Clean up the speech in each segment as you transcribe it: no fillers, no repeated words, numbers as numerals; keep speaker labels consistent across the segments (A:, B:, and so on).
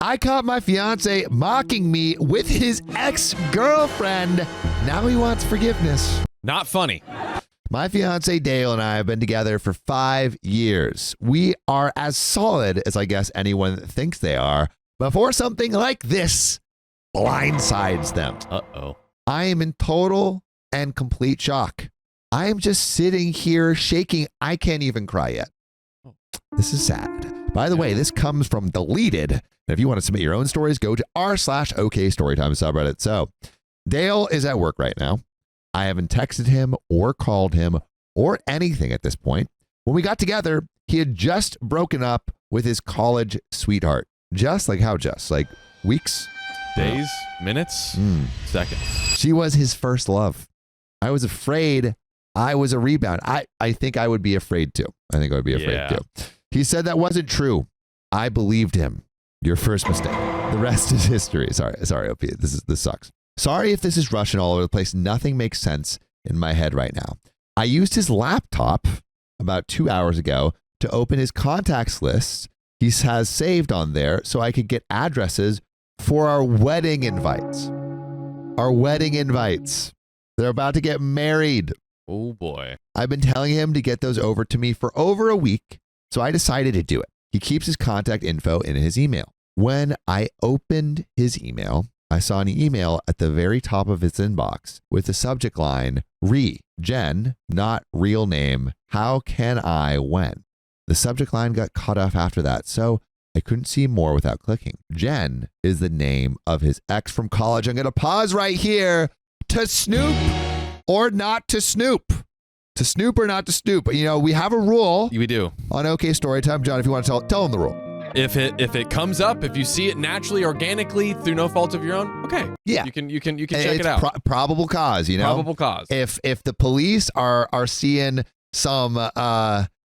A: I caught my fiance mocking me with his ex-girlfriend. Now he wants forgiveness.
B: Not funny.
A: My fiance Dale and I have been together for 5 years. We are as solid as I guess anyone thinks they are before something like this blindsides them.
B: Uh-oh.
A: I am in total and complete shock. I am just sitting here shaking. I can't even cry yet. This is sad. By the way, this comes from Deleted. And if you want to submit your own stories, go to r/OKStorytime subreddit. So Dale is at work right now. I haven't texted him or called him or anything at this point. When we got together, he had just broken up with his college sweetheart. Like weeks?
B: Days? Minutes? Seconds.
A: She was his first love. I was afraid I was a rebound. I think I would be afraid too. Too. He said that wasn't true. I believed him. Your first mistake. The rest is history. Sorry, OP. This sucks. Sorry if this is Russian all over the place. Nothing makes sense in my head right now. I used his laptop about 2 hours ago to open his contacts list he has saved on there so I could get addresses for our wedding invites. They're about to get married.
B: Oh boy.
A: I've been telling him to get those over to me for over a week, so I decided to do it. He keeps his contact info in his email. When I opened his email, I saw an email at the very top of his inbox with the subject line, Jen, not real name, how can I, when? The subject line got cut off after that, so I couldn't see more without clicking. Jen is the name of his ex from college. I'm going to pause right here to snoop or not to snoop. To snoop or not to snoop. You know, we have a rule.
B: We do.
A: On OK Storytime. John, if you want to tell them the rule.
B: If it comes up, if you see it naturally, organically, through no fault of your own, okay.
A: Yeah.
B: You can check it out.
A: Probable cause, you know?
B: Probable cause.
A: If the police are seeing some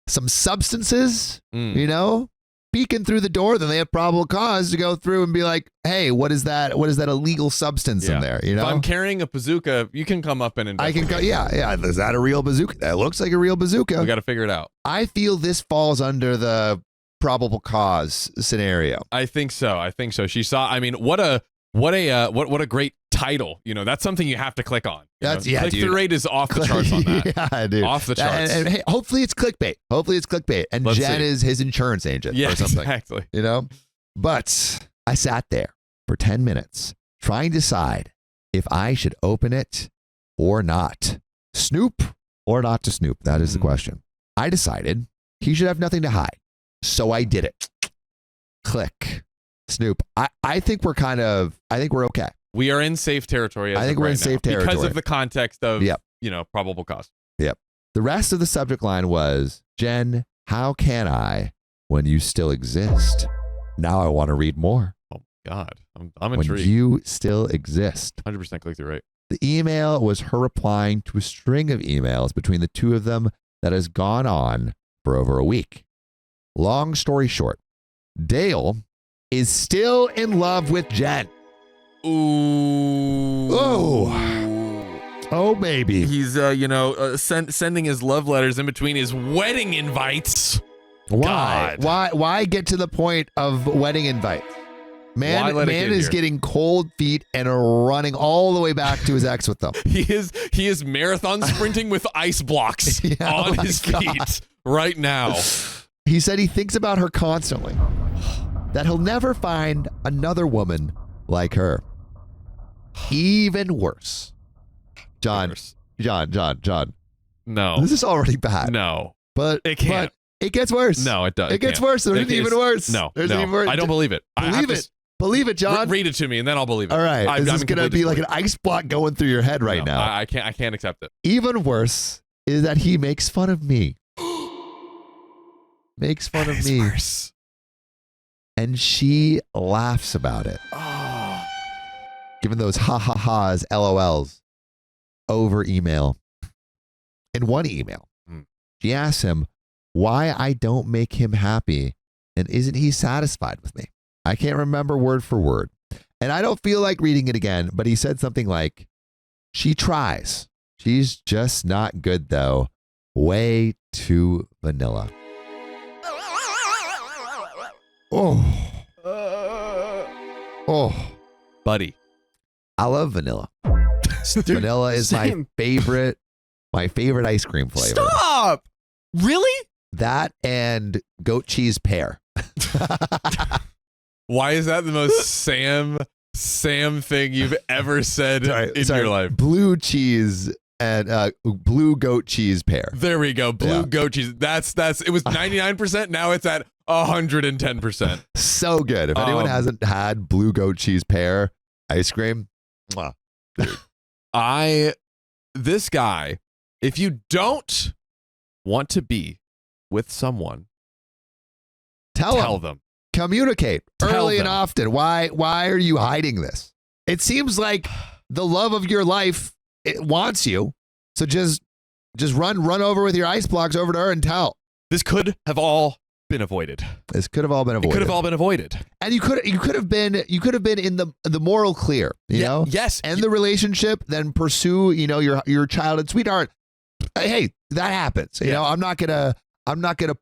A: substances, you know, peeking through the door, then they have probable cause to go through and be like, hey, what is that illegal substance in there? You know,
B: if I'm carrying a bazooka, you can come up and investigate.
A: I can go, yeah. Is that a real bazooka? That looks like a real bazooka.
B: We got to figure it out.
A: I feel this falls under the probable cause scenario.
B: I think so. She saw, I mean, what a great title. You know, that's something you have to click on. Click-through rate is off the charts on that.
A: Yeah, dude.
B: Off the charts.
A: And hey, hopefully it's clickbait. And Jen is his insurance agent or something.
B: Exactly.
A: You know? But I sat there for 10 minutes trying to decide if I should open it or not. Snoop or not to snoop? That is the question. I decided he should have nothing to hide. So I did it. Click. Snoop. I think we're okay.
B: We are in safe territory.
A: I think we're in safe territory.
B: Because of the context of, probable cause.
A: Yep. The rest of the subject line was, Jen, how can I when you still exist? Now I want to read more.
B: Oh, God. I'm intrigued.
A: When you still exist.
B: 100% click-through rate.
A: The email was her replying to a string of emails between the two of them that has gone on for over a week. Long story short, Dale is still in love with Jen.
B: Ooh.
A: Oh, baby.
B: He's, sending his love letters in between his wedding invites.
A: Why?
B: God.
A: Why get to the point of wedding invites? Man is getting cold feet and running all the way back to his ex with them.
B: He is marathon sprinting with ice blocks on his feet right now.
A: He said he thinks about her constantly. That he'll never find another woman like her. Even worse. John. No. This is already bad.
B: No.
A: But
B: it can't.
A: But it gets worse.
B: No, it does.
A: It gets worse. There's even worse.
B: No.
A: There's even worse.
B: I don't believe it.
A: Believe it, John.
B: Read it to me, and then I'll believe it.
A: All right. This is going to be like an ice block going through your head right now.
B: I can't accept it.
A: Even worse is that he makes fun of me. Makes fun of me.
B: Worse.
A: And she laughs about it.
B: Oh.
A: Giving those ha-ha-ha's, LOLs over email. In one email, she asks him why I don't make him happy and isn't he satisfied with me? I can't remember word for word. And I don't feel like reading it again, but he said something like, she tries. She's just not good though. Way too vanilla. Oh. Oh,
B: buddy.
A: I love vanilla. Vanilla is my favorite ice cream flavor.
C: Stop! Really?
A: That and goat cheese pear.
B: Why is that the most Sam thing you've ever said in your life?
A: Blue cheese and blue goat cheese pear.
B: There we go. Blue goat cheese. That's it was 99%. Now it's at 110%.
A: So good. If anyone hasn't had blue goat cheese pear ice cream,
B: this guy, if you don't want to be with someone, tell them.
A: Communicate early and often. Why are you hiding this? It seems like the love of your life, it wants you. So just run over with your ice blocks over to her and tell.
B: This could have all been avoided.
A: This could have all been avoided.
B: It could have all been avoided.
A: And you could have been in the moral clear, you know?
B: Yes.
A: End the relationship, then pursue, your childhood sweetheart. Hey, that happens. You know, I'm not gonna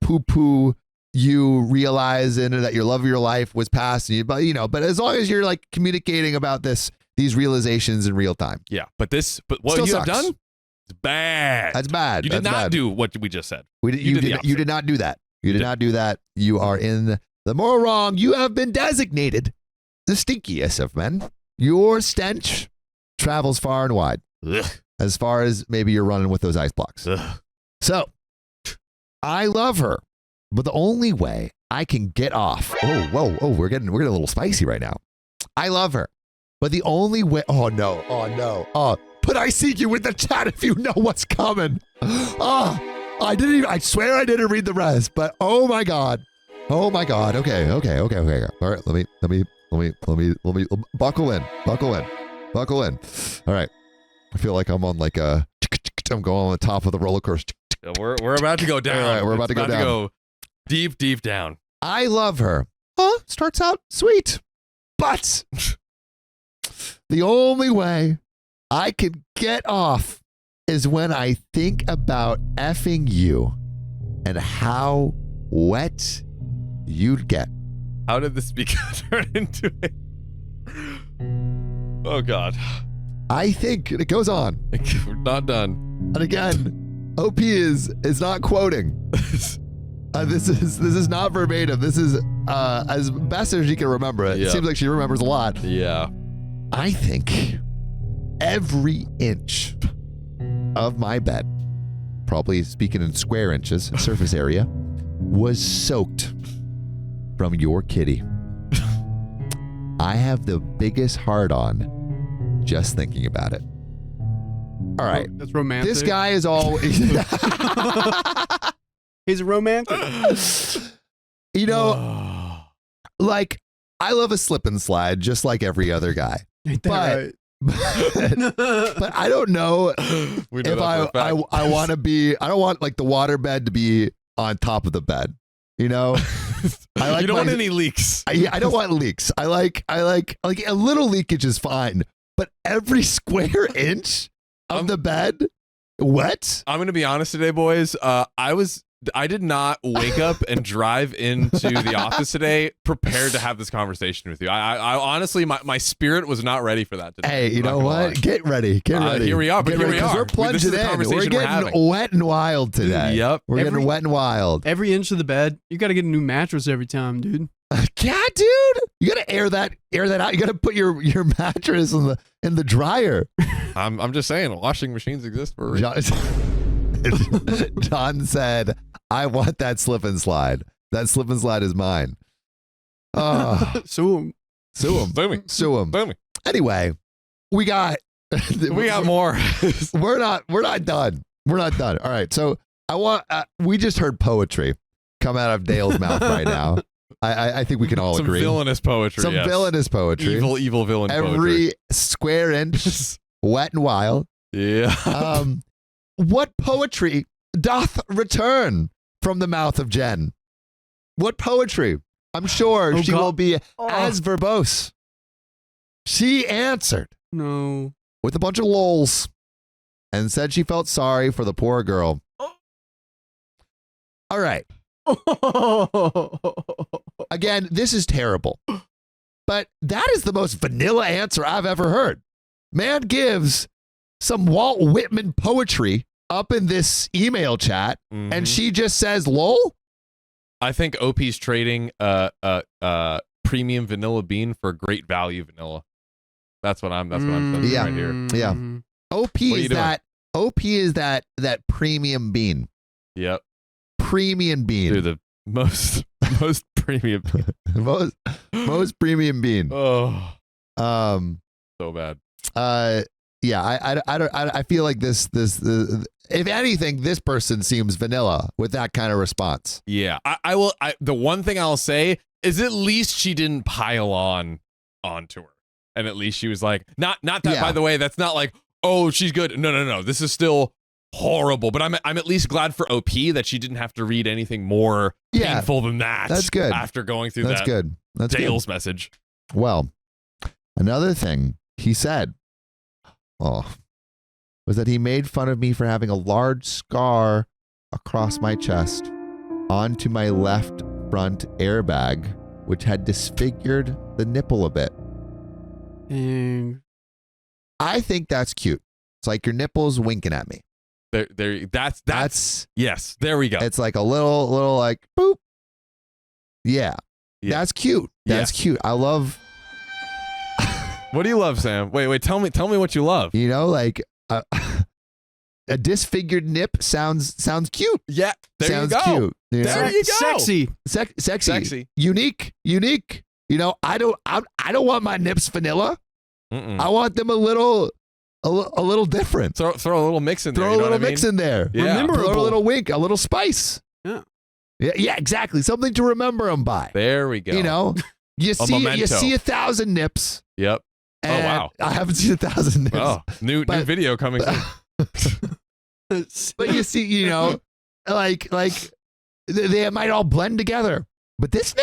A: poo-poo you realizing that your love of your life was past, but as long as you're like communicating about these realizations in real time.
B: Yeah, but what
A: Still
B: you
A: sucks.
B: have done is bad.
A: That's bad.
B: You did not do what we just said.
A: You did not do that. You did not do that. You are in the moral wrong. You have been designated the stinkiest of men. Your stench travels far and wide.
B: Ugh.
A: As far as maybe you're running with those ice blocks.
B: Ugh.
A: So, I love her, but the only way I can get off. Oh, we're getting a little spicy right now. I love her, but the only way. Oh no. Put I seek you in the chat if you know what's coming. I swear I didn't read the rest, but oh my god. Okay. All right, let me buckle in. All right. I feel like I'm on I'm going on the top of the roller coaster.
B: We're about to go down.
A: All right, we're about to go down.
B: To go deep down.
A: I love her. Starts out sweet, but the only way I can get off is when I think about effing you and how wet you'd get.
B: How did this turn into it? Oh God.
A: I think it goes on.
B: We're not done.
A: And again, OP is not quoting. This is not verbatim. This is as best as she can remember it. It seems like she remembers a lot.
B: Yeah.
A: I think every inch of my bed, probably speaking in square inches, surface area, was soaked from your kitty. I have the biggest hard-on just thinking about it. All right.
C: That's romantic.
A: This guy is all...
C: He's romantic.
A: Like, I love a slip and slide just like every other guy. But I don't know if I want to be... I don't want like the water bed to be on top of the bed. You know? I like
B: you don't want any leaks.
A: I don't want leaks. I like a little leakage is fine, but every square inch of the bed wet.
B: I'm gonna be honest today, boys. I did not wake up and drive into the office today prepared to have this conversation with you. I honestly, my spirit was not ready for that today.
A: Hey, you know what? Get ready.
B: Here we are. Here we are.
A: We're plunging in. We're getting wet and wild today.
B: Yep.
A: We're getting wet and wild.
C: Every inch of the bed, you got to get a new mattress every time, dude.
A: Yeah, dude. You got to air that out. You got to put your mattress in the dryer.
B: I'm just saying, washing machines exist for a reason.
A: John said, I want that slip and slide. That slip and slide is mine.
C: Sue
A: him. Anyway, we got
B: more.
A: We're not done. All right. So we just heard poetry come out of Dale's mouth right now. I think we can all agree.
B: Some villainous poetry.
A: Villainous poetry.
B: Evil villain poetry.
A: Every square inch wet and wild.
B: Yeah.
A: What poetry doth return from the mouth of Jen? What poetry? I'm sure she will be as verbose. She answered with a bunch of lols and said she felt sorry for the poor girl. All right. Again, this is terrible. But that is the most vanilla answer I've ever heard. Man gives some Walt Whitman poetry up in this email chat, and she just says, lol.
B: I think OP's trading premium vanilla bean for great value vanilla. That's what I'm sensing right here.
A: Yeah. OP is that premium bean.
B: Yep.
A: Premium bean.
B: Dude, the most premium bean.
A: most premium bean.
B: Oh. So bad.
A: Yeah, I feel like this if anything, this person seems vanilla with that kind of response.
B: Yeah. I will the one thing I'll say is at least she didn't pile onto her. And at least she was like, not that, by the way, that's not like, oh, she's good. No. This is still horrible. But I'm at least glad for OP that she didn't have to read anything more painful than that.
A: That's good.
B: After going through
A: that's
B: that
A: good. That's
B: Dale's
A: good.
B: message.
A: Well, another thing he said, was that he made fun of me for having a large scar across my chest onto my left front airbag, which had disfigured the nipple a bit.
C: Dang.
A: I think that's cute. It's like your nipple's winking at me.
B: That's yes. There we go.
A: It's like a little like boop. Yeah. That's cute. That's cute. I love.
B: What do you love, Sam? Wait. Tell me what you love.
A: You know, like a disfigured nip sounds cute.
B: Yeah.
A: Sounds
B: you go.
A: cute. You know?
B: There you go.
C: Sexy.
A: Unique. You know, I don't want my nips vanilla.
B: Mm-mm.
A: I want them a little different.
B: Throw a little mix in there.
A: Throw a little mix in there.
B: Yeah.
A: Throw a little wink, a little spice.
C: Yeah.
A: Yeah, exactly. Something to remember them by.
B: There we go.
A: You know, you see 1,000 nips.
B: Yep. Oh wow.
A: I haven't seen 1,000 nips.
B: Oh, new video coming soon.
A: But you see, you know, like they might all blend together. But this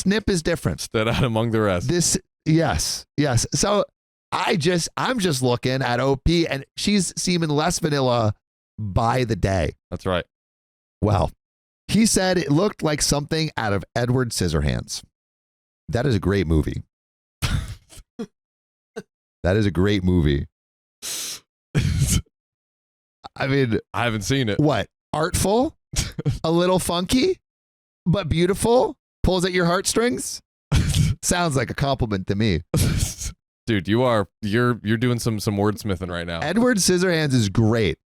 A: nip is different.
B: Stood out among the rest.
A: Yes. So I'm just looking at OP, and she's seeming less vanilla by the day.
B: That's right.
A: Well, he said it looked like something out of Edward Scissorhands. That is a great movie. That is a great movie. I mean,
B: I haven't seen it.
A: What? Artful? A little funky? But beautiful? Pulls at your heartstrings? Sounds like a compliment to me.
B: Dude, you're doing some wordsmithing right now.
A: Edward Scissorhands is great.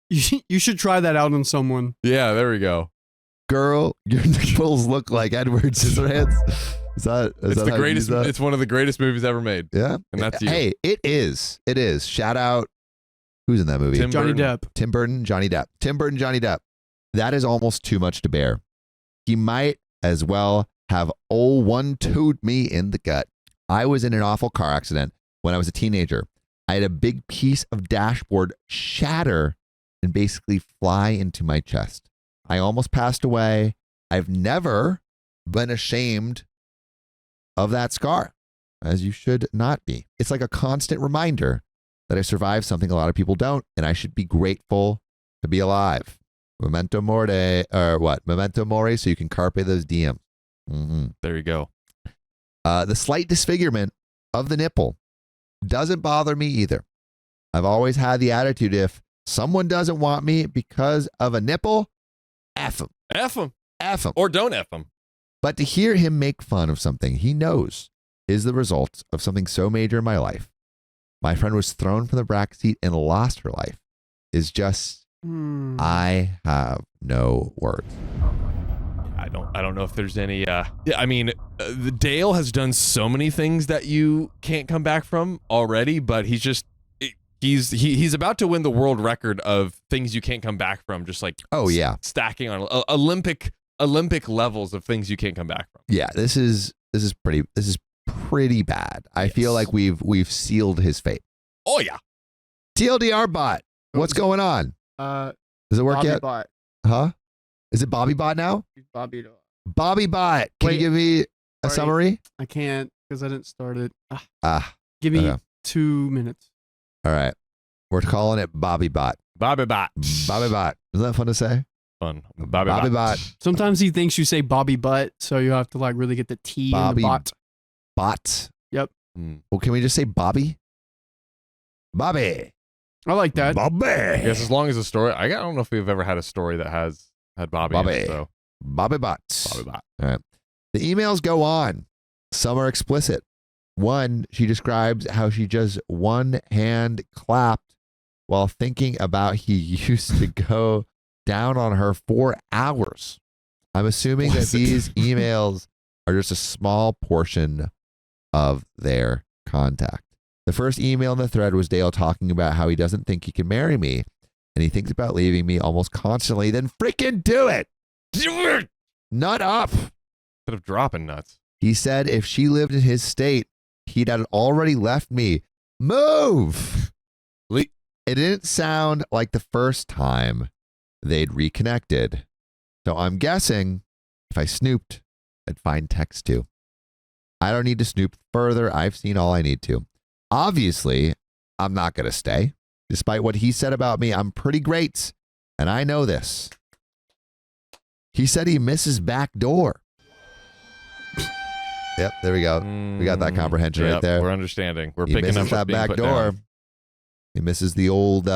C: You should try that out on someone.
B: Yeah, there we go.
A: Girl, your nipples look like Edward Scissorhands. It's
B: the greatest. It's one of the greatest movies ever made.
A: Yeah,
B: and that's you.
A: Hey, it is. Shout out. Who's in that movie?
C: Johnny Depp.
A: Tim Burton, Johnny Depp. Tim Burton, Johnny Depp. That is almost too much to bear. He might as well have one-twoed me in the gut. I was in an awful car accident when I was a teenager. I had a big piece of dashboard shatter and basically fly into my chest. I almost passed away. I've never been ashamed of that scar, as you should not be. It's like a constant reminder that I survived something a lot of people don't, and I should be grateful to be alive. Memento mori, or what? Memento mori, so you can carpe those DMs. Mm-hmm.
B: There you go.
A: The slight disfigurement of the nipple doesn't bother me either. I've always had the attitude, if someone doesn't want me because of a nipple, F them.
B: F them.
A: F them.
B: Or don't F them.
A: But to hear him make fun of something he knows is the result of something so major in my life. My friend was thrown from the back seat and lost her life. Is just, I have no words.
B: I don't know if there's any. I mean, the Dale has done so many things that you can't come back from already, but he's about to win the world record of things you can't come back from. Just like stacking on Olympic levels of things you can't come back from.
A: Yeah, this is pretty bad. I feel like we've sealed his fate.
B: Oh yeah.
A: TLDR bot, what's going on? Does it work
C: Bobby
A: yet?
C: Bot.
A: Huh? Is it Bobby Bot now?
C: Bobby.
A: Bobby Bot. Can you give me a summary?
C: I can't because I didn't start it.
A: Okay.
C: Give me 2 minutes.
A: All right. We're calling it Bobby Bot.
B: Bobby Bot.
A: Bobby Bot. Isn't that fun to say?
B: Fun.
A: Bobby Bot.
C: Sometimes he thinks you say Bobby Butt, so you have to like really get the T in
A: Bobby
C: the bot.
A: Bot.
C: Yep.
A: Well, can we just say Bobby? Bobby.
C: I like that.
A: Bobby.
B: I guess as long as a story. I don't know if we've ever had a story that has had Bobby.
A: Bobby.
B: In it, so.
A: Bobby Bot.
B: Bobby Bot.
A: All right. The emails go on. Some are explicit. One, she describes how she just one hand clapped while thinking about he used to go down on her for hours. I'm assuming that these emails are just a small portion of their contact. The first email in the thread was Dale talking about how he doesn't think he can marry me and he thinks about leaving me almost constantly. Then freaking do it. Nut up.
B: Instead of dropping nuts.
A: He said if she lived in his state, he'd had already left me. Move. It didn't sound like the first time they'd reconnected. So I'm guessing if I snooped, I'd find text too. I don't need to snoop further. I've seen all I need to. Obviously, I'm not going to stay. Despite what he said about me, I'm pretty great. And I know this. He said he misses back door. Yep, there we go. We got that comprehension right there.
B: We're understanding. We're
A: He
B: picking up
A: misses that
B: what's being
A: back
B: put
A: door.
B: down.
A: He misses the old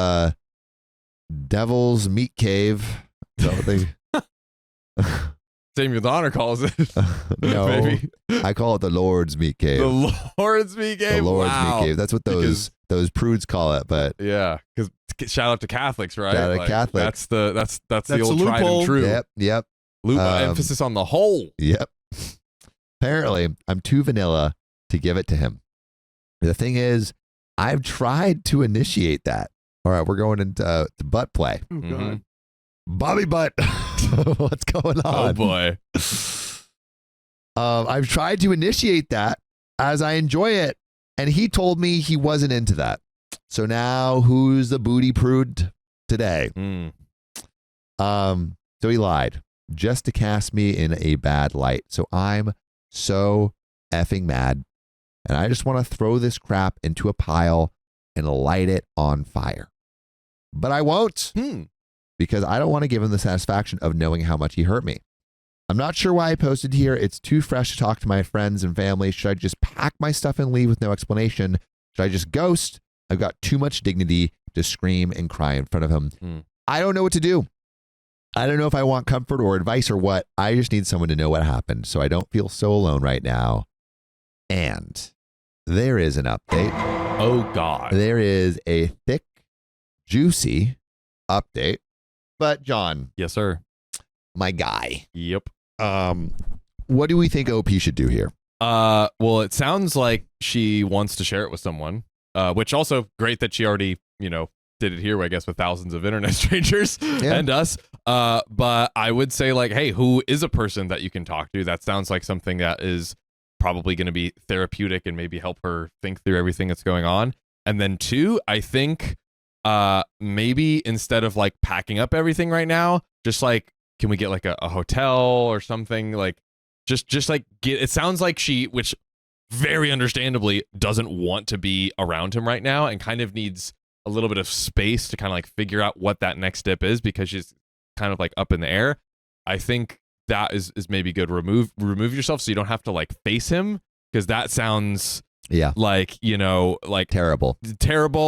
A: devil's meat cave. Is that what they...
B: Samuel Donner calls it.
A: No,
B: Maybe.
A: I call it the Lord's meat cave.
B: The Lord's meat cave.
A: The Lord's
B: Wow.
A: meat cave. That's what those prudes call it. But
B: Yeah, because shout out to Catholics, right?
A: Shout out to Catholics.
B: That's the
C: That's
B: old
C: a
B: tried
C: loophole.
B: and true.
A: yep.
B: Emphasis on the whole.
A: Yep. Apparently, I'm too vanilla to give it to him. The thing is, I've tried to initiate that. All right, we're going into butt play.
C: Oh, God.
B: Mhm.
A: Bobby butt. What's going on?
B: Oh boy.
A: I've tried to initiate that as I enjoy it, and he told me he wasn't into that. So now, who's the booty prude today? So he lied just to cast me in a bad light. So I'm so effing mad, and I just want to throw this crap into a pile and light it on fire. But I won't. Because I don't want to give him the satisfaction of knowing how much he hurt me. I'm not sure why I posted here. It's too fresh to talk to my friends and family. Should I just pack my stuff and leave with no explanation? Should I just ghost? I've got too much dignity to scream and cry in front of him. I don't know what to do. I don't know if I want comfort or advice or what. I just need someone to know what happened so I don't feel so alone right now. And there is an update.
B: Oh God.
A: There is a thick, juicy update. But John,
B: Yes, sir.
A: my guy,
B: Yep.
A: what do we think OP should do here?
B: Well, it sounds like she wants to share it with someone. Which also great that she already, did it here, I guess, with thousands of internet strangers and us. But I would say, like, hey, who is a person that you can talk to? That sounds like something that is probably going to be therapeutic and maybe help her think through everything that's going on. And then two, I think maybe instead of like packing up everything right now, just like, can we get like a hotel or something? Like just like it sounds like she, which very understandably doesn't want to be around him right now and kind of needs a little bit of space to kind of like figure out what that next step is because she's kind of like up in the air. I think that is maybe good. Remove yourself so you don't have to like face him because that sounds like, like
A: Terrible.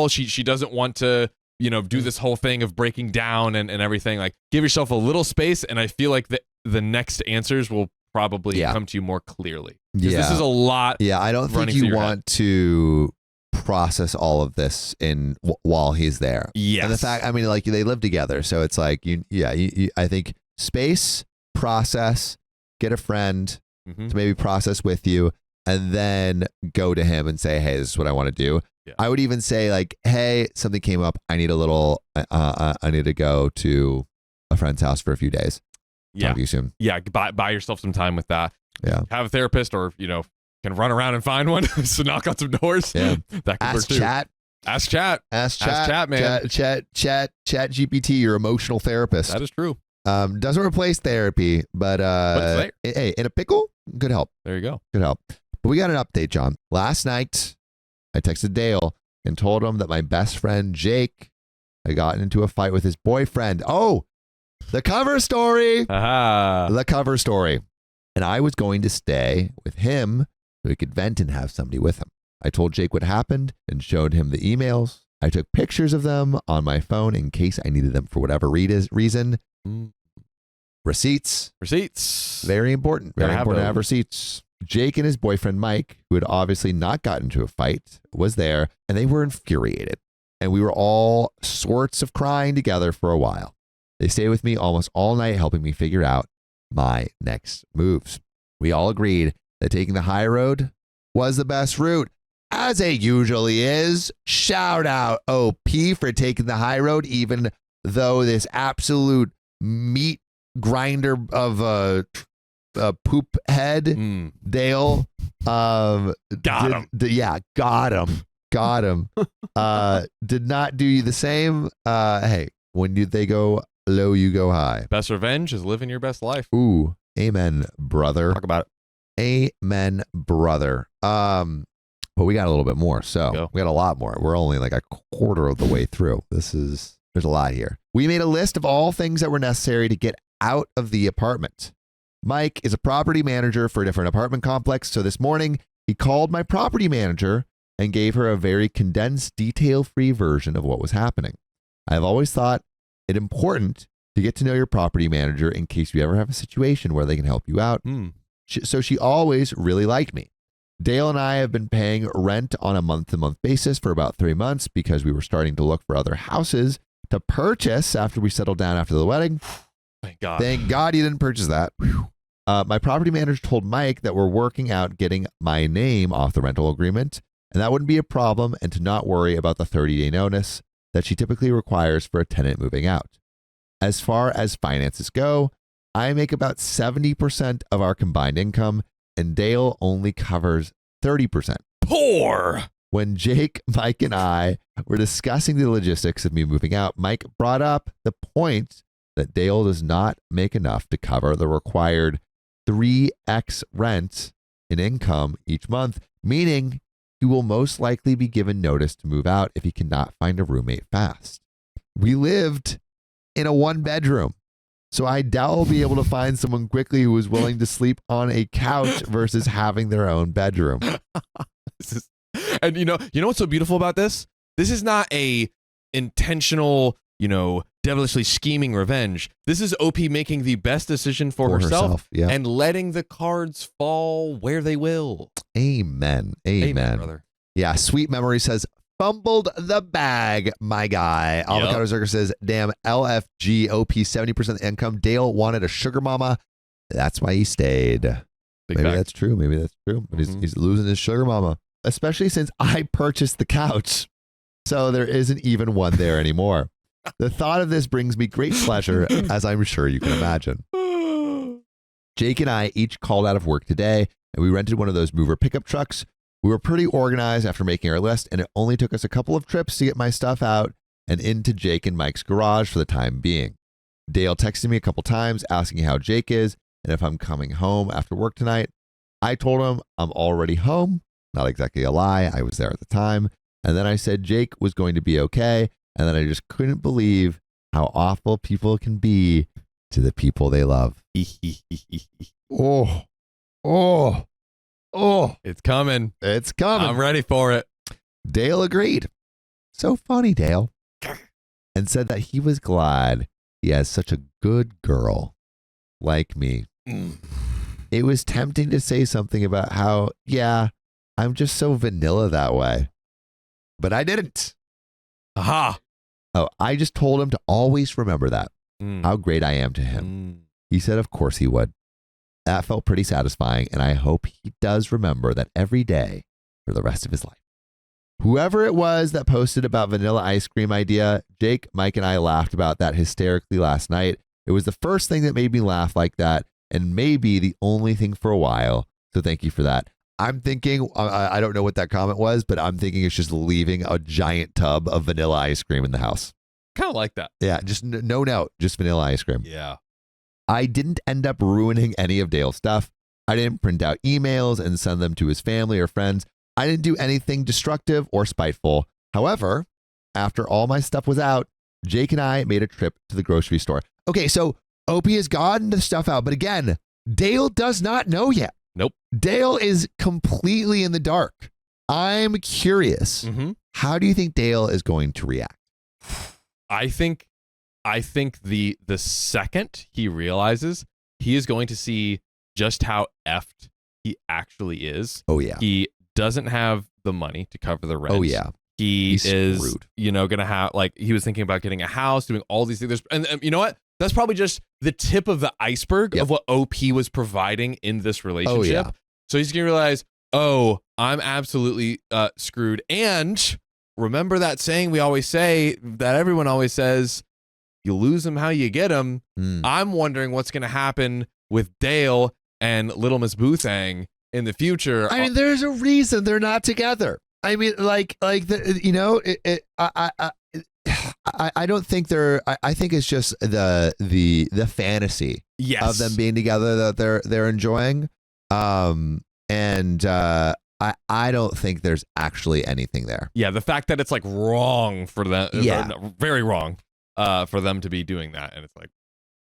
B: She doesn't want to, do this whole thing of breaking down and everything. Like give yourself a little space. And I feel like the next answers will probably come to you more clearly. This is a lot.
A: Yeah, I don't think you want to process all of this while he's there.
B: Yes.
A: And the fact, I mean, like they live together. So it's like, I think space, process, get a friend to maybe process with you, and then go to him and say, hey, this is what I want to do. Yeah. I would even say like, hey, something came up. I need I need to go to a friend's house for a few days.
B: Yeah.
A: Talk to you soon.
B: Yeah. Buy yourself some time with that.
A: Yeah.
B: Have a therapist or, can run around and find one. So knock on some doors.
A: Yeah.
B: That could work too. Ask chat, man.
A: Chat GPT, your emotional therapist.
B: That is true.
A: Doesn't replace therapy, but hey, in a pickle, good help.
B: There you go.
A: Good help. But we got an update, John. Last night, I texted Dale and told him that my best friend Jake had gotten into a fight with his boyfriend. Oh, The cover story.
B: Aha.
A: The cover story. And I was going to stay with him so he could vent and have somebody with him. I told Jake what happened and showed him the emails. I took pictures of them on my phone in case I needed them for whatever reason. Receipts. Very important. Very important to have receipts. Jake and his boyfriend, Mike, who had obviously not gotten into a fight, was there, and they were infuriated. And we were all sorts of crying together for a while. They stayed with me almost all night, helping me figure out my next moves. We all agreed that taking the high road was the best route, as it usually is. Shout out OP for taking the high road, even though this absolute meat grinder of a poop head, Dale,
B: got him.
A: Got him. Did not do you the same. Hey, when they go low, you go high.
B: Best revenge is living your best life.
A: Ooh, amen, brother.
B: Talk about
A: it. Amen, brother. But we got a little bit more. So we got a lot more. We're only like a quarter of the way through. There's a lot here. We made a list of all things that were necessary to get out of the apartment. Mike is a property manager for a different apartment complex. So this morning he called my property manager and gave her a very condensed, detail-free version of what was happening. I've always thought it important to get to know your property manager in case you ever have a situation where they can help you out. So she always really liked me. Dale and I have been paying rent on a month-to-month basis for about 3 months because we were starting to look for other houses to purchase after we settled down after the wedding.
B: Thank God.
A: Thank God you didn't purchase that. My property manager told Mike that we're working out getting my name off the rental agreement, and that wouldn't be a problem, and to not worry about the 30-day notice that she typically requires for a tenant moving out. As far as finances go, I make about 70% of our combined income, and Dale only covers 30%.
B: Poor.
A: When Jake, Mike, and I were discussing the logistics of me moving out, Mike brought up the point that Dale does not make enough to cover the required 3x rent in income each month, meaning he will most likely be given notice to move out if he cannot find a roommate fast. We lived in a 1-bedroom, so I doubt I'll be able to find someone quickly who is willing to sleep on a couch versus having their own bedroom.
B: And you know what's so beautiful about this? This is not a intentional, devilishly scheming revenge. This is OP making the best decision for herself and letting the cards fall where they will.
A: Amen,
B: brother.
A: Yeah, Sweet Memory says, fumbled the bag, my guy. Avocado Circus says, damn, LFG, OP, 70% of the income. Dale wanted a sugar mama. That's why he stayed. Maybe that's true. But he's losing his sugar mama, especially since I purchased the couch. So there isn't even one there anymore. The thought of this brings me great pleasure, as I'm sure you can imagine. Jake and I each called out of work today, and we rented one of those mover pickup trucks. We were pretty organized after making our list, and it only took us a couple of trips to get my stuff out and into Jake and Mike's garage for the time being. Dale texted me a couple times asking how Jake is and if I'm coming home after work tonight. I told him I'm already home. Not exactly a lie. I was there at the time. And then I said Jake was going to be okay. And then I just couldn't believe how awful people can be to the people they love. Oh.
B: It's coming. I'm ready for it.
A: Dale agreed. So funny, Dale. And said that he was glad he has such a good girl like me. It was tempting to say something about how, I'm just so vanilla that way. But I didn't.
B: Aha.
A: Oh, I just told him to always remember that, how great I am to him. He said, of course he would. That felt pretty satisfying, and I hope he does remember that every day for the rest of his life. Whoever it was that posted about vanilla ice cream idea, Jake, Mike, and I laughed about that hysterically last night. It was the first thing that made me laugh like that, and maybe the only thing for a while. So thank you for that. I'm thinking, I don't know what that comment was, but I'm thinking it's just leaving a giant tub of vanilla ice cream in the house.
B: Kind of like that.
A: Yeah, just no note, just vanilla ice cream.
B: Yeah.
A: I didn't end up ruining any of Dale's stuff. I didn't print out emails and send them to his family or friends. I didn't do anything destructive or spiteful. However, after all my stuff was out, Jake and I made a trip to the grocery store. Okay, so OP has gotten the stuff out, but again, Dale does not know yet.
B: Nope.
A: Dale is completely in the dark. I'm curious.
B: Mm-hmm.
A: How do you think Dale is going to react?
B: I think the second he realizes, he is going to see just how effed he actually is.
A: Oh yeah.
B: He doesn't have the money to cover the rent.
A: Oh yeah.
B: He's
A: He's
B: is,
A: screwed.
B: gonna have, like, he was thinking about getting a house, doing all these things. And you know what? That's probably just the tip of the iceberg of what OP was providing in this relationship.
A: Oh, yeah.
B: So he's gonna realize, oh, I'm absolutely screwed. And remember that saying we always say, that everyone always says, you lose them how you get them. I'm wondering what's gonna happen with Dale and Little Miss Boothang in the future.
A: I mean, there's a reason they're not together. I mean, I don't think they're. I think it's just the fantasy of them being together that they're enjoying. I don't think there's actually anything there.
B: Yeah, the fact that it's like wrong for them.
A: Yeah.
B: Very wrong for them to be doing that, and it's like,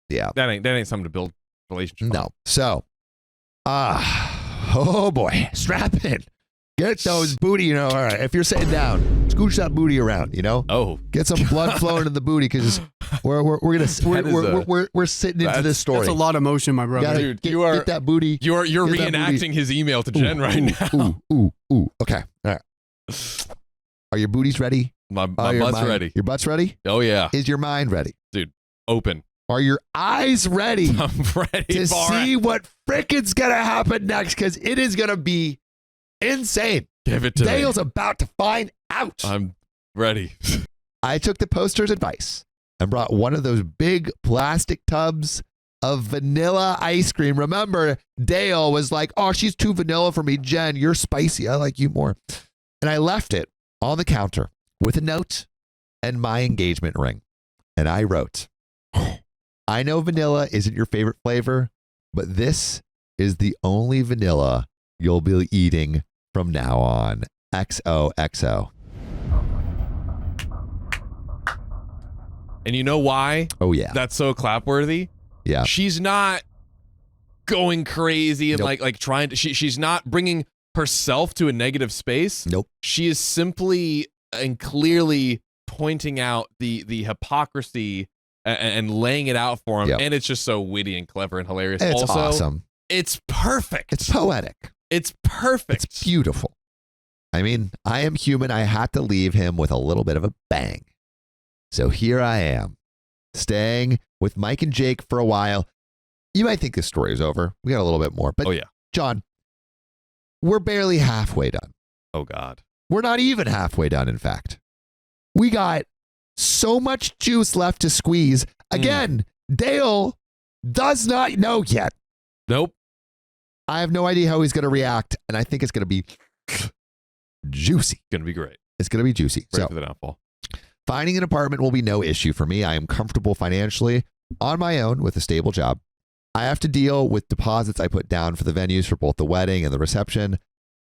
A: Yeah,
B: that ain't something to build relationship.
A: no. So, oh boy, strap in. Get those booty, all right. If you're sitting down, scooch that booty around,
B: Oh,
A: Get some blood flowing in the booty because we're sitting into this story.
C: That's a lot of motion, my brother.
A: Gotta
B: Dude,
A: get that booty.
B: you're
A: Get that
B: reenacting his email to Jen right now.
A: Ooh. Okay. All right. Are your booties ready?
B: My
A: Your
B: butt's
A: mind-
B: ready.
A: Your butt's ready?
B: Oh yeah,
A: Is your mind ready?
B: open.
A: Are your eyes ready
B: I'm ready
A: to
B: for
A: see
B: it.
A: what frickin's gonna happen next? Because it is gonna be insane.
B: Give it to
A: Dale's
B: me.
A: about to find out.
B: I'm ready.
A: I took the poster's advice and brought one of those big plastic tubs of vanilla ice cream. Remember, Dale was like, oh, she's too vanilla for me. Jen, you're spicy. I like you more. And I left it on the counter with a note and my engagement ring. And I wrote, I know vanilla isn't your favorite flavor, but this is the only vanilla you'll be eating from now on. XOXO.
B: And you know why
A: Oh, yeah.
B: that's so clapworthy?
A: Yeah.
B: She's not going crazy and
A: Nope.
B: like trying to. She's not bringing herself to a negative space.
A: Nope.
B: She is simply and clearly pointing out the hypocrisy and laying it out for him.
A: Yep.
B: And it's just so witty and clever and hilarious.
A: It's
B: also,
A: awesome.
B: it's perfect.
A: It's poetic.
B: It's perfect.
A: It's beautiful. I mean, I am human. I had to leave him with a little bit of a bang. So here I am, staying with Mike and Jake for a while. You might think this story is over. We got a little bit more. But
B: Oh yeah.
A: John, we're barely halfway done.
B: Oh God.
A: We're not even halfway done, in fact. We got so much juice left to squeeze. Again, Dale does not know yet.
B: Nope.
A: I have no idea how he's going to react, and I think it's going to be juicy.
B: Gonna be great.
A: It's going to be juicy.
B: Ready
A: So
B: for the downfall.
A: finding an apartment will be no issue for me. I am comfortable financially on my own with a stable job. I have to deal with deposits I put down for the venues for both the wedding and the reception.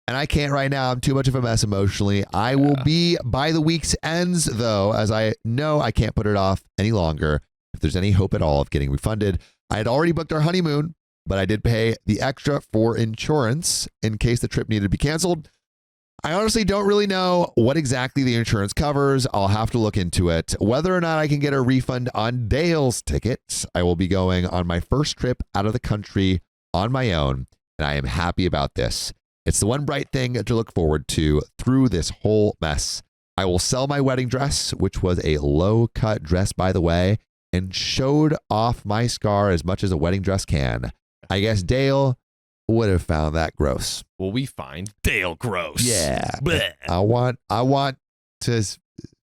A: And I can't right now. I'm too much of a mess emotionally. I will be by the week's ends, though, as I know I can't put it off any longer if there's any hope at all of getting refunded. I had already booked our honeymoon, but I did pay the extra for insurance in case the trip needed to be canceled. I honestly don't really know what exactly the insurance covers. I'll have to look into it. Whether or not I can get a refund on Dale's tickets, I will be going on my first trip out of the country on my own, and I am happy about this. It's the one bright thing to look forward to through this whole mess. I will sell my wedding dress, which was a low-cut dress, by the way, and showed off my scar as much as a wedding dress can. I guess Dale would have found that gross.
B: Will we find Dale gross?
A: Yeah.
B: Blech.
A: I want to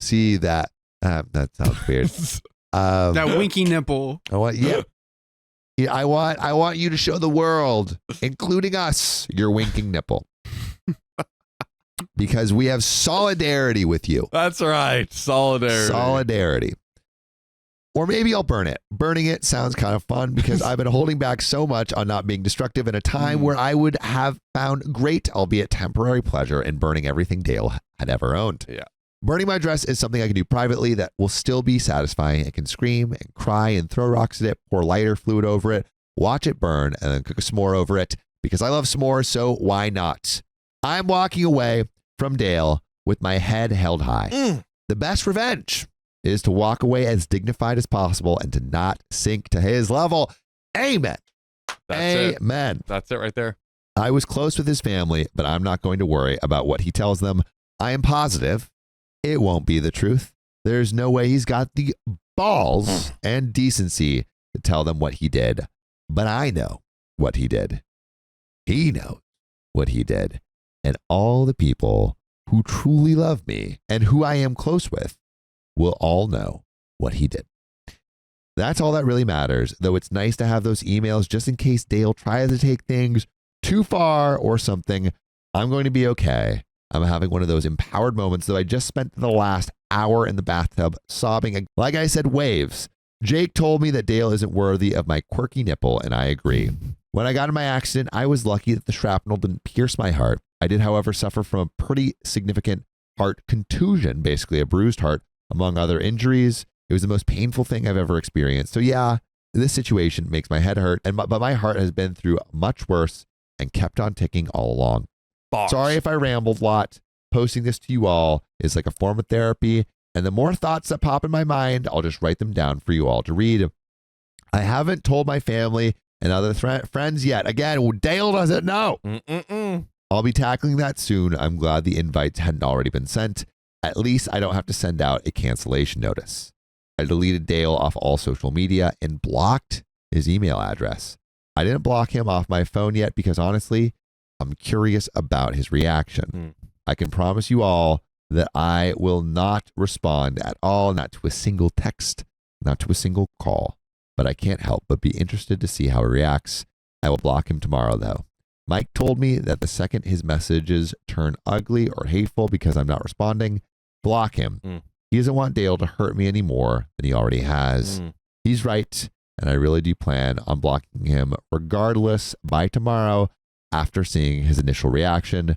A: see that. That sounds weird.
C: That winky nipple.
A: I want, yeah. I want you to show the world, including us, your winking nipple. Because we have solidarity with you.
B: That's right. Solidarity.
A: Solidarity. Or maybe I'll burn it. Burning it sounds kind of fun because I've been holding back so much on not being destructive in a time where I would have found great, albeit temporary pleasure in burning everything Dale had ever owned.
B: Yeah.
A: Burning my dress is something I can do privately that will still be satisfying. I can scream and cry and throw rocks at it, pour lighter fluid over it, watch it burn, and then cook a s'more over it because I love s'mores, so why not? I'm walking away from Dale with my head held high. The best revenge is to walk away as dignified as possible and to not sink to his level. Amen. Amen.
B: That's it right there.
A: I was close with his family, but I'm not going to worry about what he tells them. I am positive it won't be the truth. There's no way he's got the balls and decency to tell them what he did. But I know what he did. He knows what he did. And all the people who truly love me and who I am close with will all know what he did. That's all that really matters, though it's nice to have those emails just in case Dale tries to take things too far or something. I'm going to be okay. I'm having one of those empowered moments, though I just spent the last hour in the bathtub sobbing. Like I said, waves. Jake told me that Dale isn't worthy of my quirky nipple, and I agree. When I got in my accident, I was lucky that the shrapnel didn't pierce my heart. I did, however, suffer from a pretty significant heart contusion, basically a bruised heart, among other injuries. It was the most painful thing I've ever experienced. So yeah, this situation makes my head hurt, but my heart has been through much worse and kept on ticking all along.
B: Bars.
A: Sorry if I rambled a lot. Posting this to you all is like a form of therapy, and the more thoughts that pop in my mind, I'll just write them down for you all to read. I haven't told my family and other friends yet. Again, Dale doesn't know. I'll be tackling that soon. I'm glad the invites hadn't already been sent. At least I don't have to send out a cancellation notice. I deleted Dale off all social media and blocked his email address. I didn't block him off my phone yet because honestly, I'm curious about his reaction. I can promise you all that I will not respond at all, not to a single text, not to a single call, but I can't help but be interested to see how he reacts. I will block him tomorrow though. Mike told me that the second his messages turn ugly or hateful because I'm not responding, block him. He doesn't want Dale to hurt me any more than he already has. He's right, and I really do plan on blocking him regardless by tomorrow after seeing his initial reaction.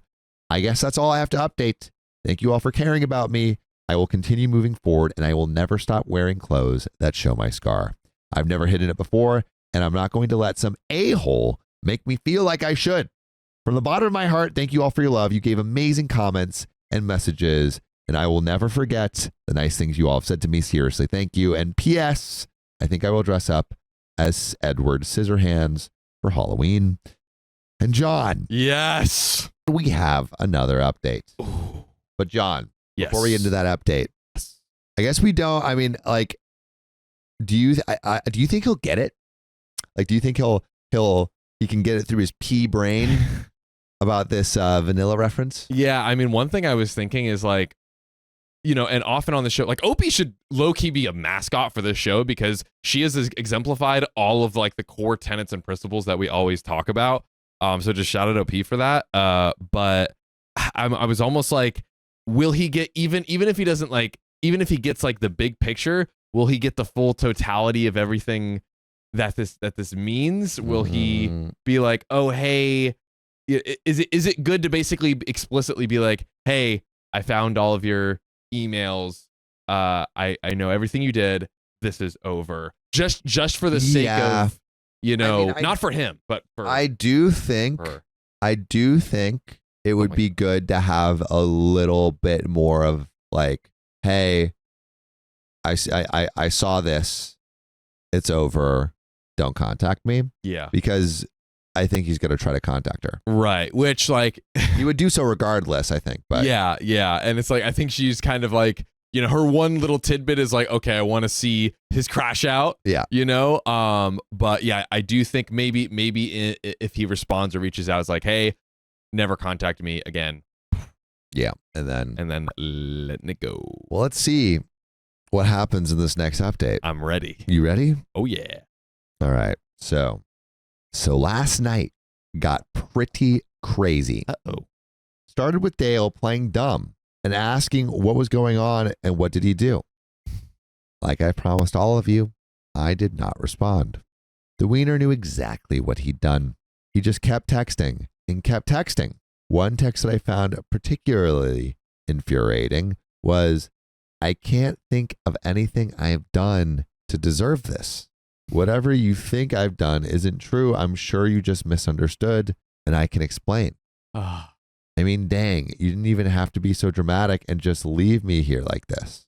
A: I guess that's all I have to update. Thank you all for caring about me. I will continue moving forward, and I will never stop wearing clothes that show my scar. I've never hidden it before, and I'm not going to let some a-hole make me feel like I should. From the bottom of my heart, thank you all for your love. You gave amazing comments and messages, and I will never forget the nice things you all have said to me. Seriously, thank you. And P.S., I think I will dress up as Edward Scissorhands for Halloween. And John.
B: Yes.
A: We have another update.
B: Ooh.
A: But John,
B: Yes.
A: before we get into that update, I guess we don't. I mean, like, do you think he'll get it? Like, do you think he can get it through his pea brain about this vanilla reference?
B: Yeah, I mean, one thing I was thinking is like, you know, and often on the show, like Opie should low-key be a mascot for this show because she has exemplified all of like the core tenets and principles that we always talk about. So just shout out OP for that. But I was almost like, will he get even if he doesn't like, even if he gets like the big picture, will he get the full totality of everything that this means? Will he be like, oh, hey, is it good to basically explicitly be like, hey, I found all of your emails. I know everything you did. This is over. Just for the sake of, you know, not for him, but for
A: I do think it would be good to have a little bit more of like, hey, I saw this. It's over. Don't contact me.
B: Yeah.
A: Because I think he's going to try to contact her.
B: Right. Which like
A: he would do so regardless, I think. But
B: yeah. And it's like, I think she's kind of like, you know, her one little tidbit is like, okay, I want to see his crash out.
A: Yeah.
B: You know, but yeah, I do think maybe if he responds or reaches out, it's like, hey, never contact me again.
A: Yeah. And then
B: letting it go.
A: Well, let's see what happens in this next update.
B: I'm ready.
A: You ready?
B: Oh yeah.
A: All right. So last night got pretty crazy.
B: Uh-oh.
A: Started with Dale playing dumb and asking what was going on and what did he do. Like I promised all of you, I did not respond. The wiener knew exactly what he'd done. He just kept texting and kept texting. One text that I found particularly infuriating was, I can't think of anything I have done to deserve this. Whatever you think I've done isn't true. I'm sure you just misunderstood, and I can explain.
C: Ah.
A: I mean, dang, you didn't even have to be so dramatic and just leave me here like this.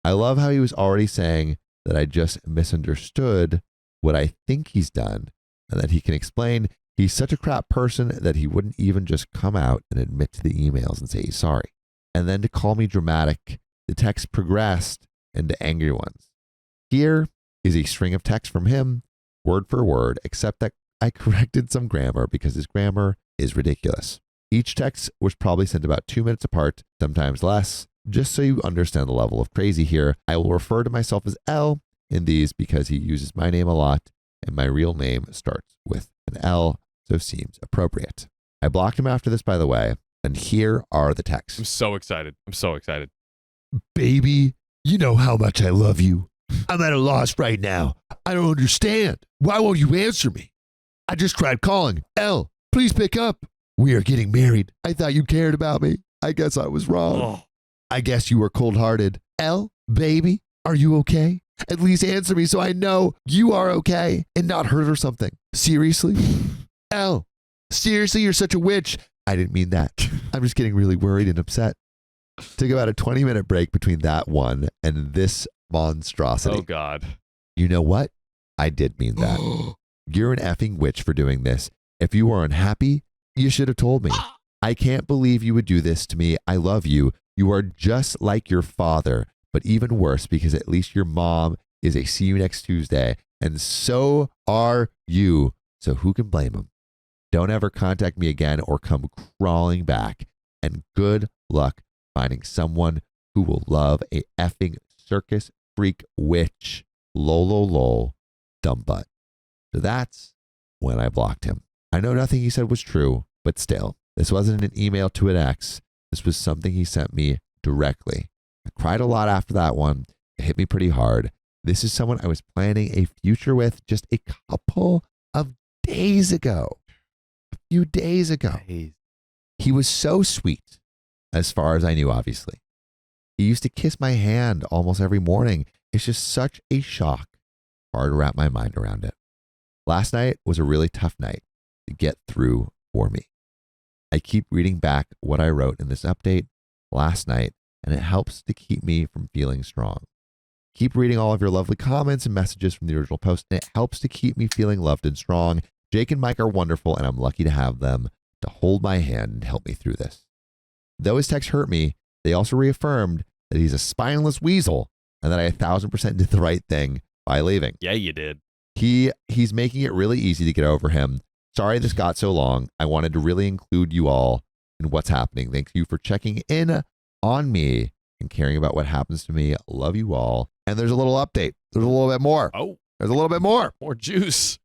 A: I love how he was already saying that I just misunderstood what I think he's done and that he can explain. He's such a crap person that he wouldn't even just come out and admit to the emails and say he's sorry. And then to call me dramatic, the text progressed into angry ones. Here is a string of text from him, word for word, except that I corrected some grammar because his grammar is ridiculous. Each text was probably sent about 2 minutes apart, sometimes less. Just so you understand the level of crazy here, I will refer to myself as L in these because he uses my name a lot and my real name starts with an L, so seems appropriate. I blocked him after this, by the way, and here are the texts.
B: I'm so excited. I'm so excited.
A: Baby, you know how much I love you. I'm at a loss right now. I don't understand. Why won't you answer me? I just tried calling. L, please pick up. We are getting married. I thought you cared about me. I guess I was wrong.
B: Oh.
A: I guess you were cold-hearted. L, baby, are you okay? At least answer me so I know you are okay and not hurt or something. Seriously? L, seriously, you're such a witch. I didn't mean that. I'm just getting really worried and upset. Took about a 20-minute break between that one and this monstrosity.
B: Oh, God.
A: You know what? I did mean that. You're an effing witch for doing this. If you were unhappy, you should have told me. I can't believe you would do this to me. I love you. You are just like your father, but even worse because at least your mom is a see you next Tuesday, and so are you. So who can blame him? Don't ever contact me again or come crawling back. And good luck finding someone who will love a effing circus freak witch. Lol, lol, lol, dumb butt. So that's when I blocked him. I know nothing he said was true, but still, this wasn't an email to an ex. This was something he sent me directly. I cried a lot after that one. It hit me pretty hard. This is someone I was planning a future with just a couple of days ago. A few days ago. He was so sweet, as far as I knew, obviously. He used to kiss my hand almost every morning. It's just such a shock. Hard to wrap my mind around it. Last night was a really tough night to get through for me. I keep reading back what I wrote in this update last night, and it helps to keep me from feeling strong. Keep reading all of your lovely comments and messages from the original post, and it helps to keep me feeling loved and strong. Jake and Mike are wonderful, and I'm lucky to have them to hold my hand and help me through this. Though his text hurt me, they also reaffirmed that he's a spineless weasel and that I 1,000% did the right thing by leaving.
B: Yeah, you did.
A: He's making it really easy to get over him. Sorry this got so long. I wanted to really include you all in what's happening. Thank you for checking in on me and caring about what happens to me. Love you all. And there's a little update. There's a little bit more.
B: Oh,
A: There's a little bit more.
B: more juice.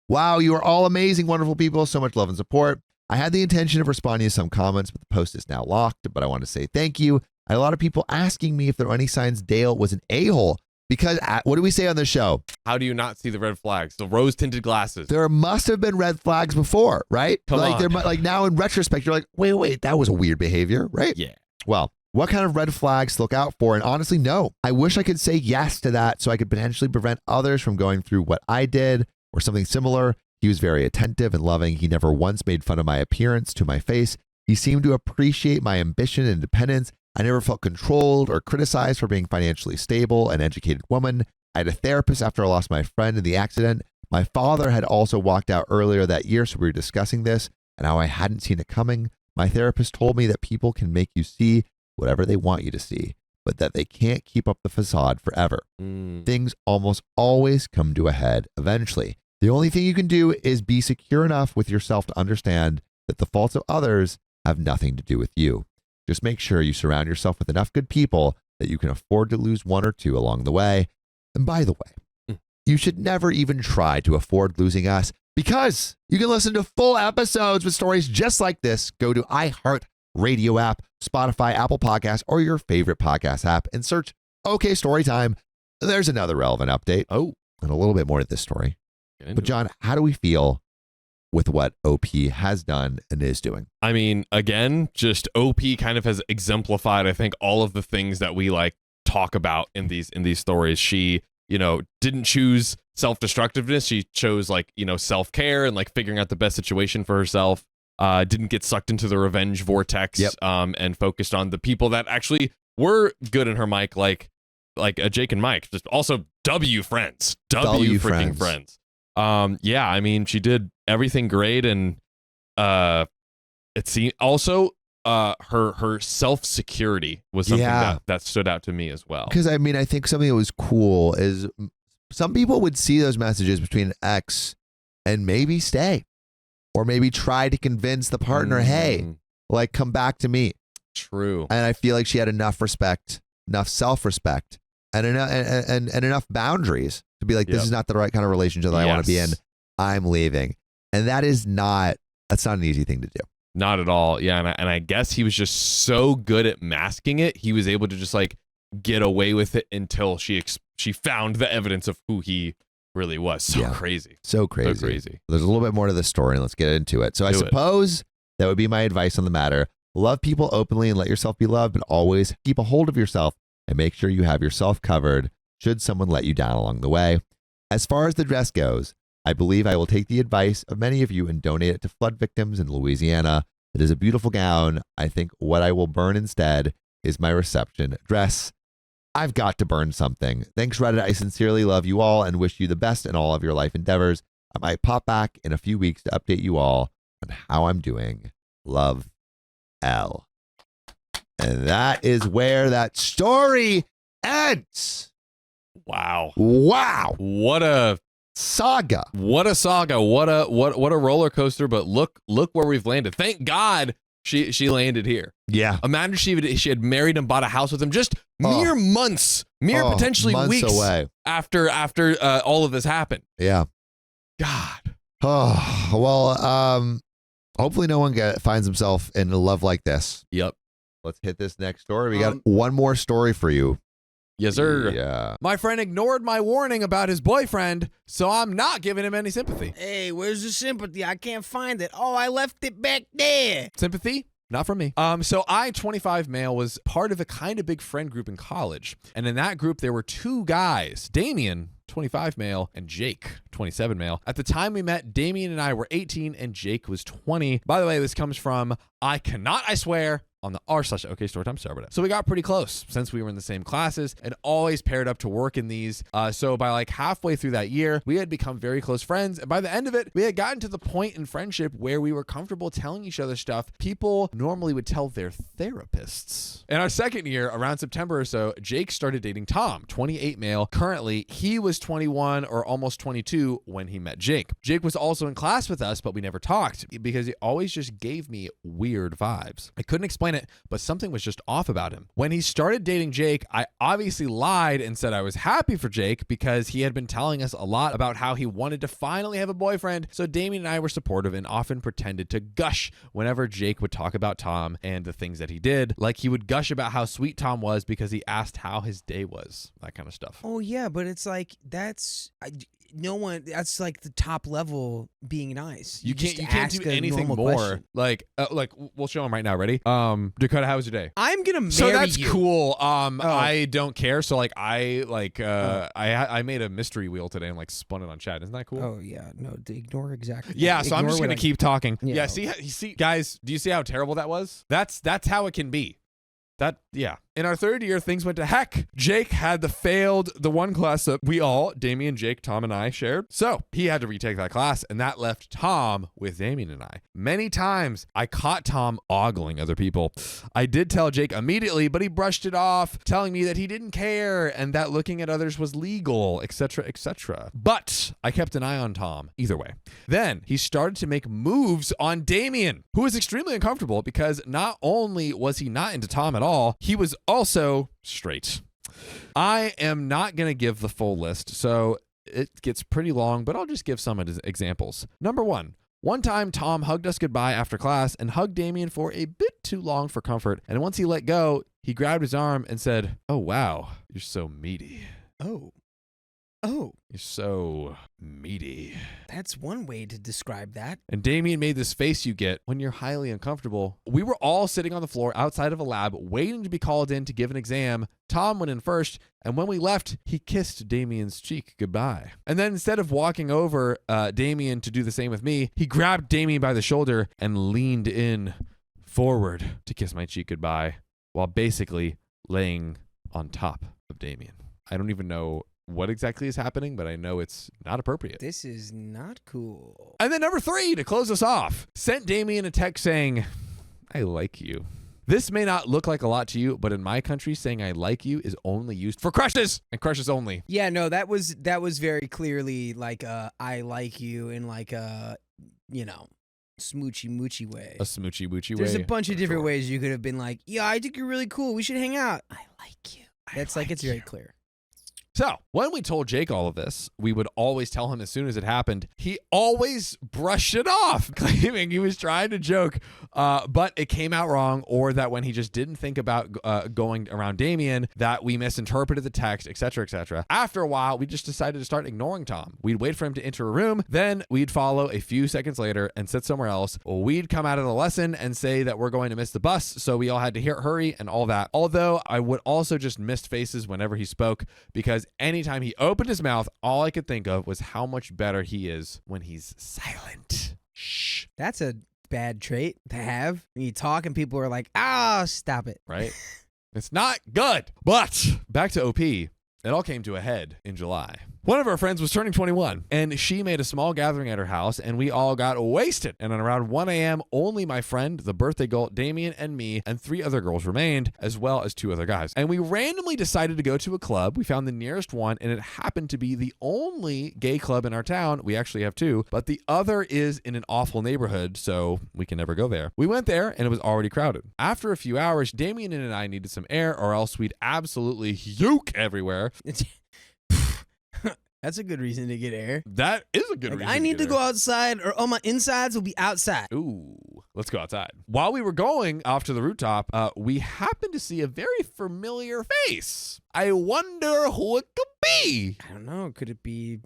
A: Wow, you are all amazing, wonderful people. So much love and support. I had the intention of responding to some comments, but the post is now locked. But I want to say thank you. I had a lot of people asking me if there were any signs Dale was an a-hole. Because what do we say on this show?
B: How do you not see the red flags? The rose-tinted glasses.
A: There must have been red flags before, right?
B: Come
A: like
B: on.
A: There, like now in retrospect, you're like, wait, that was a weird behavior, right?
B: Yeah.
A: Well, what kind of red flags to look out for? And honestly, no. I wish I could say yes to that so I could potentially prevent others from going through what I did or something similar. He was very attentive and loving. He never once made fun of my appearance to my face. He seemed to appreciate my ambition and independence. I never felt controlled or criticized for being financially stable and educated woman. I had a therapist after I lost my friend in the accident. My father had also walked out earlier that year, so we were discussing this and how I hadn't seen it coming. My therapist told me that people can make you see whatever they want you to see, but that they can't keep up the facade forever. Things almost always come to a head eventually. The only thing you can do is be secure enough with yourself to understand that the faults of others have nothing to do with you. Just make sure you surround yourself with enough good people that you can afford to lose one or two along the way. And by the way, you should never even try to afford losing us because you can listen to full episodes with stories just like this. Go to iHeartRadio app, Spotify, Apple Podcasts, or your favorite podcast app and search OK Storytime. There's another relevant update.
B: Oh,
A: and a little bit more to this story.
B: get into
A: But John, how do we feel with what OP has done and is doing.
B: I mean, again, just OP kind of has exemplified, I think, all of the things that we like talk about in these stories. She, didn't choose self-destructiveness. She chose self-care and figuring out the best situation for herself. Didn't get sucked into the revenge vortex.
A: Yep.
B: And focused on the people that actually were good in her mic, like Jake and Mike. Just also W friends. W freaking friends. Yeah, I mean, she did everything great, and it seemed also her self-security was something that stood out to me as well.
A: Because I mean, I think something that was cool is some people would see those messages between an ex and maybe stay, or maybe try to convince the partner, hey, come back to me.
B: True.
A: And I feel like she had enough respect, enough self-respect, and enough boundaries to be like, this is not the right kind of relationship that I want to be in. I'm leaving. And that's not an easy thing to do.
B: Not at all. Yeah. And I guess he was just so good at masking it. He was able to just get away with it until she found the evidence of who he really was. So crazy.
A: So crazy. There's a little bit more to this story, and let's get into it. So I suppose that would be my advice on the matter. Love people openly and let yourself be loved, but always keep a hold of yourself and make sure you have yourself covered should someone let you down along the way. As far as the dress goes, I believe I will take the advice of many of you and donate it to flood victims in Louisiana. It is a beautiful gown. I think what I will burn instead is my reception dress. I've got to burn something. Thanks, Reddit. I sincerely love you all and wish you the best in all of your life endeavors. I might pop back in a few weeks to update you all on how I'm doing. Love, L. And that is where that story ends.
B: Wow.
A: What a saga.
B: What a roller coaster, but look where we've landed. Thank God she landed here.
A: Yeah.
B: Imagine she had married and bought a house with him just mere months, potentially
A: months
B: weeks
A: away
B: after all of this happened.
A: Yeah.
B: God.
A: Oh, well, hopefully no one finds himself in a love like this.
B: Yep.
A: Let's hit this next story. We got one more story for you.
B: Yes, sir.
A: Yeah.
C: My friend ignored my warning about his boyfriend, so I'm not giving him any sympathy.
D: Hey, where's the sympathy? I can't find it. Oh, I left it back there.
C: Sympathy? Not from me. So I, 25 male, was part of a kind of big friend group in college. And in that group, there were two guys, Damien, 25 male, and Jake, 27 male. At the time we met, Damien and I were 18 and Jake was 20. By the way, this comes from I swear, on the r/OK Storytime. Sorry about that. So we got pretty close since we were in the same classes and always paired up to work in these. So by halfway through that year, we had become very close friends. And by the end of it, we had gotten to the point in friendship where we were comfortable telling each other stuff people normally would tell their therapists. In our second year, around September or so, Jake started dating Tom, 28 male. Currently, he was 21 or almost 22 when he met Jake. Jake was also in class with us, but we never talked because he always just gave me weird vibes. I couldn't explain it, but something was just off about him. When he started dating Jake, I obviously lied and said I was happy for Jake because he had been telling us a lot about how he wanted to finally have a boyfriend. So Damien and I were supportive and often pretended to gush whenever Jake would talk about Tom and the things that he did. Like he would gush about how sweet Tom was because he asked how his day was, that kind of stuff.
D: Oh, yeah, but it's that's the top level being nice.
B: You can't do anything more.
D: Question.
B: We'll show him right now. Ready? Dakota, how was your day?
D: I'm gonna marry you.
B: So that's cool. I don't care. So I made a mystery wheel today and spun it on chat. Isn't that cool?
D: Oh yeah, no, ignore exactly.
B: Yeah, so I'm just gonna keep talking.
D: Yeah.
B: See, guys, do you see how terrible that was? That's how it can be. In our third year, things went to heck. Jake had the one class that we all, Damien, Jake, Tom, and I shared. So he had to retake that class, and that left Tom with Damien and I. Many times, I caught Tom ogling other people. I did tell Jake immediately, but he brushed it off, telling me that he didn't care and that looking at others was legal, etc., etc. But I kept an eye on Tom either way. Then he started to make moves on Damien, who was extremely uncomfortable because not only was he not into Tom at all, he was also straight. I am not going to give the full list, so it gets pretty long, but I'll just give some examples. Number one time Tom hugged us goodbye after class and hugged Damien for a bit too long for comfort, and once he let go, he grabbed his arm and said, "Oh wow, you're so meaty."
D: Oh. Oh,
C: You're so meaty.
D: that's one way to describe that.
C: And Damien made this face you get when you're highly uncomfortable. We were all sitting on the floor outside of a lab waiting to be called in to give an exam. Tom went in first, and when we left, he kissed Damien's cheek goodbye. And then instead of walking over Damien to do the same with me, he grabbed Damien by the shoulder and leaned in forward to kiss my cheek goodbye while basically laying on top of Damien. I don't even know what exactly is happening, but I know it's not appropriate.
D: This is not cool.
C: And then number 3, to close us off, sent Damien a text saying, I like you. This may not look like a lot to you, but in my country, saying I like you is only used for crushes and crushes only.
D: Yeah, no, that was very clearly like I like you in like a, smoochy moochy way.
C: A smoochy boochy way.
D: There's a bunch of different
C: sure.
D: ways you could have been like, yeah, I think you're really cool. We should hang out. I like you. That's like it's very
C: you.
D: clear.
C: So when we told Jake all of this, we would always tell him as soon as it happened. He always brushed it off, claiming he was trying to joke, but it came out wrong, or that when he just didn't think about going around Damien, that we misinterpreted the text, etc., etc. After a while, we just decided to start ignoring Tom. We'd wait for him to enter a room, then we'd follow a few seconds later and sit somewhere else. We'd come out of the lesson and say that we're going to miss the bus, so we all had to hurry and all that. Although I would also just missed faces whenever he spoke, because anytime he opened his mouth, all I could think of was how much better he is when he's silent. Shh.
D: That's a bad trait to have. When you talk and people are like, stop it.
C: Right? It's not good. But back to OP. It all came to a head in July. One of our friends was turning 21, and she made a small gathering at her house, and we all got wasted. And at around 1 a.m., only my friend, the birthday girl, Damien, and me, and 3 other girls remained, as well as 2 other guys. And we randomly decided to go to a club. We found the nearest one, and it happened to be the only gay club in our town. We actually have 2, but the other is in an awful neighborhood, so we can never go there. We went there, and it was already crowded. After a few hours, Damien and I needed some air, or else we'd absolutely uke everywhere.
D: That's a good reason to get air.
C: That is a good
D: Like,
C: reason.
D: I need to
C: get
D: go
C: air.
D: outside, or all my insides will be outside.
C: Ooh, let's go outside. While we were going off to the rooftop, we happened to see a very familiar face. I wonder who it could be.
D: I don't know. Could it be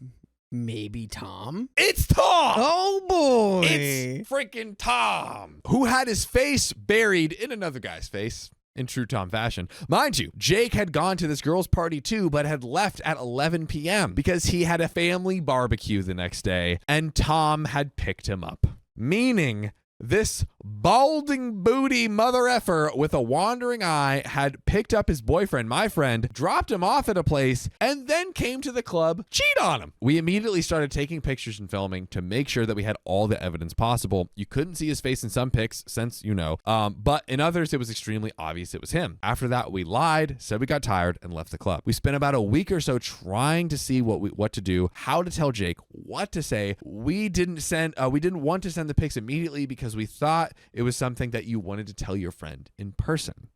D: maybe Tom?
C: It's Tom!
D: Oh, boy.
C: It's freaking Tom, who had his face buried in another guy's face. In true Tom fashion. Mind you, Jake had gone to this girl's party too, but had left at 11 p.m. because he had a family barbecue the next day, and Tom had picked him up. Meaning, this balding booty mother effer with a wandering eye had picked up his boyfriend, my friend, dropped him off at a place, and then came to the club, cheat on him. We immediately started taking pictures and filming to make sure that we had all the evidence possible. You couldn't see his face in some pics, since but in others it was extremely obvious it was him. After that, we lied, said we got tired, and left the club. We spent about a week or so trying to see what to do, how to tell Jake, what to say. We didn't want to send the pics immediately because we thought it was something that you wanted to tell your friend in person.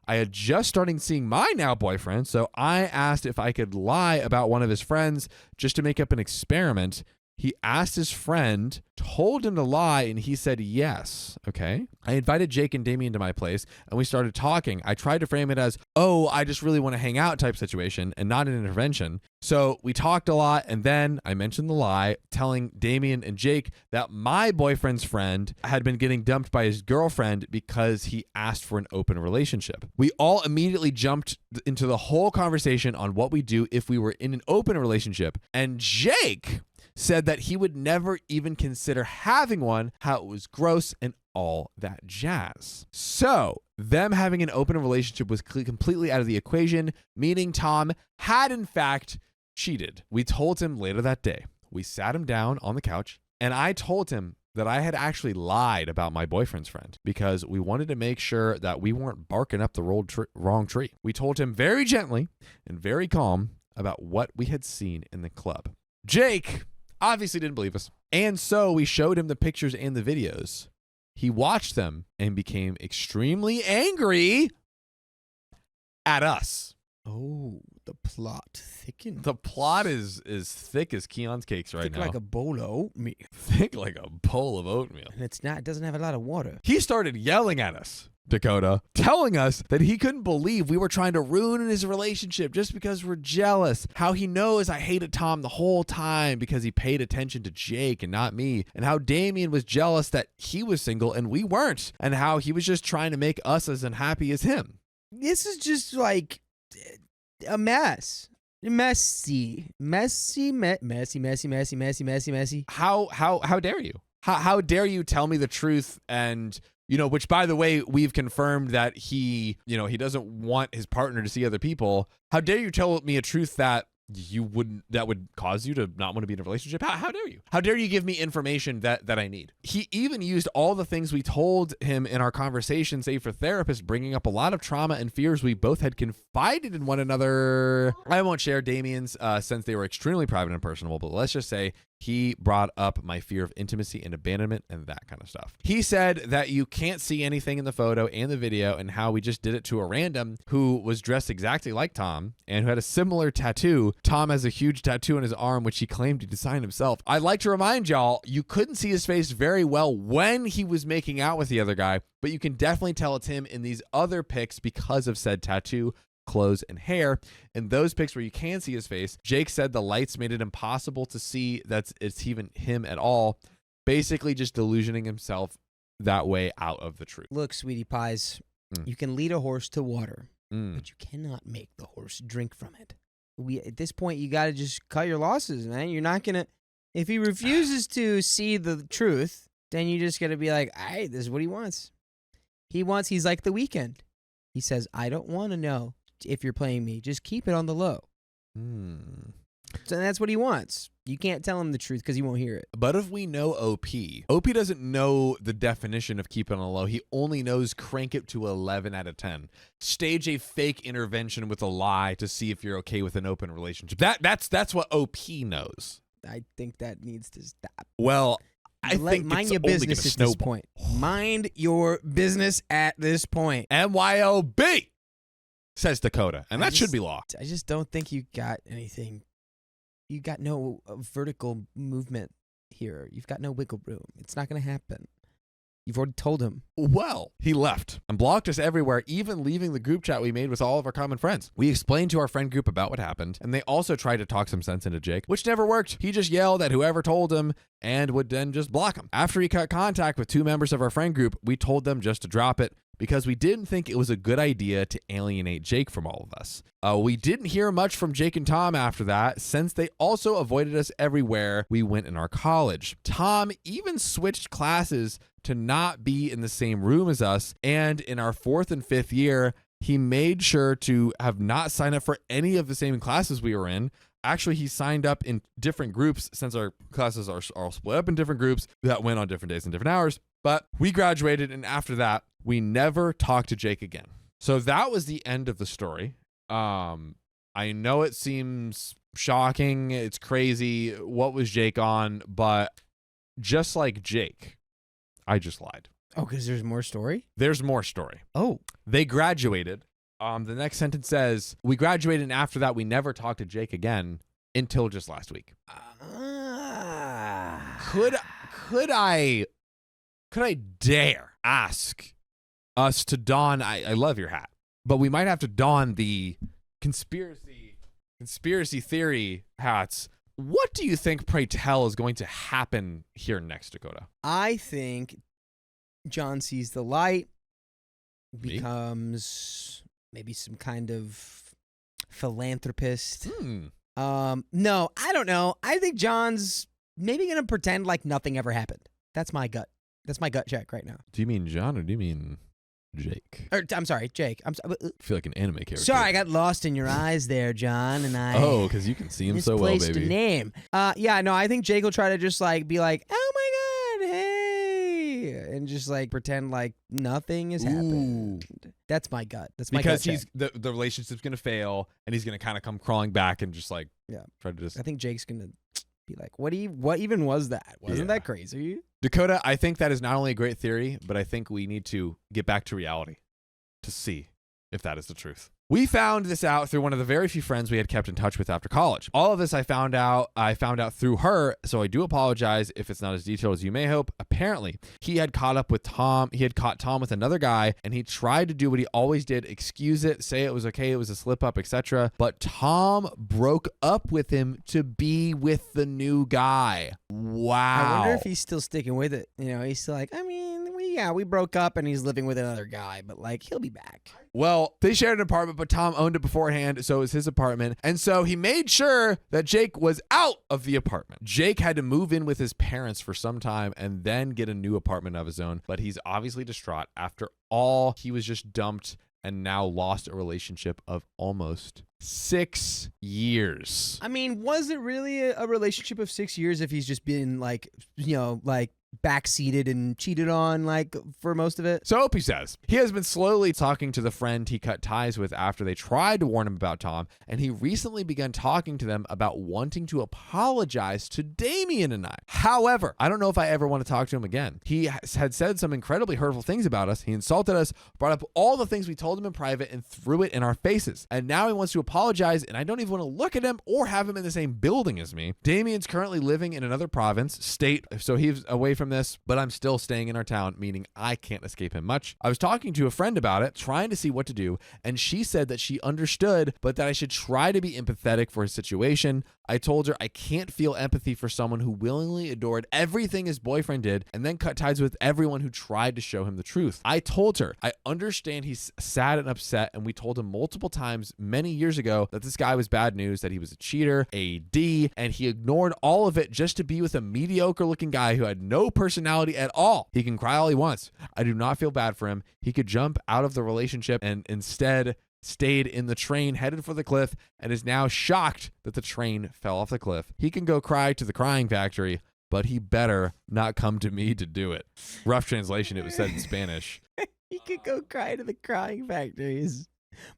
C: I had just started seeing my now boyfriend, so I asked if I could lie about one of his friends just to make up an experiment. He asked his friend, told him to lie, and he said yes. Okay. I invited Jake and Damien to my place, and we started talking. I tried to frame it as, I just really want to hang out type situation, and not an intervention. So we talked a lot, and then I mentioned the lie, telling Damien and Jake that my boyfriend's friend had been getting dumped by his girlfriend because he asked for an open relationship. We all immediately jumped into the whole conversation on what we do if we were in an open relationship, and Jake said that he would never even consider having one, how it was gross and all that jazz. So them having an open relationship was completely out of the equation, meaning Tom had in fact cheated. We told him later that day. We sat him down on the couch, and I told him that I had actually lied about my boyfriend's friend because we wanted to make sure that we weren't barking up the wrong tree. We told him very gently and very calm about what we had seen in the club. Jake obviously didn't believe us, and so we showed him the pictures and the videos. He watched them and became extremely angry at us.
D: Oh, the plot thickens.
C: The plot is thick as Keon's cakes right
D: thick
C: now.
D: like a bowl of oatmeal.
C: Thick like a bowl of oatmeal.
D: And it's not. It doesn't have a lot of water.
C: He started yelling at us, Dakota, telling us that he couldn't believe we were trying to ruin his relationship just because we're jealous. How he knows I hated Tom the whole time because he paid attention to Jake and not me. And how Damien was jealous that he was single and we weren't. And how he was just trying to make us as unhappy as him.
D: This is just like a mess. Messy.
C: How dare you? How dare you tell me the truth? And which, by the way, we've confirmed that he doesn't want his partner to see other people. How dare you tell me a truth that would cause you to not want to be in a relationship? How dare you? How dare you give me information that I need? He even used all the things we told him in our conversation, save for therapist, bringing up a lot of trauma and fears we both had confided in one another. I won't share Damien's since they were extremely private and personal, but let's just say he brought up my fear of intimacy and abandonment and that kind of stuff. He said that you can't see anything in the photo and the video, and how we just did it to a random who was dressed exactly like Tom and who had a similar tattoo. Tom has a huge tattoo on his arm, which he claimed he designed himself. I'd like to remind y'all, you couldn't see his face very well when he was making out with the other guy, but you can definitely tell it's him in these other pics because of said tattoo, clothes, and hair. In those pics where you can see his face, Jake said the lights made it impossible to see that it's even him at all, basically just delusioning himself that way out of the truth.
D: Look, sweetie pies, you can lead a horse to water, but you cannot make the horse drink from it. At this point, you got to just cut your losses, man. You're not going to, if he refuses to see the truth, then you just got to be like, all right, this is what he wants. He's like The Weeknd. He says, I don't want to know if you're playing me. Just keep it on the low. So that's what he wants. You can't tell him the truth because he won't hear it.
C: But if we know OP doesn't know the definition of keep it on the low. He only knows crank it to 11 out of 10. Stage a fake intervention with a lie to see if you're okay with an open relationship. That's what OP knows.
D: I think that needs to stop.
C: Well, I think
D: mind
C: it's
D: your
C: only
D: business
C: gonna
D: at this
C: snowball.
D: point. Mind your business at this point.
C: MYOB, says Dakota, and that should be law.
D: I just don't think you got anything. You got no vertical movement here. You've got no wiggle room. It's not going to happen. You've already told him.
C: Well, he left and blocked us everywhere, even leaving the group chat we made with all of our common friends. We explained to our friend group about what happened, and they also tried to talk some sense into Jake, which never worked. He just yelled at whoever told him and would then just block him. After he cut contact with 2 members of our friend group, we told them just to drop it, because we didn't think it was a good idea to alienate Jake from all of us. We didn't hear much from Jake and Tom after that, since they also avoided us everywhere we went in our college. Tom even switched classes to not be in the same room as us, and in our 4th and 5th year, he made sure to have not signed up for any of the same classes we were in. Actually, he signed up in different groups, since our classes are split up in different groups that went on different days and different hours. But we graduated, and after that, we never talked to Jake again. So that was the end of the story. I know it seems shocking. It's crazy. What was Jake on? But just like Jake, I just lied.
D: Oh, because there's more story?
C: There's more story.
D: Oh.
C: They graduated. The next sentence says, we graduated, and after that, we never talked to Jake again until just last week. Could I dare ask us to don, I love your hat, but we might have to don the conspiracy theory hats. What do you think, pray tell, is going to happen here next, Dakota?
D: I think John sees the light, becomes maybe some kind of philanthropist. No, I don't know. I think John's maybe going to pretend like nothing ever happened. That's my gut. That's my gut check right now.
C: Do you mean John or do you mean Jake?
D: I'm sorry, Jake. I
C: feel like an anime character.
D: Sorry, I got lost in your eyes there, John, and I.
C: Oh, because you can see him so well,
D: misplaced
C: baby.
D: a name. Yeah, no, I think Jake will try to just like be like, "Oh my god, hey," and just like pretend like nothing has happened. That's my gut. That's my gut.
C: Because the relationship's gonna fail, and he's gonna kind of come crawling back and just like try to just.
D: I think Jake's gonna be like, "What even was that? Wasn't that crazy?"
C: Dakota, I think that is not only a great theory, but I think we need to get back to reality to see if that is the truth. We found this out through one of the very few friends we had kept in touch with after college. All of this I found out through her, so I do apologize if it's not as detailed as you may hope. Apparently, he had caught up with Tom. He had caught Tom with another guy, and he tried to do what he always did, excuse it, say it was okay, it was a slip up, etc. But Tom broke up with him to be with the new guy. Wow.
D: I wonder if he's still sticking with it. You know, he's still like, I mean, we broke up and he's living with another guy, but like he'll be back.
C: Well, they shared an apartment, but Tom owned it beforehand, so it was his apartment. And so he made sure that Jake was out of the apartment. Jake had to move in with his parents for some time and then get a new apartment of his own. But he's obviously distraught. After all, he was just dumped and now lost a relationship of almost 6 years.
D: I mean, was it really a relationship of 6 years if he's just been like, you know, like backseated and cheated on like for most of it?
C: So Opie says he has been slowly talking to the friend he cut ties with after they tried to warn him about Tom, and he recently began talking to them about wanting to apologize to Damien and I. However, I don't know if I ever want to talk to him again. He had said some incredibly hurtful things about us. He insulted us, brought up all the things we told him in private, and threw it in our faces. And now he wants to apologize, and I don't even want to look at him or have him in the same building as me. Damien's currently living in another state, so he's away from this, but I'm still staying in our town, meaning I can't escape him much. I was talking to a friend about it, trying to see what to do, and she said that she understood, but that I should try to be empathetic for his situation. I told her I can't feel empathy for someone who willingly adored everything his boyfriend did and then cut ties with everyone who tried to show him the truth. I told her I understand he's sad and upset, and we told him multiple times many years ago that this guy was bad news, that he was a cheater, a D, and he ignored all of it just to be with a mediocre looking guy who had no personality at all. He can cry all he wants. I do not feel bad for him. He could jump out of the relationship and instead stayed in the train headed for the cliff and is now shocked that the train fell off the cliff. He can go cry to the crying factory, but he better not come to me to do it. Rough translation, it was said in Spanish.
D: He could go cry to the crying factory is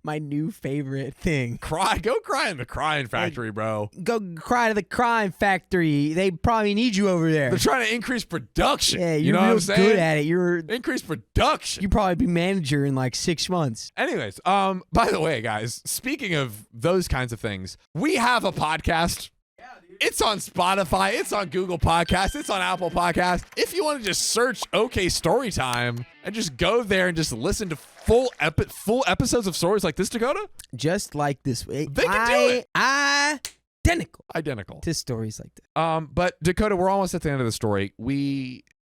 D: my new favorite thing.
C: Go cry in the crying factory, bro.
D: Go cry to the crying factory. They probably need you over there.
C: They're trying to increase production.
D: Yeah,
C: you
D: you're
C: know what
D: real
C: I'm saying?
D: good at it.
C: Increase production.
D: You probably be manager in like 6 months.
C: Anyways, by the way, guys, speaking of those kinds of things, we have a podcast. It's on Spotify. It's on Google Podcasts. It's on Apple Podcasts. If you want to just search OK Storytime and just go there and just listen to full episodes of stories like this, Dakota,
D: just like this way,
C: they can do it.
D: Identical to stories like this.
C: But Dakota, we're almost at the end of the story.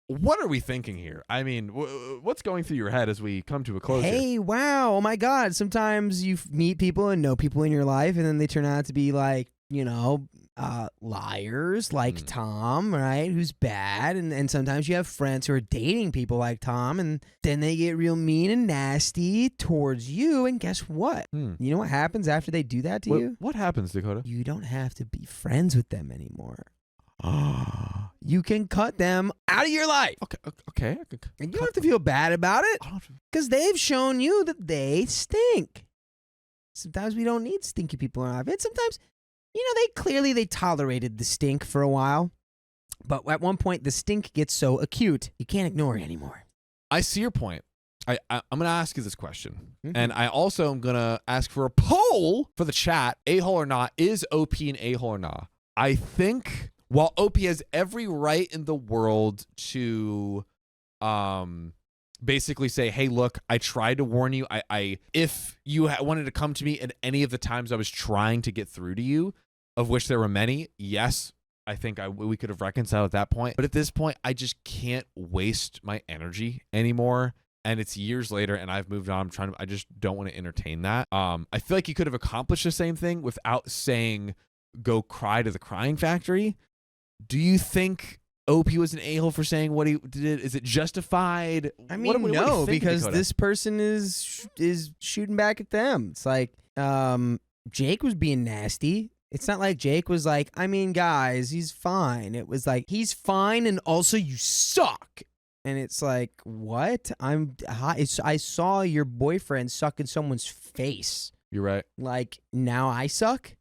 C: What are we thinking here? I mean, what's going through your head as we come to a close?
D: Hey, wow. Oh my God. Sometimes you meet people and know people in your life, and then they turn out to be like, you know, liars like Tom, right? Who's bad. And sometimes you have friends who are dating people like Tom, and then they get real mean and nasty towards you. And guess what? You know what happens after they do that to you?
C: What happens, Dakota?
D: You don't have to be friends with them anymore. You can cut them out of your life.
C: Okay.
D: And you don't have to feel bad about it because they've shown you that they stink. Sometimes we don't need stinky people in our life. And sometimes, you know, they tolerated the stink for a while. But at one point, the stink gets so acute, you can't ignore it anymore.
C: I see your point. I'm going to ask you this question. And I also am going to ask for a poll for the chat. A-hole or not, is OP an a-hole or not? I think while OP has every right in the world to basically say, hey, look, I tried to warn you. If you wanted to come to me at any of the times I was trying to get through to you, of which there were many, yes, I think we could have reconciled at that point. But at this point, I just can't waste my energy anymore. And it's years later and I've moved on. I just don't want to entertain that. I feel like you could have accomplished the same thing without saying, go cry to the crying factory. Do you think OP was an a-hole for saying what he did? Is it justified?
D: I mean, no, because this person is shooting back at them. It's like Jake was being nasty. It's not like Jake was like, I mean, guys, he's fine. It was like, he's fine and also you suck. And it's like, what? I saw your boyfriend suck in someone's face.
C: You're right.
D: Like, now I suck?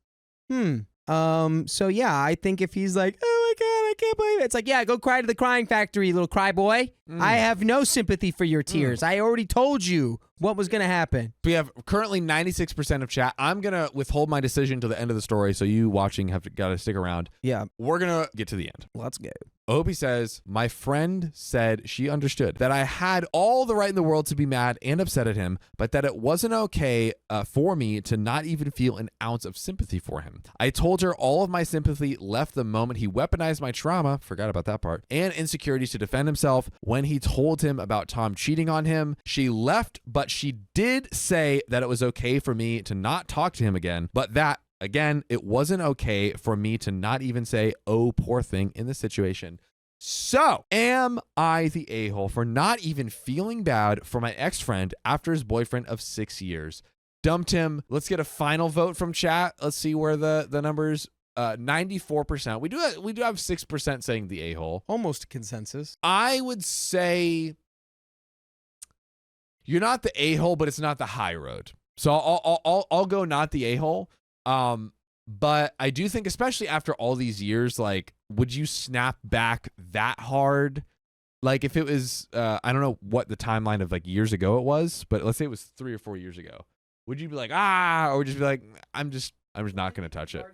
D: So yeah, I think if he's like, oh my God, I I can't believe it. It's like, yeah, go cry to the crying factory, little cry boy. I have no sympathy for your tears. I already told you what was going to happen.
C: We have currently 96% of chat. I'm going to withhold my decision to the end of the story, so you watching have got to stick around.
D: Yeah.
C: We're going to get to the end.
D: Let's go.
C: Opie says, my friend said she understood that I had all the right in the world to be mad and upset at him, but that it wasn't okay for me to not even feel an ounce of sympathy for him. I told her all of my sympathy left the moment he weaponized my trauma, forgot about that part, and insecurities to defend himself. When he told him about Tom cheating on him, she left, but she did say that it was okay for me to not talk to him again, but that again, it wasn't okay for me to not even say, oh, poor thing in the situation. So, am I the a-hole for not even feeling bad for my ex-friend after his boyfriend of 6 years dumped him? Let's get a final vote from chat. Let's see where the numbers, 94%. We do have 6% saying the a-hole.
D: Almost a consensus.
C: I would say you're not the a-hole, but it's not the high road. So I'll go not the a-hole. But I do think, especially after all these years, like, would you snap back that hard? Like, if it was, I don't know what the timeline of like years ago it was, but let's say it was 3 or 4 years ago. Would you be like, or would you just be like, I'm just not going to touch it?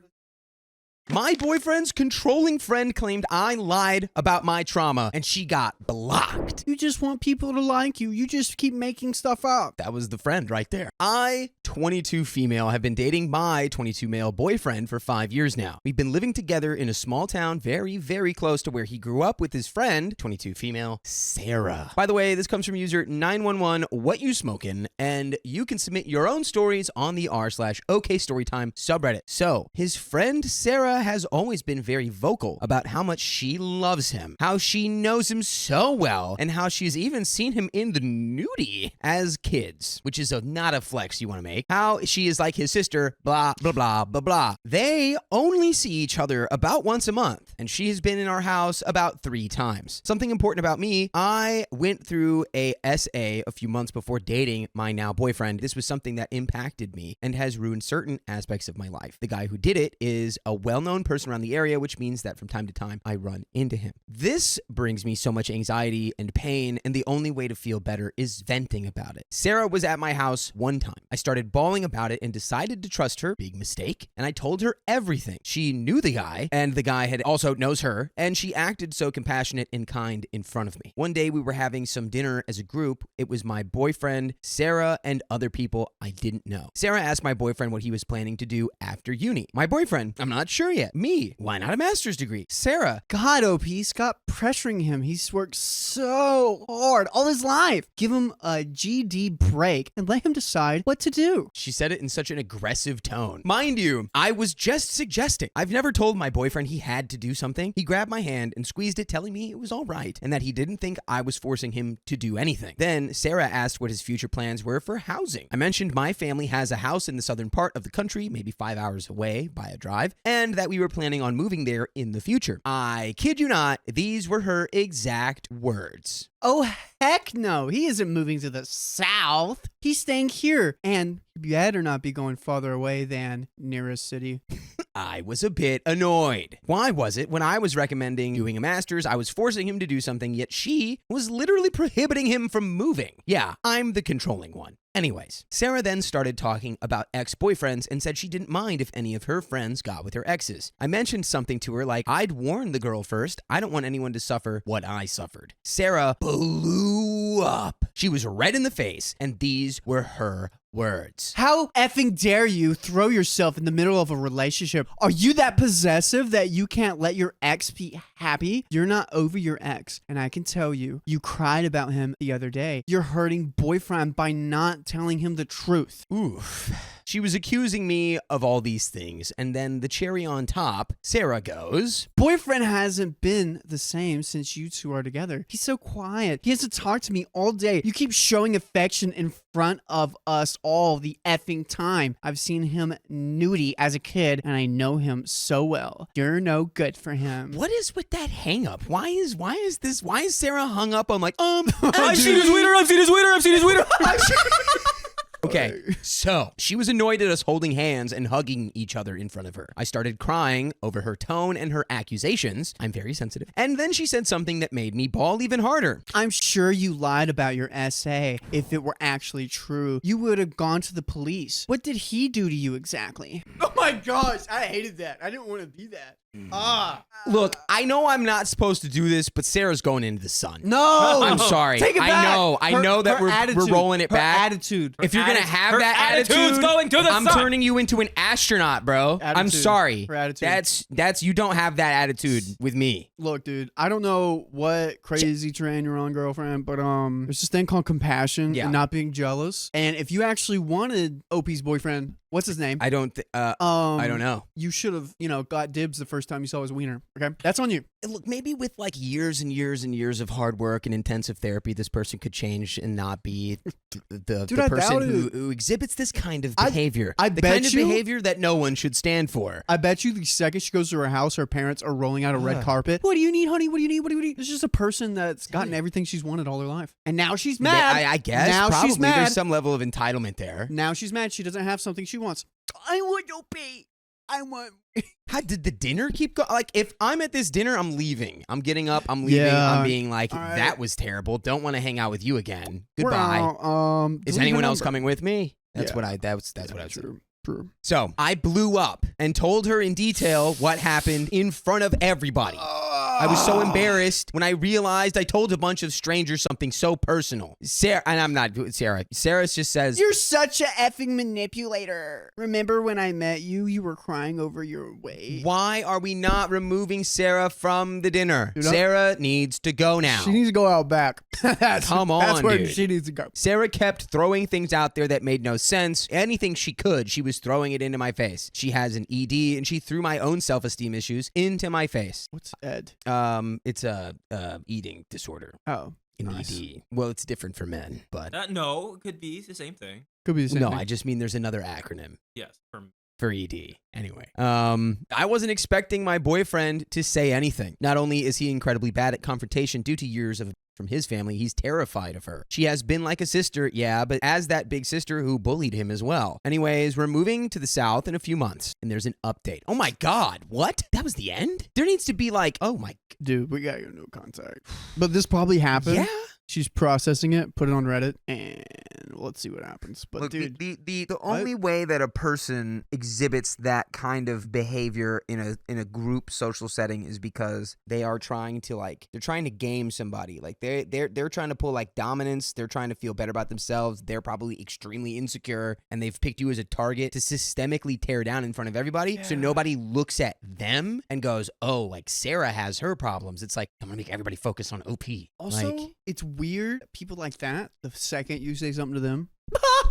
D: My boyfriend's controlling friend claimed I lied about my trauma, and she got blocked.
E: You just want people to like you. You just keep making stuff up.
D: That was the friend right there. I, 22 female, have been dating my 22 male boyfriend for 5 years now. We've been living together in a small town very, very close to where he grew up with his friend, 22 female, Sarah. By the way, this comes from user 911 what you smokin', and you can submit your own stories on the r/OKStorytime subreddit. So, his friend Sarah has always been very vocal about how much she loves him, how she knows him so well, and how she's even seen him in the nudie as kids, which is not a flex you want to make. How she is like his sister, blah, blah, blah, blah, blah. They only see each other about once a month, and she has been in our house about 3 times. Something important about me, I went through a SA a few months before dating my now boyfriend. This was something that impacted me and has ruined certain aspects of my life. The guy who did it is a well-known person around the area, which means that from time to time I run into him. This brings me so much anxiety and pain, and the only way to feel better is venting about it. Sarah was at my house one time. I started bawling about it and decided to trust her. Big mistake. And I told her everything. She knew the guy, and the guy had also knows her, and she acted so compassionate and kind in front of me. One day we were having some dinner as a group. It was my boyfriend, Sarah, and other people I didn't know. Sarah asked my boyfriend what he was planning to do after uni. My boyfriend, I'm not sure yet. Me, why not a master's degree? Sarah,
E: God, OP, stop pressuring him. He's worked so hard all his life. Give him a GD break and let him decide what to do.
D: She said it in such an aggressive tone. Mind you, I was just suggesting. I've never told my boyfriend he had to do something. He grabbed my hand and squeezed it, telling me it was all right and that he didn't think I was forcing him to do anything. Then Sarah asked what his future plans were for housing. I mentioned my family has a house in the southern part of the country, maybe 5 hours away by a drive, and that we were planning on moving there in the future. I kid you not, these were her exact words.
E: Oh, heck no. He isn't moving to the south. He's staying here. And you better not be going farther away than nearest city.
D: I was a bit annoyed. Why was it when I was recommending doing a master's, I was forcing him to do something, yet she was literally prohibiting him from moving? Yeah, I'm the controlling one. Anyways, Sarah then started talking about ex-boyfriends and said she didn't mind if any of her friends got with her exes. I mentioned something to her like, I'd warn the girl first. I don't want anyone to suffer what I suffered. Sarah blew up. She was red in the face, and these were her words.
E: How effing dare you throw yourself in the middle of a relationship? Are you that possessive that you can't let your ex be happy? You're not over your ex, and I can tell you, you cried about him the other day. You're hurting boyfriend by not telling him the truth.
D: Oof. She was accusing me of all these things, and then the cherry on top, Sarah goes,
E: boyfriend hasn't been the same since you two are together. He's so quiet. He has to talk to me all day. You keep showing affection in front of us all the effing time. I've seen him nudie as a kid, and I know him so well. You're no good for him.
D: What is with that hang up? Why is Sarah hung up on like,
E: I've seen his wiener, I've seen his wiener, I've seen his wiener.
D: Okay, so she was annoyed at us holding hands and hugging each other in front of her. I started crying over her tone and her accusations. I'm very sensitive. And then she said something that made me bawl even harder.
E: I'm sure you lied about your essay. If it were actually true, you would have gone to the police. What did he do to you exactly? Oh my gosh, I hated that. I didn't want to be that.
D: Look, I know I'm not supposed to do this, but Sarah's going into the sun.
E: No,
D: I'm sorry.
E: Take it back.
D: I know that we're rolling it back.
E: Attitude.
D: If you're gonna have that
F: attitude's going to the
D: I'm
F: sun.
D: turning you into an astronaut, bro. I'm
E: Attitude.
D: sorry.
E: Her attitude.
D: That's you don't have that attitude with me.
E: Look, dude, I don't know what crazy train you're on, girlfriend, but there's this thing called compassion and not being jealous. And if you actually wanted OP's boyfriend, what's his name?
D: I don't know.
E: You should have, got dibs the first time you saw his wiener. Okay, that's on you.
D: Look, maybe with like years and years and years of hard work and intensive therapy, this person could change and not be the
E: I
D: person
E: doubt it.
D: who exhibits this kind of behavior.
E: I
D: the
E: bet
D: kind of
E: you-
D: behavior that no one should stand for.
E: I bet you the second she goes to her house, her parents are rolling out a red carpet. What do you need, honey? What do you need? What do you need? It's just a person that's gotten everything she's wanted all her life. And now she's mad.
D: I guess
E: Now
D: probably
E: she's mad.
D: there's some level of entitlement there.
E: Now she's mad. She doesn't have something she wants. I want OP. I want...
D: How did the dinner keep going? Like, if I'm at this dinner, I'm leaving. I'm getting up. I'm leaving.
E: Yeah.
D: I'm being like,
E: All right.
D: that was terrible. Don't want to hang out with you again.
E: We're
D: Goodbye.
E: out.
D: Is
E: delete
D: anyone
E: her
D: else
E: number.
D: coming with me? That's
E: Yeah.
D: what I. That's what I was.
E: True.
D: So I blew up and told her in detail what happened in front of everybody. I was so embarrassed when I realized I told a bunch of strangers something so personal. Sarah, and I'm not Sarah. Sarah just says,
E: You're such a effing manipulator. Remember when I met you, you were crying over your weight?
D: why are we not removing Sarah from the dinner?
E: Dude,
D: Sarah needs to go now.
E: She needs to go out back. That's where
D: dude.
E: she needs to go.
D: Sarah kept throwing things out there that made no sense. Anything she could, she was throwing it into my face. She has an ED, and she threw my own self-esteem issues into my face.
E: What's Ed?
D: It's a eating disorder.
E: Oh,
D: An
E: nice.
D: ED. Well, it's different for men, but
F: No, it could be the same thing.
E: Could be the same
D: no,
E: thing.
D: I just mean there's another acronym
F: Yes.
D: for ED. Anyway, I wasn't expecting my boyfriend to say anything. Not only is he incredibly bad at confrontation due to years of from his family, he's terrified of her. She has been like a sister, yeah, but as that big sister who bullied him as well. Anyways, we're moving to the south in a few months, and there's an update. Oh my God, what? That was the end? There needs to be like, oh my...
E: Dude, we got your new contact. But this probably happened.
D: Yeah?
E: She's processing it, put it on Reddit, and let's see what happens. But
G: Look,
E: dude,
G: the only way that a person exhibits that kind of behavior in a group social setting is because
D: They are trying to they're trying to game somebody. Like they're trying to pull like dominance. They're trying to feel better about themselves. They're probably extremely insecure, and they've picked you as a target to systemically tear down in front of everybody. So nobody looks at them and goes, "Oh, like Sarah has her problems." It's like, I'm gonna make everybody focus on OP.
E: also,
D: like,
E: it's weird. People like that, the second you say something to them,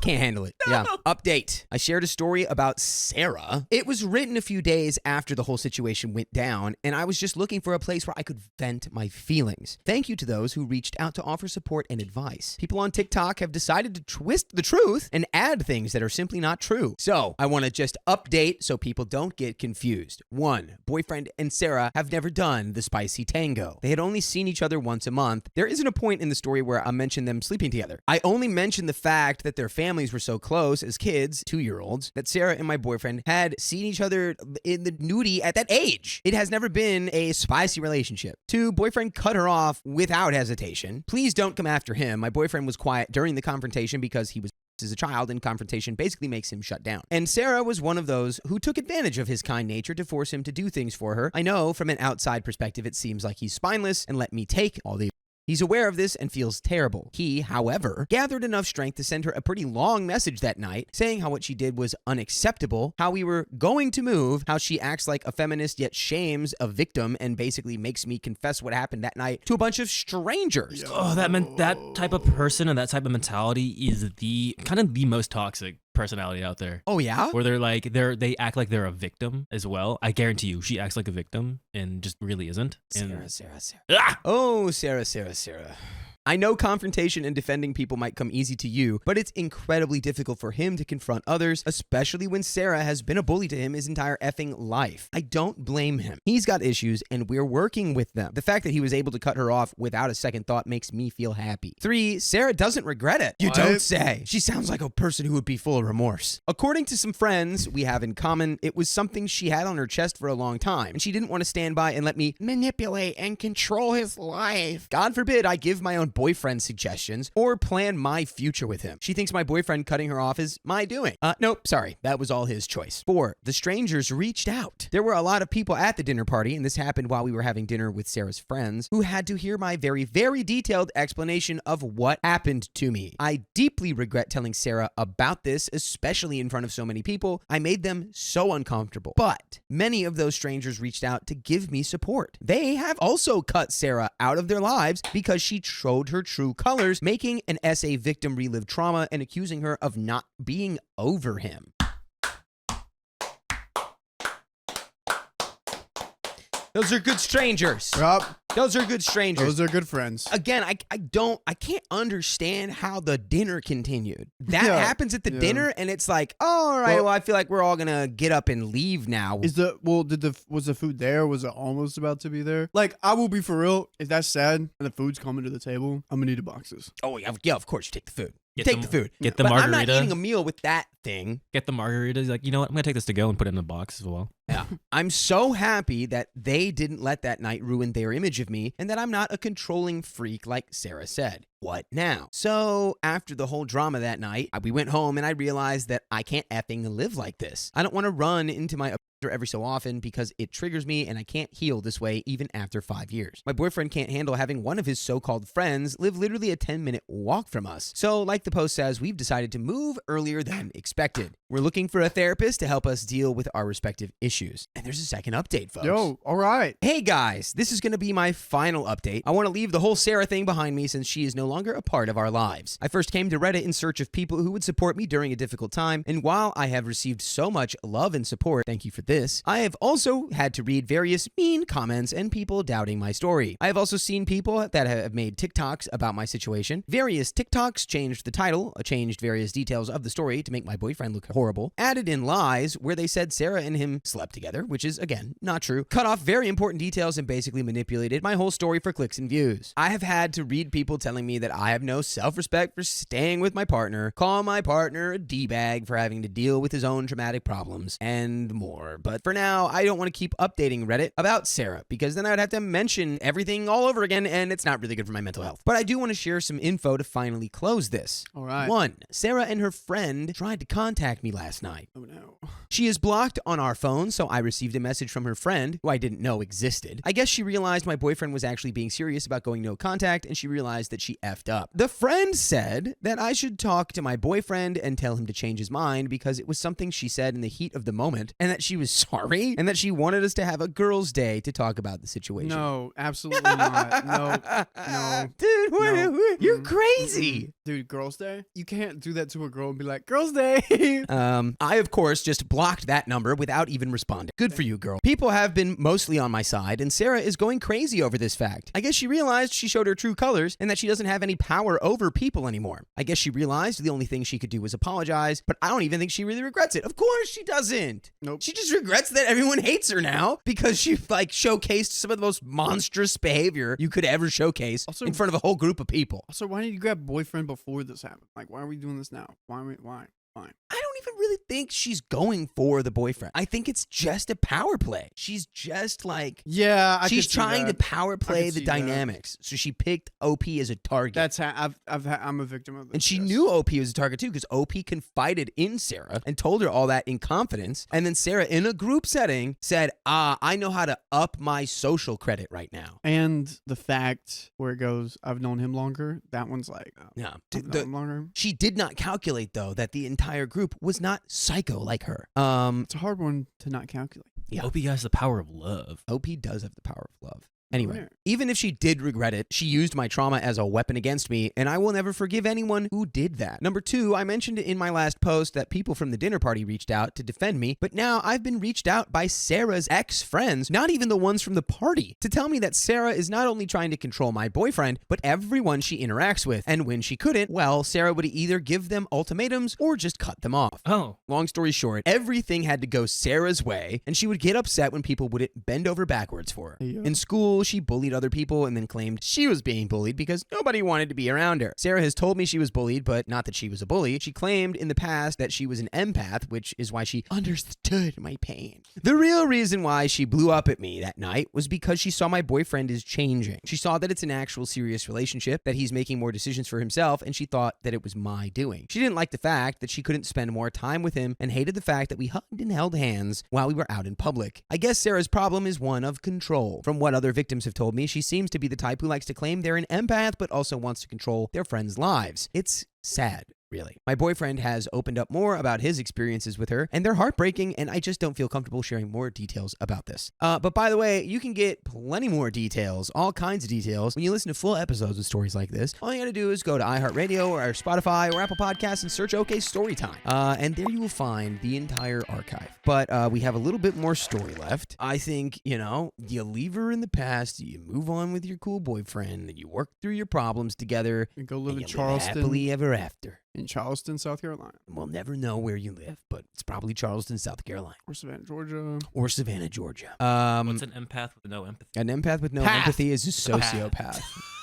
D: can't handle it. Yeah. Update. I shared a story about Sarah. It was written a few days after the whole situation went down, and I was just looking for a place where I could vent my feelings. Thank you to those who reached out to offer support and advice. People on TikTok have decided to twist the truth and add things that are simply not true. So I want to just update so people don't get confused. 1. Boyfriend and Sarah have never done the spicy tango. They had only seen each other once a month. There isn't a point in the story where I mention them sleeping together. I only mentioned the fact that their families were so close as kids, 2-year-olds, that Sarah and my boyfriend had seen each other in the nudie at that age. It has never been a spicy relationship. 2, boyfriend cut her off without hesitation. Please don't come after him. My boyfriend was quiet during the confrontation because he was as a child, and confrontation basically makes him shut down. And Sarah was one of those who took advantage of his kind nature to force him to do things for her. I know from an outside perspective it seems like he's spineless and let me take all the... He's aware of this and feels terrible. He, however, gathered enough strength to send her a pretty long message that night, saying how what she did was unacceptable, how we were going to move, how she acts like a feminist yet shames a victim and basically makes me confess what happened that night to a bunch of strangers.
F: Oh, that type of person and that type of mentality is the kind of the most toxic personality out there.
D: Oh yeah?
F: Where they act like they're a victim as well. I guarantee you, she acts like a victim and just really isn't. And
D: Sarah.
F: Ah!
D: Oh, Sarah. I know confrontation and defending people might come easy to you, but it's incredibly difficult for him to confront others, especially when Sarah has been a bully to him his entire effing life. I don't blame him. He's got issues and we're working with them. The fact that he was able to cut her off without a second thought makes me feel happy. 3, Sarah doesn't regret it. You don't say. She sounds like a person who would be full of remorse. According to some friends we have in common, it was something she had on her chest for a long time, and she didn't want to stand by and let me manipulate and control his life. God forbid I give my own boyfriend suggestions or plan my future with him. She thinks my boyfriend cutting her off is my doing. Nope, sorry. That was all his choice. 4, the strangers reached out. There were a lot of people at the dinner party, and this happened while we were having dinner with Sarah's friends, who had to hear my very, very detailed explanation of what happened to me. I deeply regret telling Sarah about this, especially in front of so many people. I made them so uncomfortable. But many of those strangers reached out to give me support. They have also cut Sarah out of their lives because she showed her true colors, making an SA victim relive trauma and accusing her of not being over him. Those are good strangers.
E: Yup.
D: Those are good strangers.
E: Those are good friends.
D: Again, I can't understand how the dinner continued. That happens at the dinner, and it's like, oh, all right, well, I feel like we're all gonna get up and leave now.
E: Was the food there? Was it almost about to be there? Like, I will be for real. If that's sad and the food's coming to the table, I'm gonna need the boxes.
D: Oh yeah, of course you take the food.
F: Get
D: Take the food.
F: Get the
D: but
F: margarita.
D: I'm not eating a meal with that thing.
F: Get the margarita. Like, you know what? I'm gonna take this to go and put it in a box as well.
D: Yeah. I'm so happy that they didn't let that night ruin their image of me and that I'm not a controlling freak like Sarah said. What now? So after the whole drama that night, we went home and I realized that I can't effing live like this. I don't want to run into my abuser every so often because it triggers me and I can't heal this way even after 5 years. My boyfriend can't handle having one of his so-called friends live literally a 10-minute walk from us. So like the post says, we've decided to move earlier than expected. We're looking for a therapist to help us deal with our respective issues. And there's a second update, folks.
E: Yo, all right.
D: Hey guys, this is going to be my final update. I want to leave the whole Sarah thing behind me since she is no longer a part of our lives. I first came to Reddit in search of people who would support me during a difficult time, and while I have received so much love and support, thank you for this, I have also had to read various mean comments and people doubting my story. I have also seen people that have made TikToks about my situation. Various TikToks changed the title, changed various details of the story to make my boyfriend look horrible, added in lies where they said Sarah and him slept together, which is, again, not true, cut off very important details and basically manipulated my whole story for clicks and views. I have had to read people telling me that I have no self-respect for staying with my partner, call my partner a D-bag for having to deal with his own traumatic problems, and more. But for now, I don't want to keep updating Reddit about Sarah, because then I'd have to mention everything all over again, and it's not really good for my mental health. But I do want to share some info to finally close this.
E: All right.
D: 1, Sarah and her friend tried to contact me last night.
E: Oh, no.
D: She is blocked on our phone, so I received a message from her friend, who I didn't know existed. I guess she realized my boyfriend was actually being serious about going no contact, and she realized that she effed up. The friend said that I should talk to my boyfriend and tell him to change his mind because it was something she said in the heat of the moment, and that she was sorry, and that she wanted us to have a girls' day to talk about the situation.
E: No, absolutely not. No.
D: Dude,
E: No.
D: you're crazy.
E: Dude, girls' day? You can't do that to a girl and be like, girls' day.
D: I, of course, just blocked that number without even responding. Good for you, girl. People have been mostly on my side, and Sarah is going crazy over this fact. I guess she realized she showed her true colors and that she doesn't have any power over people anymore. I guess she realized the only thing she could do was apologize, but I don't even think she really regrets it. Of course she doesn't.
E: Nope.
D: She just regrets that everyone hates her now because she showcased some of the most monstrous behavior you could ever showcase
E: Also,
D: in front of a whole group of people.
E: So why didn't you grab boyfriend before this happened? Like, why are we doing this now? Why? Fine.
D: I don't even really think she's going for the boyfriend. I think it's just a power play. She's just like,
E: Yeah,
D: she's trying to power play the
E: see that.
D: dynamics. So she picked OP as a target.
E: That's how I'm a victim of this.
D: And she
E: yes.
D: knew OP was a target too because OP confided in Sarah and told her all that in confidence. And then Sarah, in a group setting, said, I know how to up my social credit right now.
E: And the fact where it goes, I've known him longer, that one's like,
D: Yeah.
E: I've known him longer.
D: She did not calculate, though, that the entire group was not psycho like her.
E: It's a hard one to not calculate.
D: Yeah.
F: OP has the power of love.
D: OP does have the power of love.
G: Anyway, even if she did regret it, she used my trauma as a weapon against me, and I will never forgive anyone who did that. Number 2, I mentioned in my last post that people from the dinner party reached out to defend me, but now I've been reached out by Sarah's ex-friends, not even the ones from the party, to tell me that Sarah is not only trying to control my boyfriend, but everyone she interacts with. And when she couldn't, well, Sarah would either give them ultimatums or just cut them off.
F: Oh.
G: Long story short, everything had to go Sarah's way, and she would get upset when people wouldn't bend over backwards for her.
E: Yeah.
G: In school, she bullied other people and then claimed she was being bullied because nobody wanted to be around her. Sarah has told me she was bullied, but not that she was a bully. She claimed in the past that she was an empath, which is why she understood my pain. The real reason why she blew up at me that night was because she saw my boyfriend is changing. She saw that it's an actual serious relationship, that he's making more decisions for himself, and she thought that it was my doing. She didn't like the fact that she couldn't spend more time with him and hated the fact that we hugged and held hands while we were out in public. I guess Sarah's problem is one of control. From what other victims have told me, she seems to be the type who likes to claim they're an empath but also wants to control their friends' lives. It's sad. Really. My boyfriend has opened up more about his experiences with her, and they're heartbreaking, and I just don't feel comfortable sharing more details about this. But by the way, you can get plenty more details, all kinds of details, when you listen to full episodes of stories like this. All you gotta do is go to iHeartRadio or Spotify or Apple Podcasts and search OK Storytime. And there you will find the entire archive. But we have a little bit more story left. I think, you leave her in the past, you move on with your cool boyfriend, you work through your problems together,
E: And go live
G: and
E: in
G: you
E: Charleston.
G: happily ever after.
E: In Charleston, South Carolina.
G: We'll never know where you live, but it's probably Charleston, South Carolina.
E: Or Savannah, Georgia.
G: Or Savannah, Georgia.
F: What's an empath with no empathy?
G: An empath with no
E: Path.
G: empathy is a sociopath.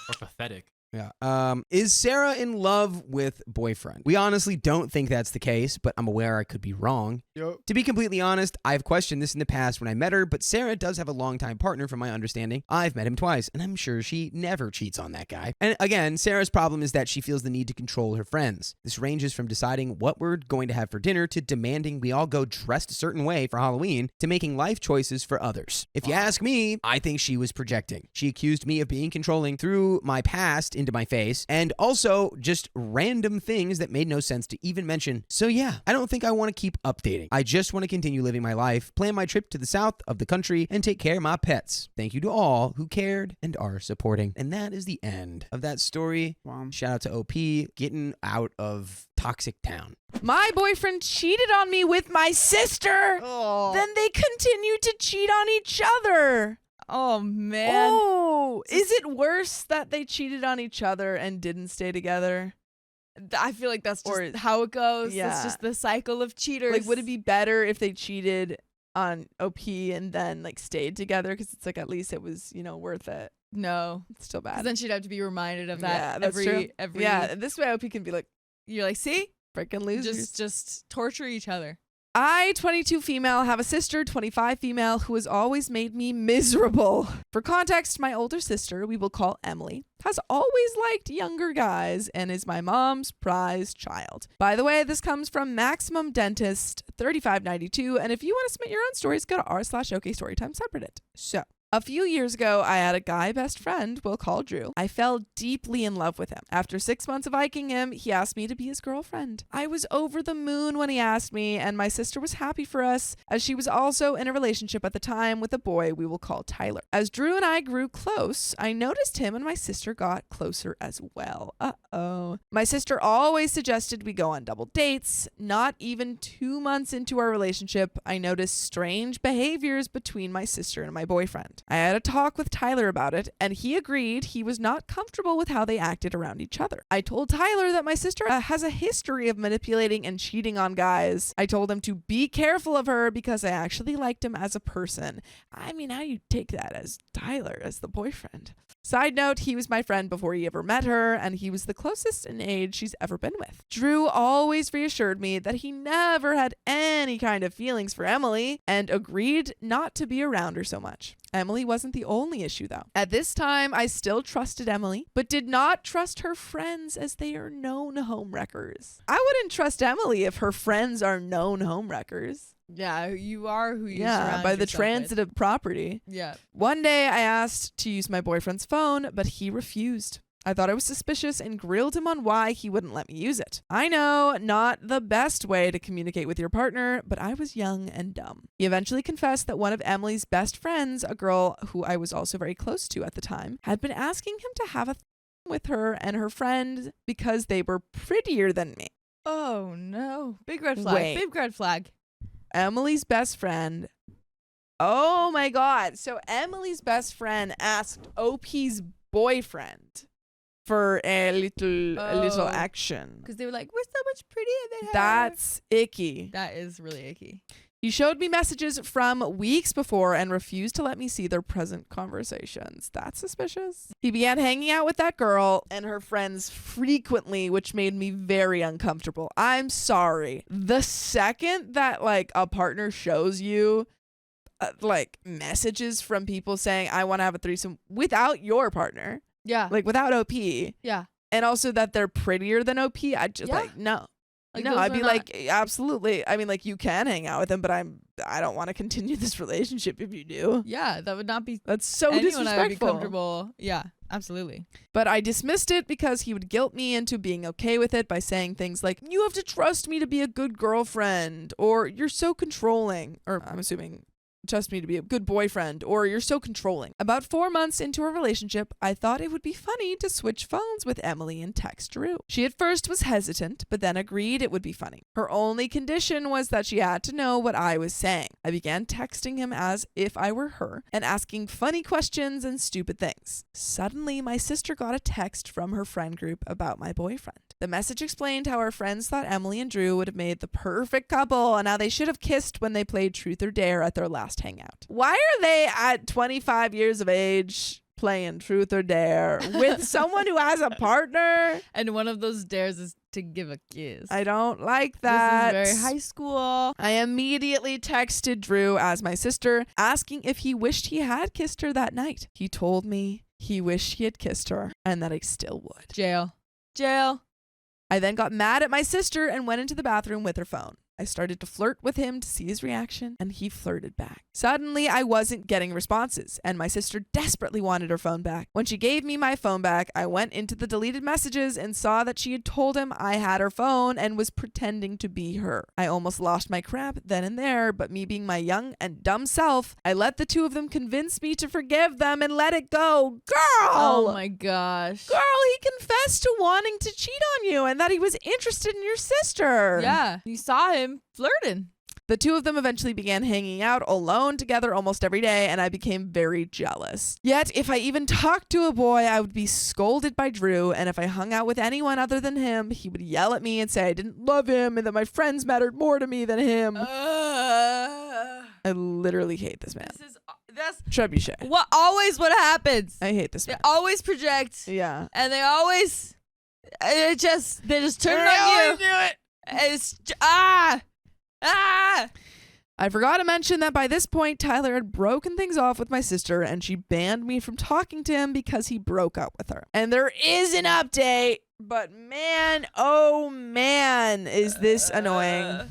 F: Or pathetic?
G: Yeah. Is Sarah in love with boyfriend? We honestly don't think that's the case, but I'm aware I could be wrong.
E: Yep.
G: To be completely honest, I've questioned this in the past when I met her, but Sarah does have a longtime partner from my understanding. I've met him twice, and I'm sure she never cheats on that guy. And again, Sarah's problem is that she feels the need to control her friends. This ranges from deciding what we're going to have for dinner to demanding we all go dressed a certain way for Halloween to making life choices for others. If you ask me, I think she was projecting. She accused me of being controlling through my past into my face, and also just random things that made no sense to even mention. So yeah, I don't think I want to keep updating. I just want to continue living my life, plan my trip to the south of the country, and take care of my pets. Thank you to all who cared and are supporting. And that is the end of that story.
E: Wow.
G: Shout out to OP getting out of toxic town.
H: My boyfriend cheated on me with my sister.
E: Oh.
H: Then they continued to cheat on each other.
I: Oh, man.
H: Oh, is it worse that they cheated on each other and didn't stay together?
I: I feel like that's just
H: Or-
I: how it goes.
H: Yeah.
I: It's just the cycle of cheaters.
H: Like, would it be better if they cheated on OP and then like stayed together? Because it's like at least it was worth it.
I: No.
H: It's still
I: 'Cause
H: bad.
I: then she'd have to be reminded of that
H: Yeah, that's
I: every
H: true. Yeah, this way OP can be like
I: You're like, see?
H: freaking losers.
I: Just torture each other.
H: I, 22 female, have a sister, 25 female, who has always made me miserable. For context, my older sister, we will call Emily, has always liked younger guys and is my mom's prized child. By the way, this comes from Maximum Dentist 3592, and if you want to submit your own stories, go to r/OK Storytime subreddit. So, a few years ago, I had a guy best friend we'll call Drew. I fell deeply in love with him. After 6 months of hiking him, he asked me to be his girlfriend. I was over the moon when he asked me, and my sister was happy for us, as she was also in a relationship at the time with a boy we will call Tyler. As Drew and I grew close, I noticed him and my sister got closer as well. Uh-oh. My sister always suggested we go on double dates. Not even 2 months into our relationship, I noticed strange behaviors between my sister and my boyfriend. I had a talk with Tyler about it, and he agreed he was not comfortable with how they acted around each other. I told Tyler that my sister has a history of manipulating and cheating on guys. I told him to be careful of her because I actually liked him as a person. I mean, how do you take that as Tyler, as the boyfriend? Side note, he was my friend before he ever met her, and he was the closest in age she's ever been with. Drew always reassured me that he never had any kind of feelings for Emily and agreed not to be around her so much. Emily wasn't the only issue, though. At this time, I still trusted Emily, but did not trust her friends as they are known homewreckers. I wouldn't trust Emily if her friends are known homewreckers.
I: Yeah, you are who you
H: Yeah,
I: surround
H: by the
I: yourself with.
H: transitive property.
I: Yeah.
H: One day I asked to use my boyfriend's phone, but he refused. I thought I was suspicious and grilled him on why he wouldn't let me use it. I know, not the best way to communicate with your partner, but I was young and dumb. He eventually confessed that one of Emily's best friends, a girl who I was also very close to at the time, had been asking him to have a with her and her friend because they were prettier than me.
I: Oh no. Big red flag.
H: Wait.
I: Big red flag.
H: Emily's best friend. Oh my God. So Emily's best friend asked OP's boyfriend for a little action.
I: Because they were like, we're so much prettier than her.
H: That's icky.
I: That is really icky.
H: He showed me messages from weeks before and refused to let me see their present conversations. That's suspicious. He began hanging out with that girl and her friends frequently, which made me very uncomfortable. I'm sorry. The second that like a partner shows you like messages from people saying, I want to have a threesome without your partner,
I: Yeah.
H: like without OP,
I: Yeah.
H: and also that they're prettier than OP, I just like, no.
I: Like,
H: No,
I: those
H: I'd
I: are
H: be
I: not-
H: like, absolutely. I mean, like, you can hang out with him, but I don't want to continue this relationship if you do.
I: Yeah, that would not be
H: That's so
I: anyone I would be
H: disrespectful.
I: comfortable. Yeah, absolutely.
H: But I dismissed it because he would guilt me into being okay with it by saying things like, you have to trust me to be a good girlfriend, or you're so controlling, or I'm assuming trust me to be a good boyfriend, or you're so controlling. About 4 months into our relationship, I thought it would be funny to switch phones with Emily and text Drew. She at first was hesitant, but then agreed it would be funny. Her only condition was that she had to know what I was saying. I began texting him as if I were her and asking funny questions and stupid things. Suddenly, my sister got a text from her friend group about my boyfriend. The message explained how our friends thought Emily and Drew would have made the perfect couple and how they should have kissed when they played Truth or Dare at their last hangout. Why are they at 25 years of age playing Truth or Dare with someone who has a partner?
I: And one of those dares is to give a kiss.
H: I don't like that.
I: This is very high school.
H: I immediately texted Drew as my sister, asking if he wished he had kissed her that night. He told me he wished he had kissed her and that he still would.
I: Jail. Jail.
H: I then got mad at my sister and went into the bathroom with her phone. I started to flirt with him to see his reaction, and he flirted back. Suddenly, I wasn't getting responses, and my sister desperately wanted her phone back. When she gave me my phone back, I went into the deleted messages and saw that she had told him I had her phone and was pretending to be her. I almost lost my crap then and there, but me being my young and dumb self, I let the two of them convince me to forgive them and let it go. Girl!
I: Oh my gosh.
H: Girl, he confessed to wanting to cheat on you and that he was interested in your sister.
I: Yeah. You saw him flirting.
H: The two of them eventually began hanging out alone together almost every day, and I became very jealous. Yet, if I even talked to a boy, I would be scolded by Drew, and if I hung out with anyone other than him, he would yell at me and say I didn't love him and that my friends mattered more to me than him. I literally hate this man.
I: That's
H: Trebuchet.
I: what happens.
H: I hate this
I: They
H: man.
I: always project.
H: Yeah.
I: And they always they just turn it on you.
H: Do it.
I: It's
H: I forgot to mention that by this point, Tyler had broken things off with my sister and she banned me from talking to him because he broke up with her. And there is an update, but man, oh man, is this annoying.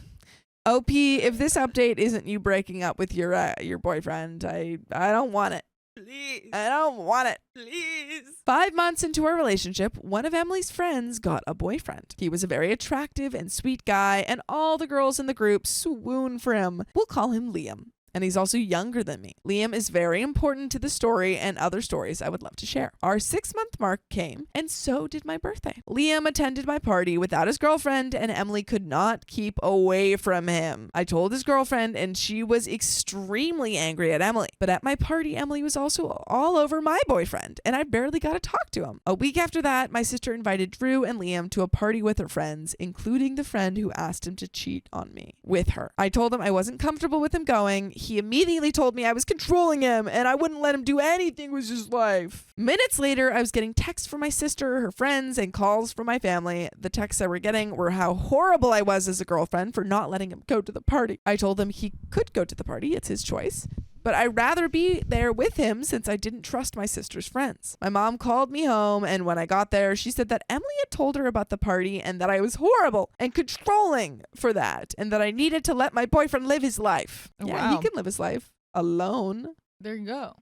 H: OP, if this update isn't you breaking up with your boyfriend, I don't want it.
I: Please.
H: I don't want it.
I: Please.
H: 5 months into our relationship, one of Emily's friends got a boyfriend. He was a very attractive and sweet guy, and all the girls in the group swoon for him. We'll call him Liam. And he's also younger than me. Liam is very important to the story and other stories I would love to share. Our 6-month mark came, and so did my birthday. Liam attended my party without his girlfriend, and Emily could not keep away from him. I told his girlfriend, and she was extremely angry at Emily. But at my party, Emily was also all over my boyfriend, and I barely got to talk to him. A week after that, my sister invited Drew and Liam to a party with her friends, including the friend who asked him to cheat on me with her. I told him I wasn't comfortable with him going. He immediately told me I was controlling him and I wouldn't let him do anything with his life. Minutes later, I was getting texts from my sister, her friends, and calls from my family. The texts I were getting were how horrible I was as a girlfriend for not letting him go to the party. I told him he could go to the party, it's his choice. But I'd rather be there with him since I didn't trust my sister's friends. My mom called me home, and when I got there, she said that Emily had told her about the party and that I was horrible and controlling for that, and that I needed to let my boyfriend live his life.
I: Oh,
H: Yeah,
I: wow.
H: he can live his life alone.
I: There you go.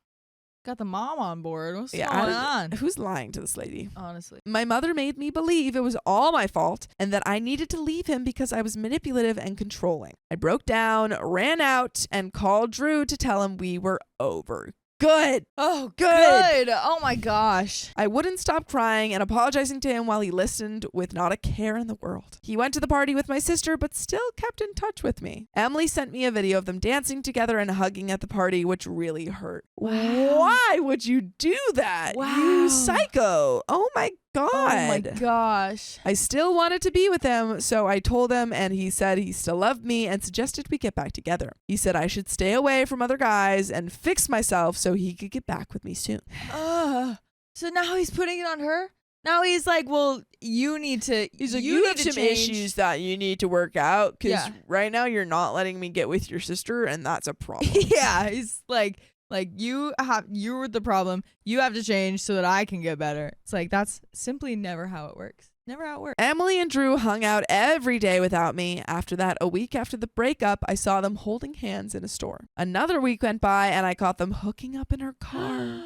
I: Got the mom on board. What's
H: Yeah,
I: going on?
H: Who's lying to this lady?
I: Honestly.
H: My mother made me believe it was all my fault and that I needed to leave him because I was manipulative and controlling. I broke down, ran out, and called Drew to tell him we were over. Good.
I: Oh,
H: Good.
I: Oh my gosh.
H: I wouldn't stop crying and apologizing to him while he listened with not a care in the world. He went to the party with my sister, but still kept in touch with me. Emily sent me a video of them dancing together and hugging at the party, which really hurt.
I: Wow.
H: Why would you do that?
I: Wow.
H: You psycho. Oh my God.
I: Oh my gosh.
H: I still wanted to be with him, so I told him, and he said he still loved me and suggested we get back together. He said I should stay away from other guys and fix myself so he could get back with me soon.
I: So now he's putting it on her? Now he's like, well, you need to.
H: He's like,
I: you
H: you
I: need
H: have
I: to
H: some
I: change.
H: issues that you need to work out because
I: Yeah.
H: right now you're not letting me get with your sister, and that's a problem.
I: Yeah, he's like you were the problem. You have to change so that I can get better. It's like that's simply never how it works. Never how it works.
H: Emily and Drew hung out every day without me. After that, a week after the breakup, I saw them holding hands in a store. Another week went by, and I caught them hooking up in her car.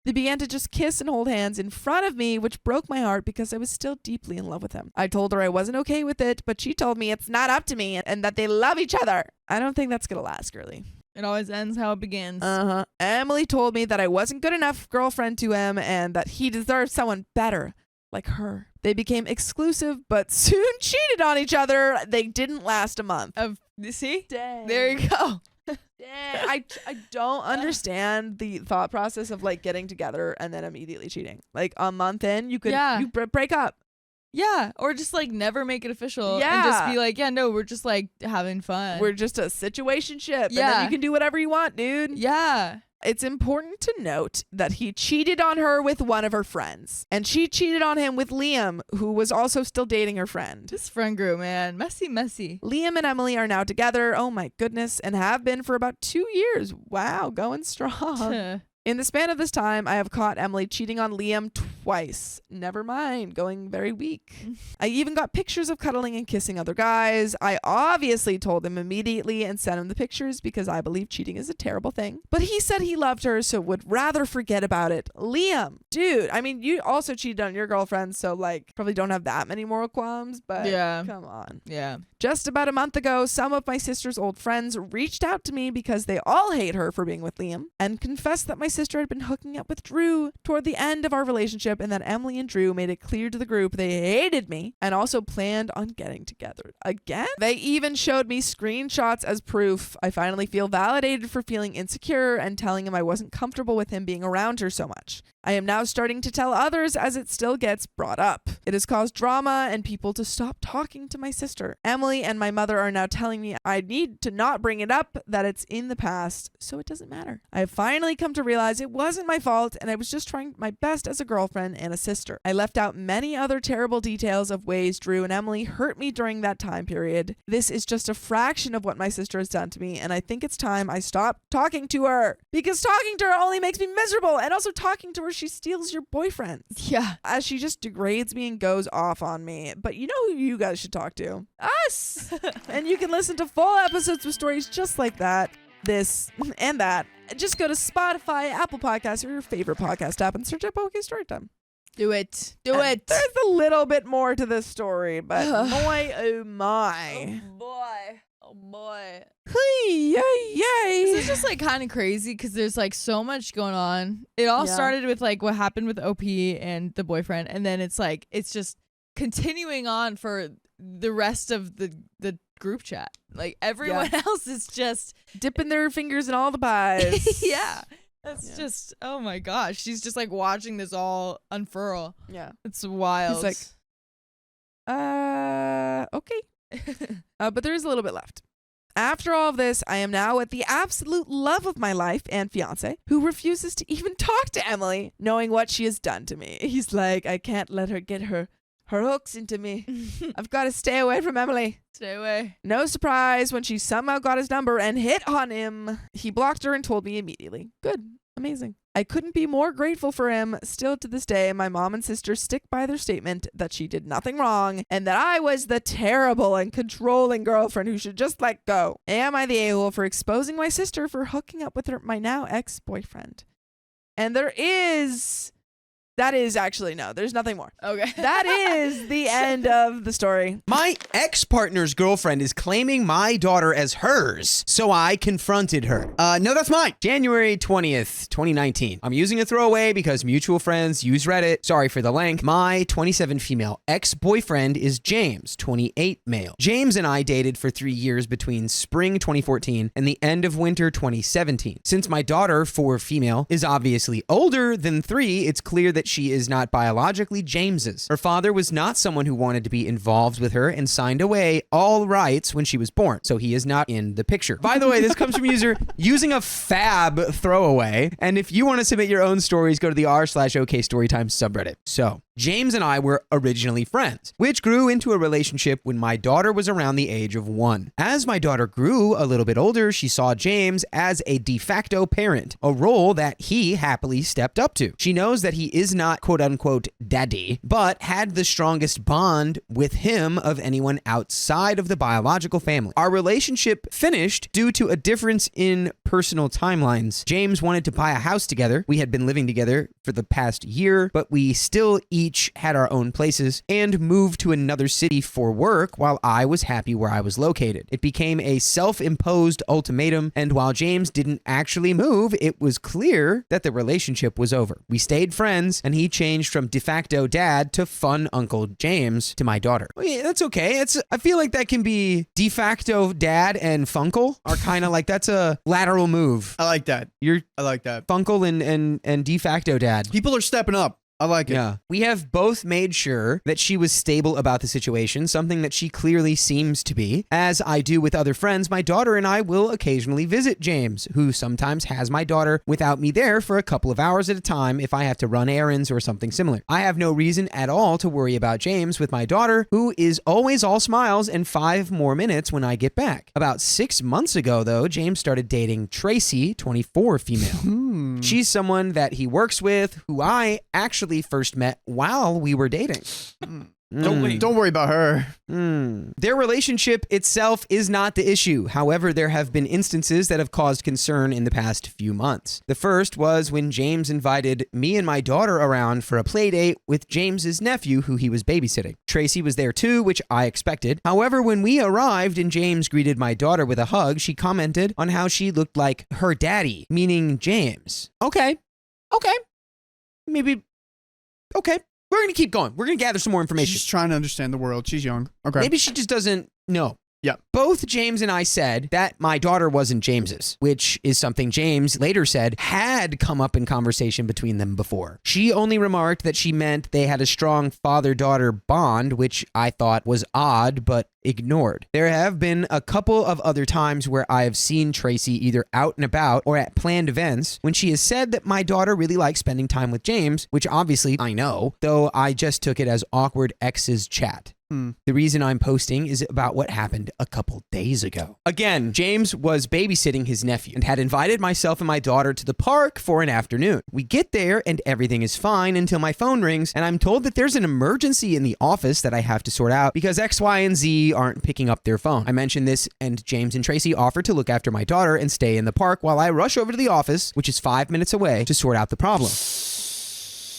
H: They began to just kiss and hold hands in front of me, which broke my heart because I was still deeply in love with him. I told her I wasn't okay with it, but she told me it's not up to me and that they love each other. I don't think that's going to last, girly.
I: It always ends how it begins.
H: Emily told me that I wasn't good enough girlfriend to him and that he deserved someone better, like her. They became exclusive, but soon cheated on each other. They didn't last a month.
I: See?
H: Dang.
I: There you go.
H: I don't understand the thought process of like getting together and then immediately cheating. Like a month in, you could break up.
I: Yeah, or just like never make it official and
H: Yeah.
I: just be like, yeah, no, we're just like having fun.
H: We're just a situationship. And
I: Yeah.
H: then you can do whatever you want, dude.
I: yeah.
H: It's important to note that he cheated on her with one of her friends. And she cheated on him with Liam, who was also still dating her friend.
I: This friend group, man. Messy.
H: Liam and Emily are now together, oh my goodness, and have been for about 2 years. Wow, going strong. In the span of this time, I have caught Emily cheating on Liam twice. Never mind, going very weak. I even got pictures of cuddling and kissing other guys. I obviously told him immediately and sent him the pictures because I believe cheating is a terrible thing. But he said he loved her, so would rather forget about it. Liam, dude, I mean, you also cheated on your girlfriend, so like probably don't have that many moral qualms, but
I: Yeah.
H: come on.
I: Yeah.
H: Just about a month ago, some of my sister's old friends reached out to me because they all hate her for being with Liam and confessed that my sister had been hooking up with Drew toward the end of our relationship and that Emily and Drew made it clear to the group they hated me and also planned on getting together again. They even showed me screenshots as proof. I finally feel validated for feeling insecure and telling him I wasn't comfortable with him being around her so much. I am now starting to tell others as it still gets brought up. It has caused drama and people to stop talking to my sister. Emily and my mother are now telling me I need to not bring it up, that it's in the past, so it doesn't matter. I have finally come to realize it wasn't my fault and I was just trying my best as a girlfriend and a sister. I left out many other terrible details of ways Drew and Emily hurt me during that time period. This is just a fraction of what my sister has done to me, and I think it's time I stop talking to her because talking to her only makes me miserable, and also talking to her she steals your boyfriend.
I: Yeah.
H: As she just degrades me and goes off on me. But you know who you guys should talk to? Us! And you can listen to full episodes with stories just like that, this, and that. Just go to Spotify, Apple Podcasts, or your favorite podcast app and search up OK Storytime.
I: Do it.
H: And there's a little bit more to this story, but boy, oh my.
I: Oh boy.
H: Hey, yay, yay.
I: This is just like kind of crazy because there's like so much going on. It all started with like what happened with OP and the boyfriend, and then it's like it's just continuing on for the rest of the group chat. Like everyone else is just
H: dipping their fingers in all the pies.
I: yeah. That's just, oh my gosh. She's just like watching this all unfurl.
H: Yeah.
I: It's wild.
H: He's like, okay. But there is a little bit left. After all of this, I am now with the absolute love of my life and fiance, who refuses to even talk to Emily, knowing what she has done to me. He's like, I can't let her get her hooks into me. I've got to stay away from Emily.
I: Stay away.
H: No surprise when she somehow got his number and hit on him. He blocked her and told me immediately. Good. Amazing. I couldn't be more grateful for him. Still to this day, my mom and sister stick by their statement that she did nothing wrong and that I was the terrible and controlling girlfriend who should just let go. Am I the a-hole for exposing my sister for hooking up with my now ex-boyfriend? And that is actually, no, there's nothing more.
I: Okay.
H: That is the end of the story.
G: My ex-partner's girlfriend is claiming my daughter as hers, so I confronted her.
E: No, that's mine.
G: January 20th, 2019. I'm using a throwaway because mutual friends use Reddit. Sorry for the length. My 27 female ex-boyfriend is James, 28 male. James and I dated for 3 years between spring 2014 and the end of winter 2017. Since my daughter, 4 female, is obviously older than 3, it's clear that she is not biologically James's. Her father was not someone who wanted to be involved with her and signed away all rights when she was born, so he is not in the picture. By the way, this comes from user using a fab throwaway, and if you want to submit your own stories, go to the r/OK Storytime subreddit. So, James and I were originally friends, which grew into a relationship when my daughter was around the age of 1. As my daughter grew a little bit older, she saw James as a de facto parent, a role that he happily stepped up to. She knows that he is not quote-unquote daddy, but had the strongest bond with him of anyone outside of the biological family. Our relationship finished due to a difference in personal timelines. James wanted to buy a house together. We had been living together for the past year, but we still each had our own places and moved to another city for work while I was happy where I was located. It became a self-imposed ultimatum, and while James didn't actually move, it was clear that the relationship was over. We stayed friends, and he changed from de facto dad to fun Uncle James to my daughter. Well, yeah, that's okay. I feel like that can be de facto dad and funkle are kind of like, that's a lateral move.
E: I like that. I like that.
G: Funkle and de facto dad.
E: People are stepping up. I like it.
G: Yeah. We have both made sure that she was stable about the situation, something that she clearly seems to be. As I do with other friends, my daughter and I will occasionally visit James, who sometimes has my daughter without me there for a couple of hours at a time if I have to run errands or something similar. I have no reason at all to worry about James with my daughter, who is always all smiles and 5 more minutes when I get back. About 6 months ago, though, James started dating Tracy, 24 female. She's someone that he works with, who I actually first met while we were dating.
E: Don't worry about her.
G: Their relationship itself is not the issue. However, there have been instances that have caused concern in the past few months. The first was when James invited me and my daughter around for a play date with James's nephew who he was babysitting. Tracy was there too, which I expected. However, when we arrived and James greeted my daughter with a hug, she commented on how she looked like her daddy, meaning James. Okay. Maybe. Okay. We're going to keep going. We're going to gather some more information.
E: She's trying to understand the world. She's young. Okay.
G: Maybe she just doesn't know.
E: Yeah.
G: Both James and I said that my daughter wasn't James's, which is something James later said had come up in conversation between them before. She only remarked that she meant they had a strong father-daughter bond, which I thought was odd, but ignored. There have been a couple of other times where I have seen Tracy either out and about or at planned events when she has said that my daughter really likes spending time with James, which obviously I know, though I just took it as awkward exes chat. The reason I'm posting is about what happened a couple days ago. Again, James was babysitting his nephew and had invited myself and my daughter to the park for an afternoon. We get there and everything is fine until my phone rings and I'm told that there's an emergency in the office that I have to sort out because X, Y, and Z aren't picking up their phone. I mentioned this and James and Tracy offered to look after my daughter and stay in the park while I rush over to the office, which is 5 minutes away, to sort out the problem.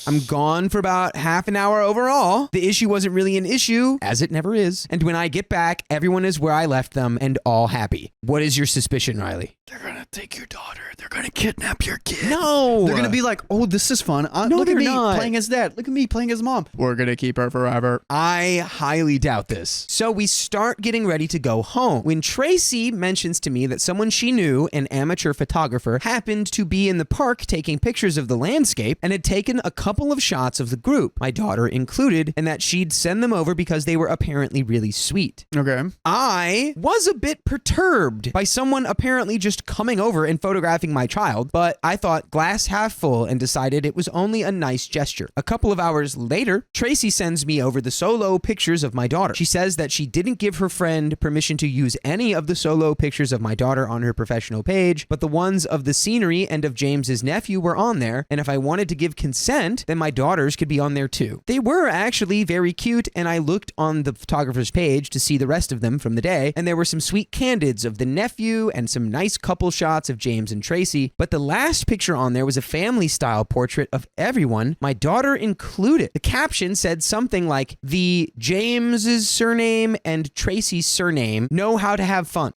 G: I'm gone for about half an hour overall. The issue wasn't really an issue, as it never is. And when I get back, everyone is where I left them and all happy. What is your suspicion, Riley?
E: They're going to take your daughter. They're going to kidnap your kid.
G: No.
E: They're going to be like, oh, this is fun.
G: No,
E: look at
G: they're
E: me
G: not.
E: playing as dad. Look at me playing as mom. We're going to keep her forever.
G: I highly doubt this. So we start getting ready to go home when Tracy mentions to me that someone she knew, an amateur photographer, happened to be in the park taking pictures of the landscape and had taken a couple of shots of the group, my daughter included, and that she'd send them over because they were apparently really sweet.
E: Okay.
G: I was a bit perturbed by someone apparently just coming over and photographing my child, but I thought glass half full and decided it was only a nice gesture. A couple of hours later, Tracy sends me over the solo pictures of my daughter. She says that she didn't give her friend permission to use any of the solo pictures of my daughter on her professional page, but the ones of the scenery and of James's nephew were on there, and if I wanted to give consent, then my daughters could be on there too. They were actually very cute, and I looked on the photographer's page to see the rest of them from the day, and there were some sweet candids of the nephew and some nice couple shots screenshots of James and Tracy, but the last picture on there was a family-style portrait of everyone, my daughter included. The caption said something like, the James's surname and Tracy's surname know how to have fun.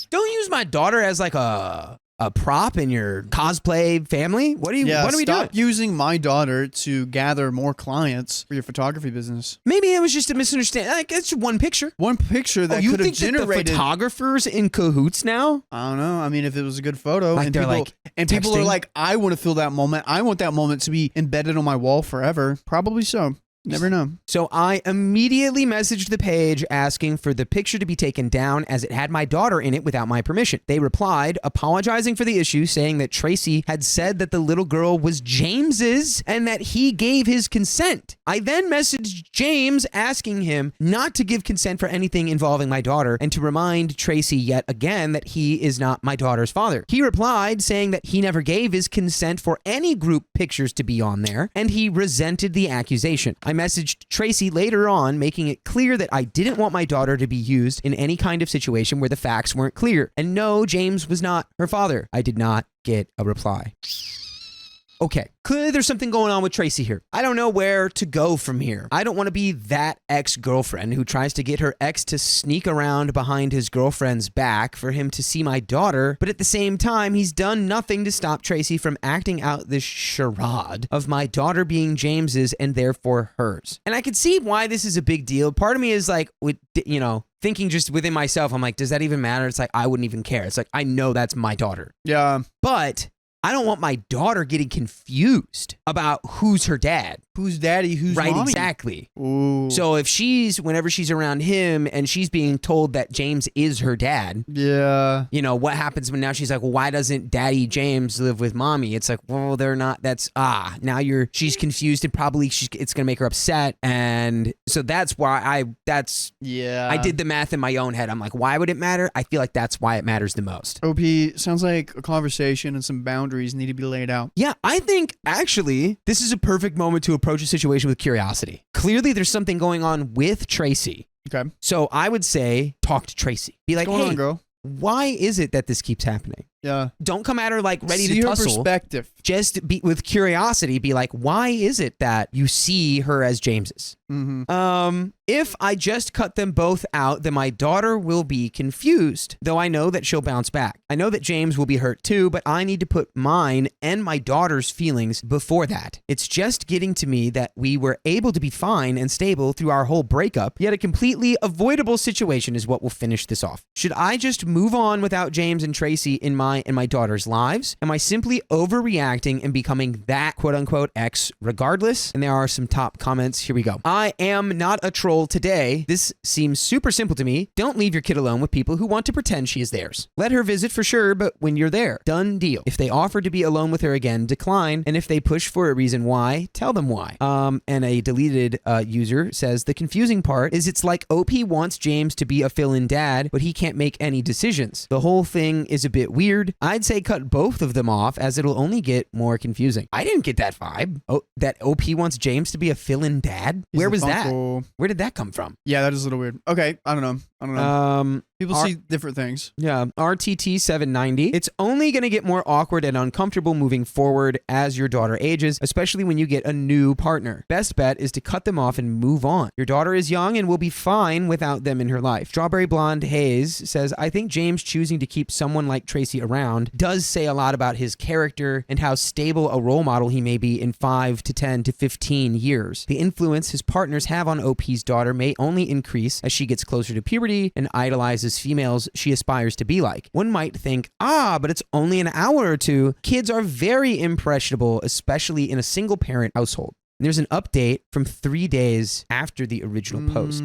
G: Don't use my daughter as like a prop in your cosplay family? What are we doing?
E: Stop using my daughter to gather more clients for your photography business.
G: Maybe it was just a misunderstanding. Like, it's one picture.
E: One picture that
G: you
E: could have
G: think
E: generated.
G: that the photographers in cahoots now?
E: I don't know. I mean, if it was a good photo,
G: Like
E: and
G: they're
E: people,
G: like
E: people are
G: texting?
E: like, I want to feel that moment. I want that moment to be embedded on my wall forever. Probably so. Never know.
G: So I immediately messaged the page asking for the picture to be taken down as it had my daughter in it without my permission. They replied, apologizing for the issue, saying that Tracy had said that the little girl was James's and that he gave his consent. I then messaged James asking him not to give consent for anything involving my daughter and to remind Tracy yet again that he is not my daughter's father. He replied saying that he never gave his consent for any group pictures to be on there and he resented the accusation. I messaged Tracy later on, making it clear that I didn't want my daughter to be used in any kind of situation where the facts weren't clear. And no, James was not her father. I did not get a reply. Okay, clearly there's something going on with Tracy here. I don't know where to go from here. I don't want to be that ex-girlfriend who tries to get her ex to sneak around behind his girlfriend's back for him to see my daughter, but at the same time, he's done nothing to stop Tracy from acting out this charade of my daughter being James's and therefore hers. And I could see why this is a big deal. Part of me is like, thinking just within myself, I'm like, does that even matter? It's like, I wouldn't even care. It's like, I know that's my daughter.
E: Yeah.
G: But I don't want my daughter getting confused about who's her dad.
E: Who's daddy? Who's
G: right,
E: mommy?
G: exactly.
E: Ooh.
G: So if whenever she's around him and she's being told that James is her dad,
E: yeah.
G: What happens when now she's like, well, why doesn't daddy James live with mommy? It's like, well, they're not, now she's confused and probably it's going to make her upset. And so that's why I did the math in my own head. I'm like, why would it matter? I feel like that's why it matters the most.
E: OP, sounds like a conversation and some boundaries need to be laid out.
G: Yeah, I think actually this is a perfect moment to approach a situation with curiosity. Clearly there's something going on with Tracy.
E: Okay.
G: So I would say talk to Tracy. Be like,
E: What's going
G: hey,
E: on, girl?
G: why is it that this keeps happening?
E: Yeah.
G: Don't come at her like ready
E: See
G: to
E: her
G: tussle.
E: perspective.
G: Just be with curiosity. Be like, why is it that you see her as James's?
E: Mm-hmm.
G: If I just cut them both out, then my daughter will be confused, though I know that she'll bounce back. I know that James will be hurt too, but I need to put mine and my daughter's feelings before that. It's just getting to me that we were able to be fine and stable through our whole breakup, yet a completely avoidable situation is what will finish this off. Should I just move on without James and Tracy in my and my daughter's lives? Am I simply overreacting and becoming that quote-unquote ex regardless? And there are some top comments. Here we go. I am not a troll today. This seems super simple to me. Don't leave your kid alone with people who want to pretend she is theirs. Let her visit for sure, but when you're there, done deal. If they offer to be alone with her again, decline. And if they push for a reason why, tell them why. And a deleted user says, the confusing part is it's like OP wants James to be a fill-in dad, but he can't make any decisions. The whole thing is a bit weird. I'd say cut both of them off as it'll only get more confusing. I didn't get that vibe. Oh, that OP wants James to be a fill-in dad? Where was that? Where did that come from?
E: Yeah, that is a little weird. Okay, I don't know. People see different things.
G: Yeah, RTT 790. It's only going to get more awkward and uncomfortable moving forward as your daughter ages, especially when you get a new partner. Best bet is to cut them off and move on. Your daughter is young and will be fine without them in her life. Strawberry Blonde Haze says, I think James choosing to keep someone like Tracy around does say a lot about his character and how stable a role model he may be in 5 to 10 to 15 years. The influence his partners have on OP's daughter may only increase as she gets closer to puberty and idolizes females she aspires to be like. One might think, but it's only an hour or two. Kids are very impressionable, especially in a single parent household. And there's an update from 3 days after the original post.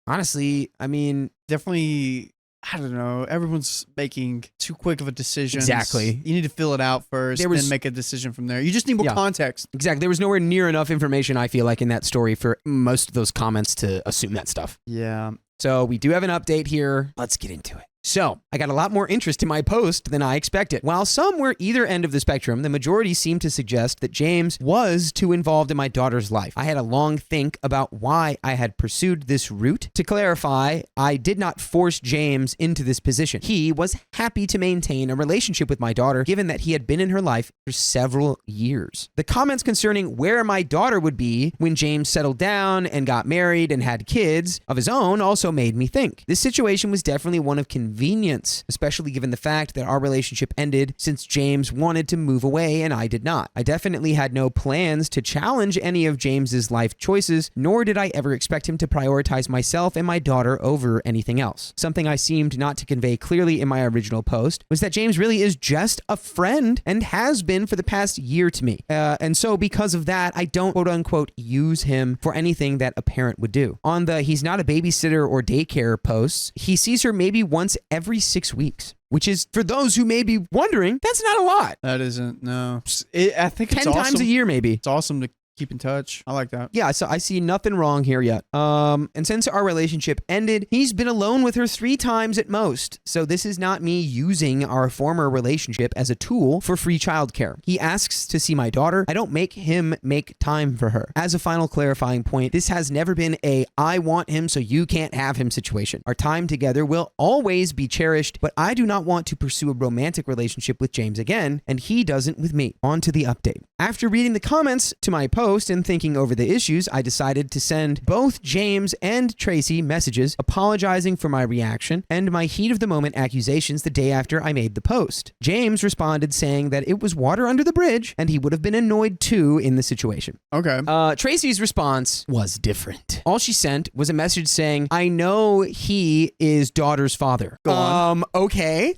G: Honestly, I mean,
E: definitely, I don't know. Everyone's making too quick of a decision.
G: Exactly.
E: You need to fill it out first, then make a decision from there. You just need more context.
G: Exactly. There was nowhere near enough information, I feel like, in that story for most of those comments to assume that stuff.
E: Yeah.
G: So we do have an update here. Let's get into it. So I got a lot more interest in my post than I expected. While some were either end of the spectrum, the majority seemed to suggest that James was too involved in my daughter's life. I had a long think about why I had pursued this route. To clarify, I did not force James into this position. He was happy to maintain a relationship with my daughter, given that he had been in her life for several years. The comments concerning where my daughter would be when James settled down and got married and had kids of his own also made me think. This situation was definitely one of convenience, especially given the fact that our relationship ended since James wanted to move away and I did not. I definitely had no plans to challenge any of James's life choices, nor did I ever expect him to prioritize myself and my daughter over anything else. Something I seemed not to convey clearly in my original post was that James really is just a friend and has been for the past year to me. And so because of that, I don't quote unquote use him for anything that a parent would do. On the he's not a babysitter or daycare posts, he sees her maybe once every 6 weeks. Which is, for those who may be wondering, that's not a lot.
E: That isn't, no. I think it's
G: 10 times a year, maybe.
E: It's awesome to keep in touch. I like that.
G: Yeah, so I see nothing wrong here yet. And since our relationship ended, he's been alone with her 3 times at most. So this is not me using our former relationship as a tool for free childcare. He asks to see my daughter. I don't make him make time for her. As a final clarifying point, this has never been a I want him so you can't have him situation. Our time together will always be cherished, but I do not want to pursue a romantic relationship with James again, and he doesn't with me. On to the update. After reading the comments to my post and thinking over the issues, I decided to send both James and Tracy messages apologizing for my reaction and my heat of the moment accusations the day after I made the post. James responded saying that it was water under the bridge and he would have been annoyed too in the situation.
E: Okay.
G: Tracy's response was different. All she sent was a message saying, I know he is daughter's father.
E: Go on.
G: Okay.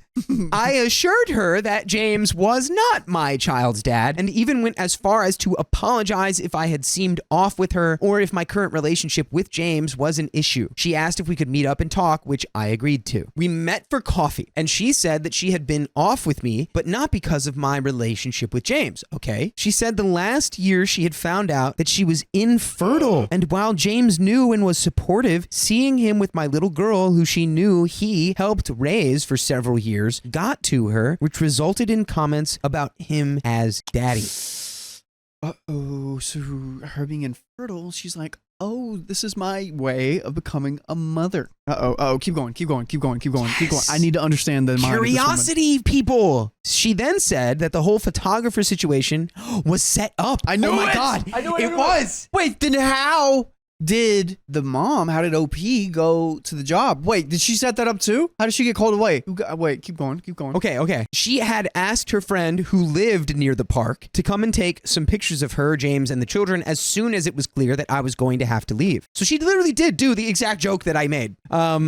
G: I assured her that James was not my child's dad and even went as far as to apologize if I had seemed off with her or if my current relationship with James was an issue. She asked if we could meet up and talk, which I agreed to. We met for coffee and she said that she had been off with me, but not because of my relationship with James. Okay. She said the last year she had found out that she was infertile. And while James knew and was supportive, seeing him with my little girl who she knew he helped raise for several years got to her, which resulted in comments about him as daddy.
E: Uh-oh, so her being infertile, she's like, oh, this is my way of becoming a mother. Keep going. I need to understand the mind of this woman.
G: Curiosity, people. She then said that the whole photographer situation was set up.
E: I knew
G: oh my
E: it.
G: God.
E: I knew it.
G: It was. Wait, then how?
E: How did OP go to the job? Wait, did she set that up too? How did she get called away? Wait, keep going.
G: Okay. She had asked her friend who lived near the park to come and take some pictures of her, James, and the children as soon as it was clear that I was going to have to leave. So she literally did do the exact joke that I made.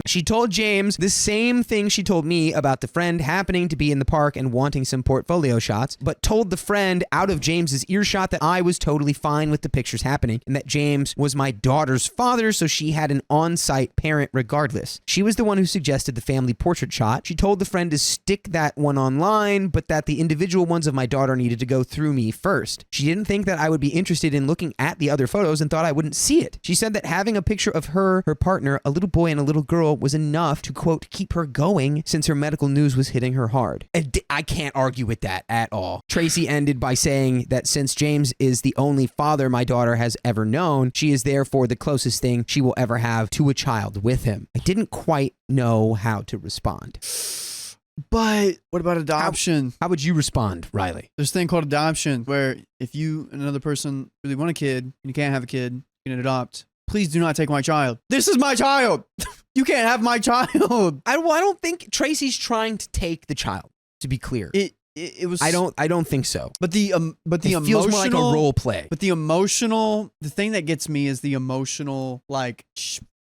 G: She told James the same thing she told me about the friend happening to be in the park and wanting some portfolio shots, but told the friend out of James's earshot that I was totally fine with the pictures happening and that James was my daughter's father, so she had an on-site parent regardless. She was the one who suggested the family portrait shot. She told the friend to stick that one online, but that the individual ones of my daughter needed to go through me first. She didn't think that I would be interested in looking at the other photos and thought I wouldn't see it. She said that having a picture of her partner, a little boy and a little girl, was enough to, quote, keep her going since her medical news was hitting her hard. I can't argue with that at all. Tracy ended by saying that since James is the only father my daughter has ever known, she is therefore the closest thing she will ever have to a child with him. I didn't quite know how to respond.
E: But what about adoption?
G: How would you respond, Riley?
E: There's a thing called adoption where if you and another person really want a kid and you can't have a kid, you can adopt. Please do not take my child. This is my child. You can't have my child.
G: I don't think Tracy's trying to take the child, to be clear.
E: It was.
G: I don't think so.
E: But the emotional
G: feels more like a role play.
E: But the thing that gets me is the emotional, like,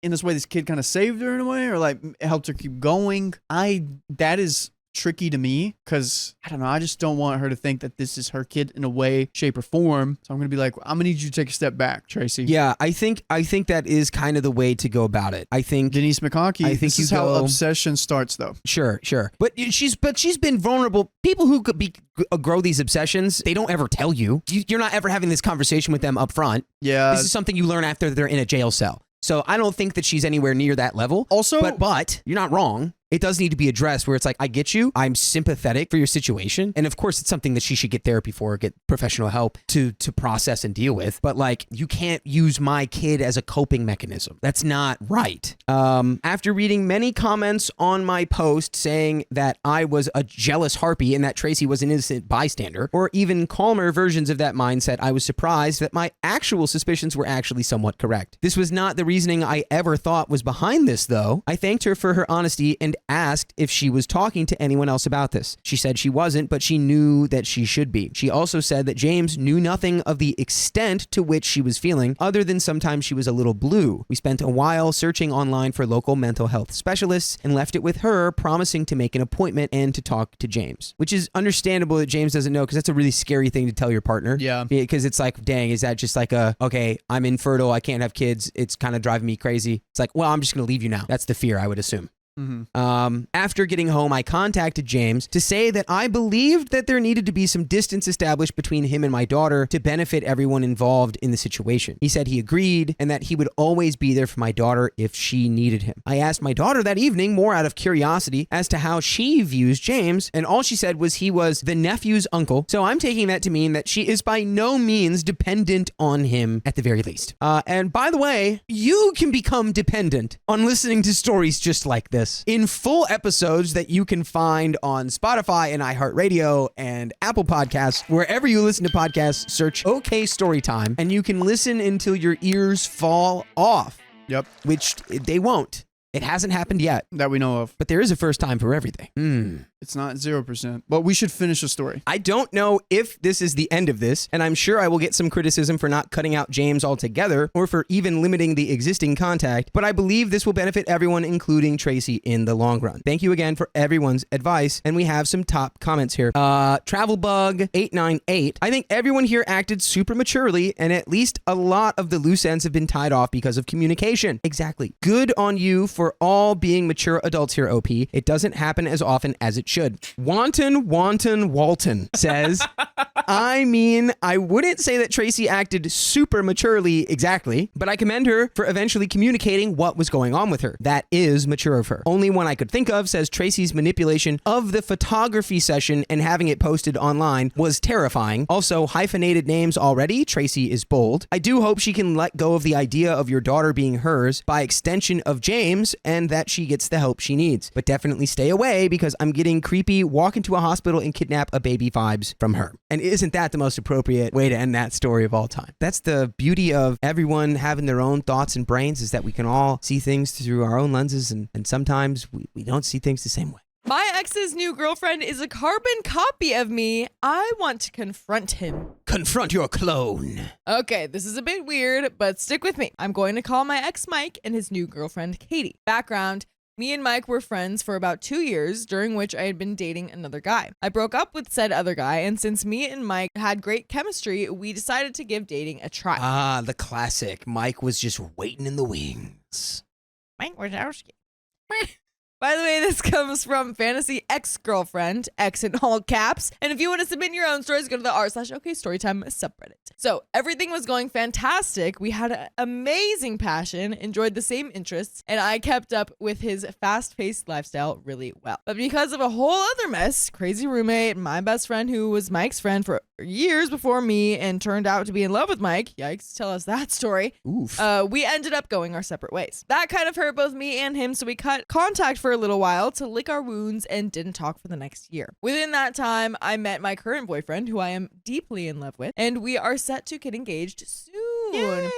E: in this way, this kid kind of saved her in a way, or like helped her keep going. That is tricky to me because I don't know. I just don't want her to think that this is her kid in a way, shape, or form. So I'm gonna be like, I'm gonna need you to take a step back, Tracy.
G: Yeah, I think that is kind of the way to go about it. I think
E: Denise McConkey.
G: I think
E: this is how obsession starts, though.
G: Sure. But she's been vulnerable. People who could grow these obsessions, they don't ever tell you. You're not ever having this conversation with them up front.
E: Yeah,
G: this is something you learn after they're in a jail cell. So I don't think that she's anywhere near that level.
E: Also,
G: but you're not wrong. it does need to be addressed where it's like, I get you. I'm sympathetic for your situation. And of course, it's something that she should get therapy for, get professional help to process and deal with. But like, you can't use my kid as a coping mechanism. That's not right. After reading many comments on my post saying that I was a jealous harpy and that Tracy was an innocent bystander, or even calmer versions of that mindset, I was surprised that my actual suspicions were actually somewhat correct. This was not the reasoning I ever thought was behind this, though. I thanked her for her honesty and asked if she was talking to anyone else about this. She said she wasn't, but she knew that she should be. She also said that James knew nothing of the extent to which she was feeling, other than sometimes she was a little blue. We spent a while searching online for local mental health specialists and left it with her promising to make an appointment and to talk to James, which is understandable that James doesn't know, because that's a really scary thing to tell your partner.
E: Yeah.
G: Because it's like, dang, is that just like okay, I'm infertile, I can't have kids, it's kind of driving me crazy. It's like, well, I'm just going to leave you now. That's the fear, I would assume. After getting home, I contacted James to say that I believed that there needed to be some distance established between him and my daughter to benefit everyone involved in the situation. He said he agreed and that he would always be there for my daughter if she needed him. I asked my daughter that evening, more out of curiosity, as to how she views James, and all she said was he was the nephew's uncle. So I'm taking that to mean that she is by no means dependent on him at the very least. And by the way, you can become dependent on listening to stories just like this in full episodes that you can find on Spotify and iHeartRadio and Apple Podcasts. Wherever you listen to podcasts, search OK Storytime, and you can listen until your ears fall off.
E: Yep.
G: Which they won't. It hasn't happened yet.
E: That we know of.
G: But there is a first time for everything.
E: It's not 0%. But we should finish the story.
G: I don't know if this is the end of this, and I'm sure I will get some criticism for not cutting out James altogether or for even limiting the existing contact, but I believe this will benefit everyone, including Tracy, in the long run. Thank you again for everyone's advice, and we have some top comments here. Travelbug898. I think everyone here acted super maturely, and at least a lot of the loose ends have been tied off because of communication. Exactly. Good on you for all being mature adults here, OP. It doesn't happen as often as it should. Walton says, I mean, I wouldn't say that Tracy acted super maturely exactly, but I commend her for eventually communicating what was going on with her. That is mature of her. Only one I could think of says Tracy's manipulation of the photography session and having it posted online was terrifying. Also, hyphenated names already. Tracy is bold. I do hope she can let go of the idea of your daughter being hers by extension of James, and that she gets the help she needs. But definitely stay away, because I'm getting creepy walk into a hospital and kidnap a baby vibes from her. And isn't that the most appropriate way to end that story of all time? That's the beauty of everyone having their own thoughts and brains, is that we can all see things through our own lenses, and sometimes we don't see things the same way.
I: My ex's new girlfriend is a carbon copy of me. I want to confront him.
G: Confront your clone.
I: Okay, this is a bit weird, but stick with me. I'm going to call my ex Mike and his new girlfriend Katie. Background: me and Mike were friends for about 2 years, during which I had been dating another guy. I broke up with said other guy, and since me and Mike had great chemistry, we decided to give dating a try.
G: Ah, the classic. Mike was just waiting in the wings.
I: Mike Wazowski. By the way, this comes from Fantasy Ex-Girlfriend, X in all caps. And if you want to submit your own stories, go to the r/OKStorytime subreddit. So everything was going fantastic. We had an amazing passion, enjoyed the same interests, and I kept up with his fast-paced lifestyle really well. But because of a whole other mess, crazy roommate, my best friend who was Mike's friend for years before me and turned out to be in love with Mike, yikes, tell us that story.
G: Oof.
I: We ended up going our separate ways. That kind of hurt both me and him, so we cut contact for a little while to lick our wounds and didn't talk for the next year. Within that time, I met my current boyfriend, who I am deeply in love with, and we are set to get engaged soon.
H: Yay!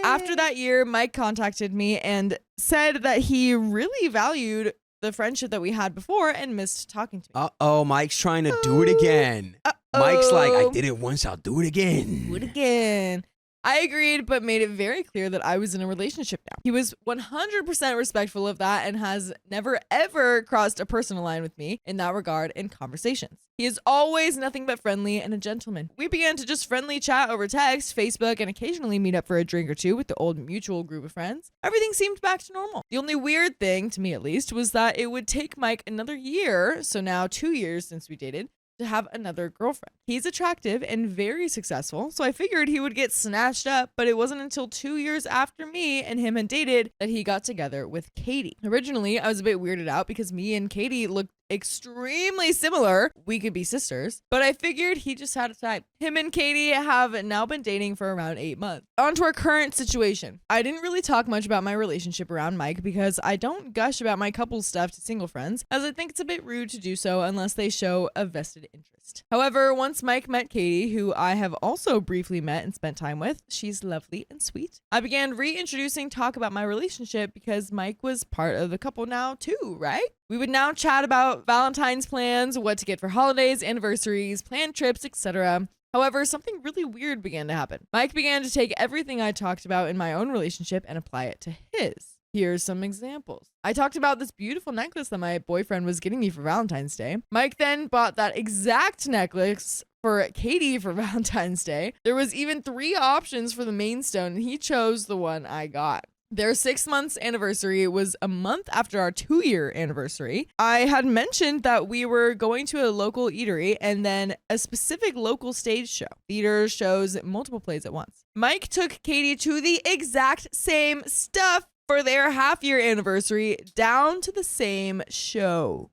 I: After that year, Mike contacted me and said that he really valued the friendship that we had before and missed talking to me.
G: Uh-oh, Mike's trying to do it again. Mike's like, I did it once, I'll do it again.
I: Do it again. I agreed, but made it very clear that I was in a relationship now. He was 100% respectful of that and has never, ever crossed a personal line with me in that regard in conversations. He is always nothing but friendly and a gentleman. We began to just friendly chat over text, Facebook, and occasionally meet up for a drink or two with the old mutual group of friends. Everything seemed back to normal. The only weird thing, to me at least, was that it would take Mike another year, so now 2 years since we dated, to have another girlfriend. He's attractive and very successful, so I figured he would get snatched up, but it wasn't until 2 years after me and him had dated that he got together with Katie. Originally, I was a bit weirded out because me and Katie looked extremely similar. We could be sisters, but I figured he just had a type. Him and Katie have now been dating for around 8 months. On to our current situation. I didn't really talk much about my relationship around Mike because I don't gush about my couple stuff to single friends, as I think it's a bit rude to do so unless they show a vested interest. However, once Mike met Katie, who I have also briefly met and spent time with, she's lovely and sweet, I began reintroducing talk about my relationship because Mike was part of the couple now too, right? We would now chat about Valentine's plans, what to get for holidays, anniversaries, planned trips, etc. However, something really weird began to happen. Mike began to take everything I talked about in my own relationship and apply it to his. Here's some examples. I talked about this beautiful necklace that my boyfriend was getting me for Valentine's Day. Mike then bought that exact necklace for Katie for Valentine's Day. There was even 3 options for the main stone, and he chose the one I got. Their 6 months anniversary was a month after our 2-year anniversary. I had mentioned that we were going to a local eatery and then a specific local stage show. Theater shows multiple plays at once. Mike took Katie to the exact same stuff for their half-year anniversary, down to the same show.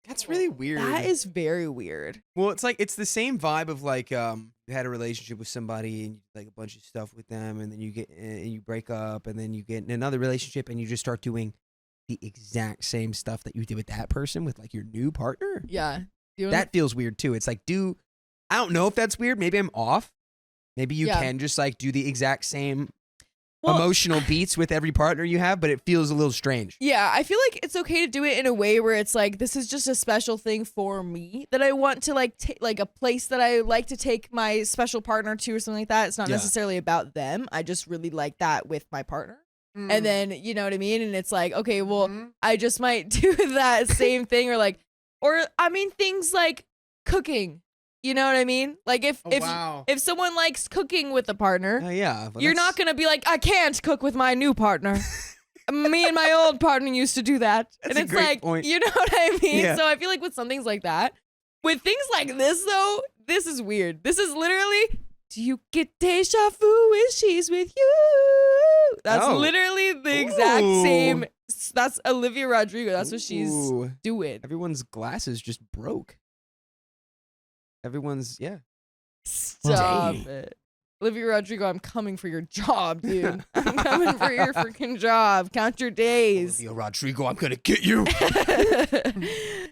G: That's really weird.
I: That is very weird.
G: Well, it's like it's the same vibe of like you had a relationship with somebody and you did like a bunch of stuff with them, and then you get and you break up, and then you get in another relationship and you just start doing the exact same stuff that you did with that person with like your new partner.
I: Yeah.
G: That feels weird too. It's like, I don't know if that's weird. Maybe I'm off. Maybe you can just like do the exact same emotional beats with every partner you have, but it feels a little strange.
I: Yeah, I feel like it's okay to do it in a way where it's like, this is just a special thing for me that I want to like like a place that I like to take my special partner to or something like that. It's not necessarily about them. I just really like that with my partner. And then, you know what I mean? And it's like, okay, well, I just might do that same thing or I mean, things like cooking. You know what I mean? Like if someone likes cooking with a partner, you're not going to be like, I can't cook with my new partner. Me and my old partner used to do that. And it's like, you know what I mean? Yeah. So I feel like with some things like that, with things like this though, this is weird. This is literally, do you get deja vu when she's with you? That's literally the exact same. That's Olivia Rodrigo. That's what she's doing.
G: Everyone's glasses just broke. Everyone's,
I: Stop it. Olivia Rodrigo, I'm coming for your job, dude. I'm coming for your freaking job. Count your days.
G: Olivia Rodrigo, I'm going to get you.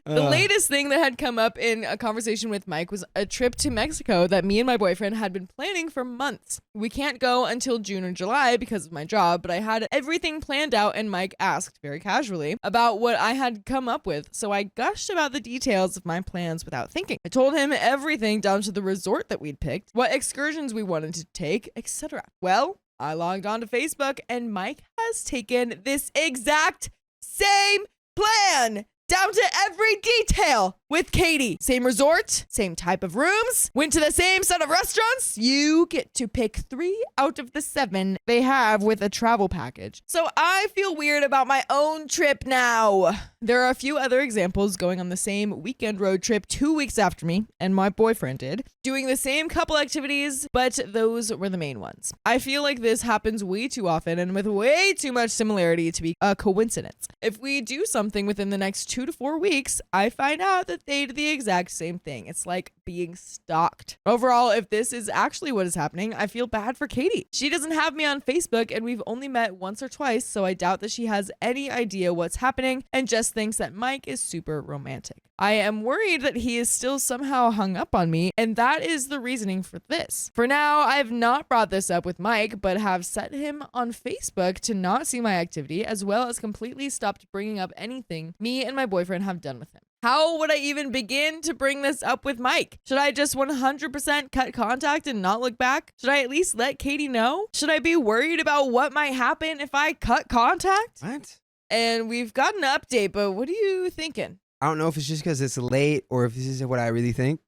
I: The latest thing that had come up in a conversation with Mike was a trip to Mexico that me and my boyfriend had been planning for months. We can't go until June or July because of my job, but I had everything planned out, and Mike asked very casually about what I had come up with. So I gushed about the details of my plans without thinking. I told him everything down to the resort that we'd picked, what excursions we wanted to take, etc. Well, I logged on to Facebook and Mike has taken this exact same plan down to every detail with Katie. Same resort, same type of rooms, went to the same set of restaurants. You get to pick 3 out of the 7 they have with a travel package. So I feel weird about my own trip now. There are a few other examples going on the same weekend road trip 2 weeks after me and my boyfriend did, doing the same couple activities, but those were the main ones. I feel like this happens way too often and with way too much similarity to be a coincidence. If we do something within the next 2 to 4 weeks, I find out that they did the exact same thing. It's like being stalked. Overall, if this is actually what is happening, I feel bad for Katie. She doesn't have me on Facebook and we've only met once or twice, so I doubt that she has any idea what's happening and just thinks that Mike is super romantic. I am worried that he is still somehow hung up on me, and that is the reasoning for this. For now, I have not brought this up with Mike, but have set him on Facebook to not see my activity, as well as completely stopped bringing up anything me and my boyfriend have done with him. How would I even begin to bring this up with Mike? Should I just 100% cut contact and not look back? Should I at least let Katie know? Should I be worried about what might happen if I cut contact?
G: What?
I: And we've got an update, but what are you thinking?
G: I don't know if it's just because it's late or if this is what I really think.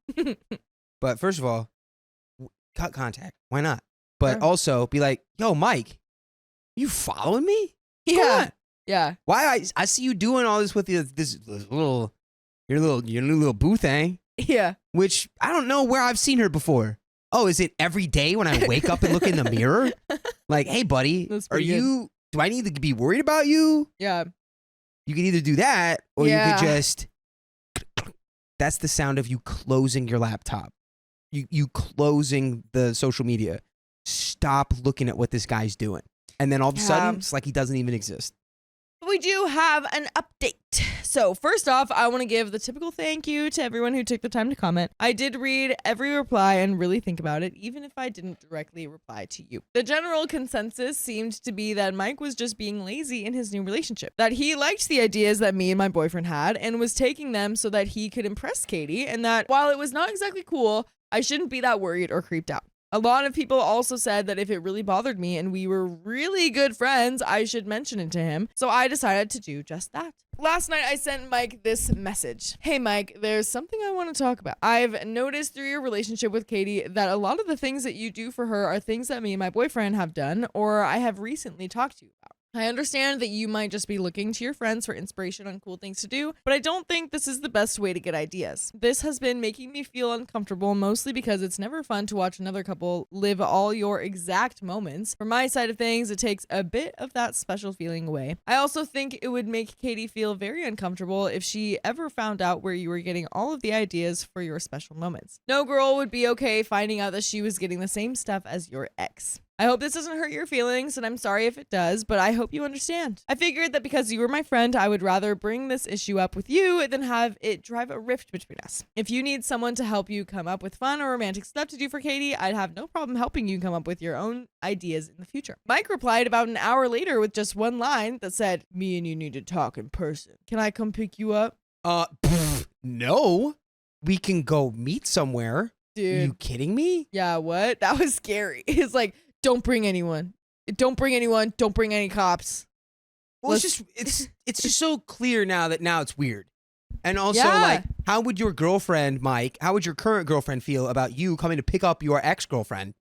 G: But first of all, cut contact. Why not? But also be like, yo, Mike, you following me?
I: Yeah. Yeah.
G: Why I see you doing all this with your new little boo thing.
I: Yeah.
G: which I don't know where I've seen her before. Oh, is it every day when I wake up and look in the mirror? Like, hey, buddy,
I: That's
G: are
I: pretty good.
G: you, do I need to be worried about you?
I: Yeah.
G: You can either do that or you
I: Yeah.
G: could just, that's the sound of you closing your laptop. You closing the social media. Stop looking at what this guy's doing. And then all of a sudden, it's like he doesn't even exist.
I: We do have an update. So first off, I want to give the typical thank you to everyone who took the time to comment. I did read every reply and really think about it, even if I didn't directly reply to you. The general consensus seemed to be that Mike was just being lazy in his new relationship, that he liked the ideas that me and my boyfriend had and was taking them so that he could impress Katie, and that while it was not exactly cool, I shouldn't be that worried or creeped out. A lot of people also said that if it really bothered me and we were really good friends, I should mention it to him. So I decided to do just that. Last night, I sent Mike this message. Hey, Mike, there's something I want to talk about. I've noticed through your relationship with Katie that a lot of the things that you do for her are things that me and my boyfriend have done or I have recently talked to you about. I understand that you might just be looking to your friends for inspiration on cool things to do, but I don't think this is the best way to get ideas. This has been making me feel uncomfortable, mostly because it's never fun to watch another couple live all your exact moments. From my side of things, it takes a bit of that special feeling away. I also think it would make Katie feel very uncomfortable if she ever found out where you were getting all of the ideas for your special moments. No girl would be okay finding out that she was getting the same stuff as your ex. I hope this doesn't hurt your feelings, and I'm sorry if it does, but I hope you understand. I figured that because you were my friend, I would rather bring this issue up with you than have it drive a rift between us. If you need someone to help you come up with fun or romantic stuff to do for Katie, I'd have no problem helping you come up with your own ideas in the future. Mike replied about an hour later with just one line that said, "Me and you need to talk in person. Can I come pick you up?"
G: No. We can go meet somewhere.
I: Dude.
G: Are you kidding me?
I: Yeah, what? That was scary. It's like, don't bring anyone. Don't bring anyone. Don't bring any cops.
G: Well, it's just so clear now that now it's weird. And also, like, how would your girlfriend, Mike, how would your current girlfriend feel about you coming to pick up your ex-girlfriend?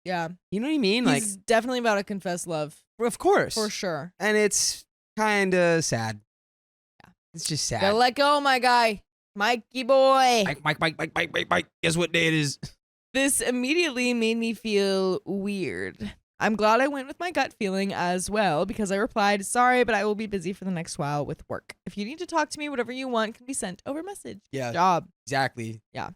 I: Yeah.
G: You know what I mean?
I: He's definitely about to confess love.
G: Of course.
I: For sure.
G: And it's kind of sad. Yeah. It's just sad.
I: Gotta let go, my guy. Mikey boy.
G: Mike. Guess what day it is?
I: This immediately made me feel weird. I'm glad I went with my gut feeling as well because I replied, "Sorry, but I will be busy for the next while with work. If you need to talk to me, whatever you want can be sent over message."
G: Yeah.
I: Job.
G: Exactly.
I: Yeah.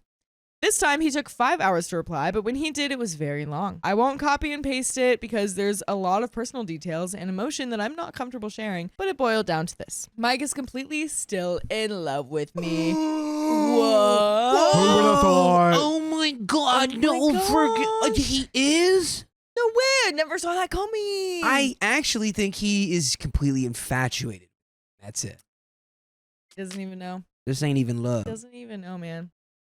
I: This time he took 5 hours to reply, but when he did, it was very long. I won't copy and paste it because there's a lot of personal details and emotion that I'm not comfortable sharing, but it boiled down to this. Mike is completely still in love with me. Whoa.
E: Who would have thought?
G: Oh my God. Forget. He is?
I: No way. I never saw that coming.
G: I actually think he is completely infatuated. That's it.
I: Doesn't even know.
G: This ain't even love.
I: Doesn't even know, man.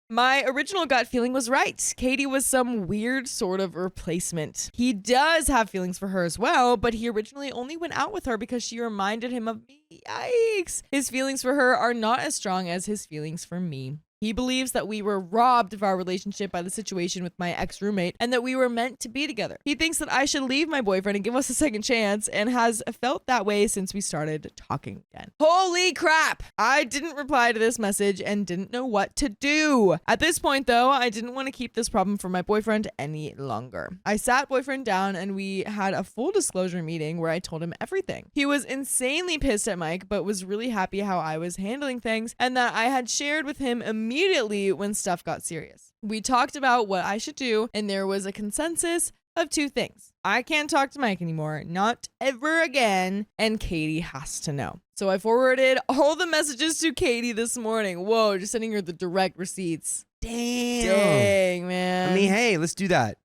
I: My original gut feeling was right. Katie was some weird sort of replacement. He does have feelings for her as well, but he originally only went out with her because she reminded him of me. Yikes. His feelings for her are not as strong as his feelings for me. He believes that we were robbed of our relationship by the situation with my ex-roommate and that we were meant to be together. He thinks that I should leave my boyfriend and give us a second chance and has felt that way since we started talking again. Holy crap! I didn't reply to this message and didn't know what to do. At this point, though, I didn't want to keep this problem from my boyfriend any longer. I sat boyfriend down and we had a full disclosure meeting where I told him everything. He was insanely pissed at Mike, but was really happy how I was handling things and that I had shared with him immediately when stuff got serious. We talked about what I should do, and there was a consensus of 2 things. I can't talk to Mike anymore, not ever again, and Katie has to know. So I forwarded all the messages to Katie this morning. Whoa, just sending her the direct receipts. Dang, man.
G: I mean, hey, let's do that.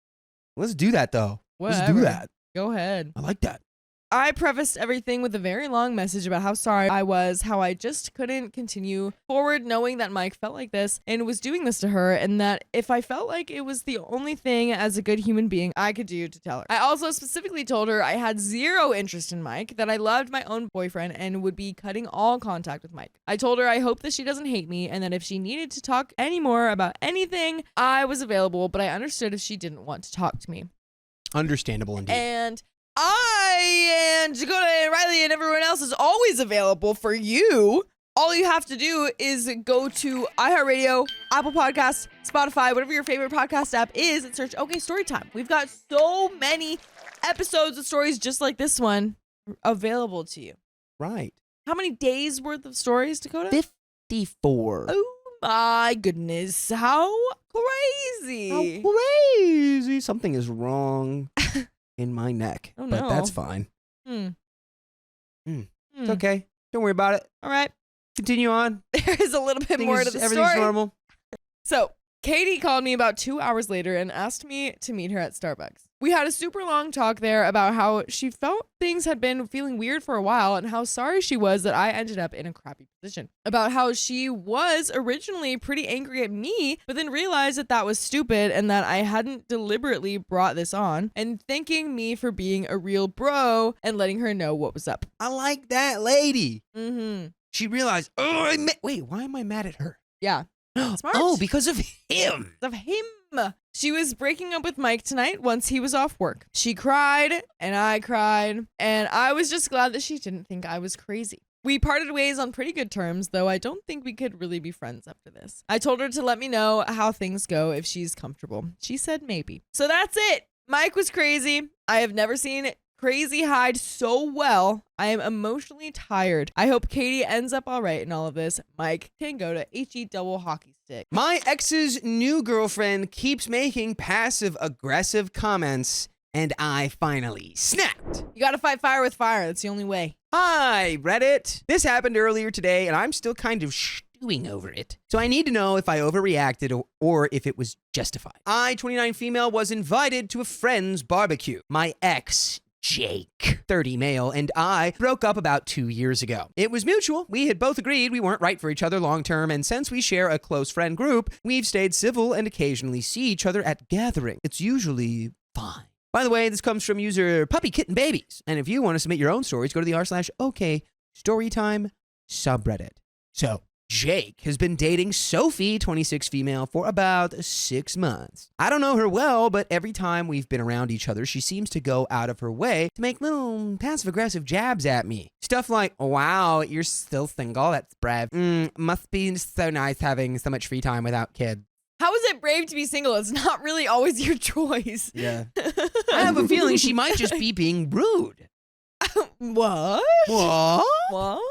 G: Let's do that, though. Let's
I: Whatever.
G: do that.
I: Go ahead.
G: I like that.
I: I prefaced everything with a very long message about how sorry I was, how I just couldn't continue forward knowing that Mike felt like this and was doing this to her, and that if I felt like it was the only thing as a good human being I could do to tell her. I also specifically told her I had 0 interest in Mike, that I loved my own boyfriend and would be cutting all contact with Mike. I told her I hope that she doesn't hate me and that if she needed to talk anymore about anything, I was available, but I understood if she didn't want to talk to me.
G: Understandable indeed.
I: And I and Dakota and Riley and everyone else is always available for you. All you have to do is go to iHeartRadio, Apple Podcasts, Spotify, whatever your favorite podcast app is, and search OK Storytime. We've got so many episodes of stories just like this one available to you.
G: Right.
I: How many days worth of stories, Dakota?
G: 54.
I: Oh my goodness. How crazy.
G: How crazy. Something is wrong in my neck.
I: Oh,
G: but
I: no.
G: that's fine.
I: Hmm.
G: It's okay. Don't worry about it.
I: All right.
G: Continue on.
I: There is a little bit more to the
G: Everything's
I: story.
G: normal.
I: So, Katie called me about 2 hours later and asked me to meet her at Starbucks. We had a super long talk there about how she felt things had been feeling weird for a while and how sorry she was that I ended up in a crappy position. About how she was originally pretty angry at me, but then realized that that was stupid and that I hadn't deliberately brought this on, and thanking me for being a real bro and letting her know what was up.
G: I like that lady.
I: Mm-hmm.
G: She realized, wait, why am I mad at her?
I: Yeah. Smart.
G: Oh, because of him.
I: Of him. She was breaking up with Mike tonight once he was off work. She cried and I cried, and I was just glad that she didn't think I was crazy. We parted ways on pretty good terms, though I don't think we could really be friends after this. I told her to let me know how things go if she's comfortable. She said maybe. So that's it. Mike was crazy. I have never seen crazy hide so well. I am emotionally tired. I hope Katie ends up all right in all of this. Mike can go to HE double hockey stick.
G: My ex's new girlfriend keeps making passive-aggressive comments, and I finally snapped.
I: You gotta fight fire with fire. That's the only way.
G: Hi, Reddit. This happened earlier today, and I'm still kind of stewing over it. So I need to know if I overreacted or if it was justified. I, 29 female, was invited to a friend's barbecue. My ex, Jake, 30 male, and I broke up about 2 years ago. It was mutual. We had both agreed we weren't right for each other long term, and since we share a close friend group, we've stayed civil and occasionally see each other at gatherings. It's usually fine. By the way, this comes from user Puppy Kitten Babies. And if you want to submit your own stories, go to the r/OK Storytime subreddit. So, Jake has been dating Sophie, 26 female, for about 6 months. I don't know her well, but every time we've been around each other, she seems to go out of her way to make little passive-aggressive jabs at me. Stuff like, wow, you're still single? That's brave. Must be so nice having so much free time without kids.
I: How is it brave to be single? It's not really always your choice.
G: Yeah. I have a feeling she might just be being rude.
I: What?
G: What?
I: What?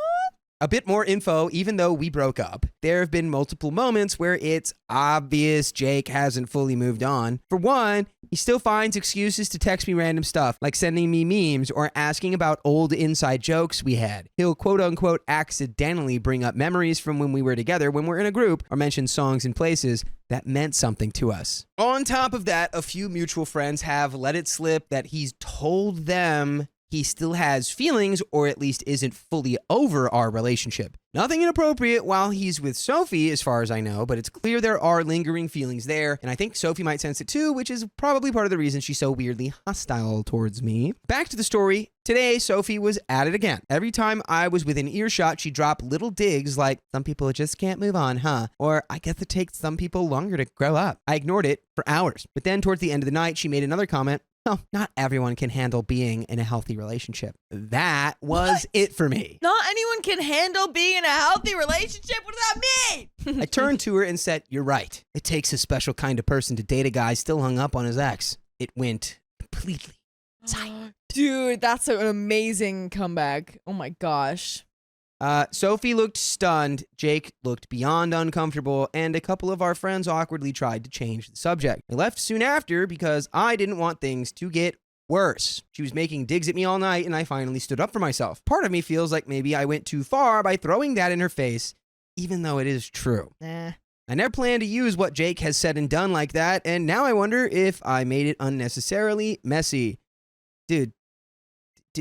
G: A bit more info, even though we broke up, there have been multiple moments where it's obvious Jake hasn't fully moved on. For one, he still finds excuses to text me random stuff, like sending me memes or asking about old inside jokes we had. He'll quote-unquote accidentally bring up memories from when we were together when we're in a group, or mention songs and places that meant something to us. On top of that, a few mutual friends have let it slip that he's told them he still has feelings, or at least isn't fully over our relationship. Nothing inappropriate while he's with Sophie, as far as I know, but it's clear there are lingering feelings there, and I think Sophie might sense it too, which is probably part of the reason she's so weirdly hostile towards me. Back to the story. Today, Sophie was at it again. Every time I was within earshot, she'd drop little digs like, some people just can't move on, huh? Or, I guess it takes some people longer to grow up. I ignored it for hours, but then towards the end of the night, she made another comment. Oh, not everyone can handle being in a healthy relationship. That was it for me.
I: Not anyone can handle being in a healthy relationship? What does that mean?
G: I turned to her and said, you're right. It takes a special kind of person to date a guy still hung up on his ex. It went completely silent.
I: Dude, that's an amazing comeback. Oh my gosh.
G: Sophie looked stunned, Jake looked beyond uncomfortable, and a couple of our friends awkwardly tried to change the subject. I left soon after because I didn't want things to get worse. She was making digs at me all night, and I finally stood up for myself. Part of me feels like maybe I went too far by throwing that in her face, even though it is true.
I: Nah.
G: I never planned to use what Jake has said and done like that, and now I wonder if I made it unnecessarily messy. Dude,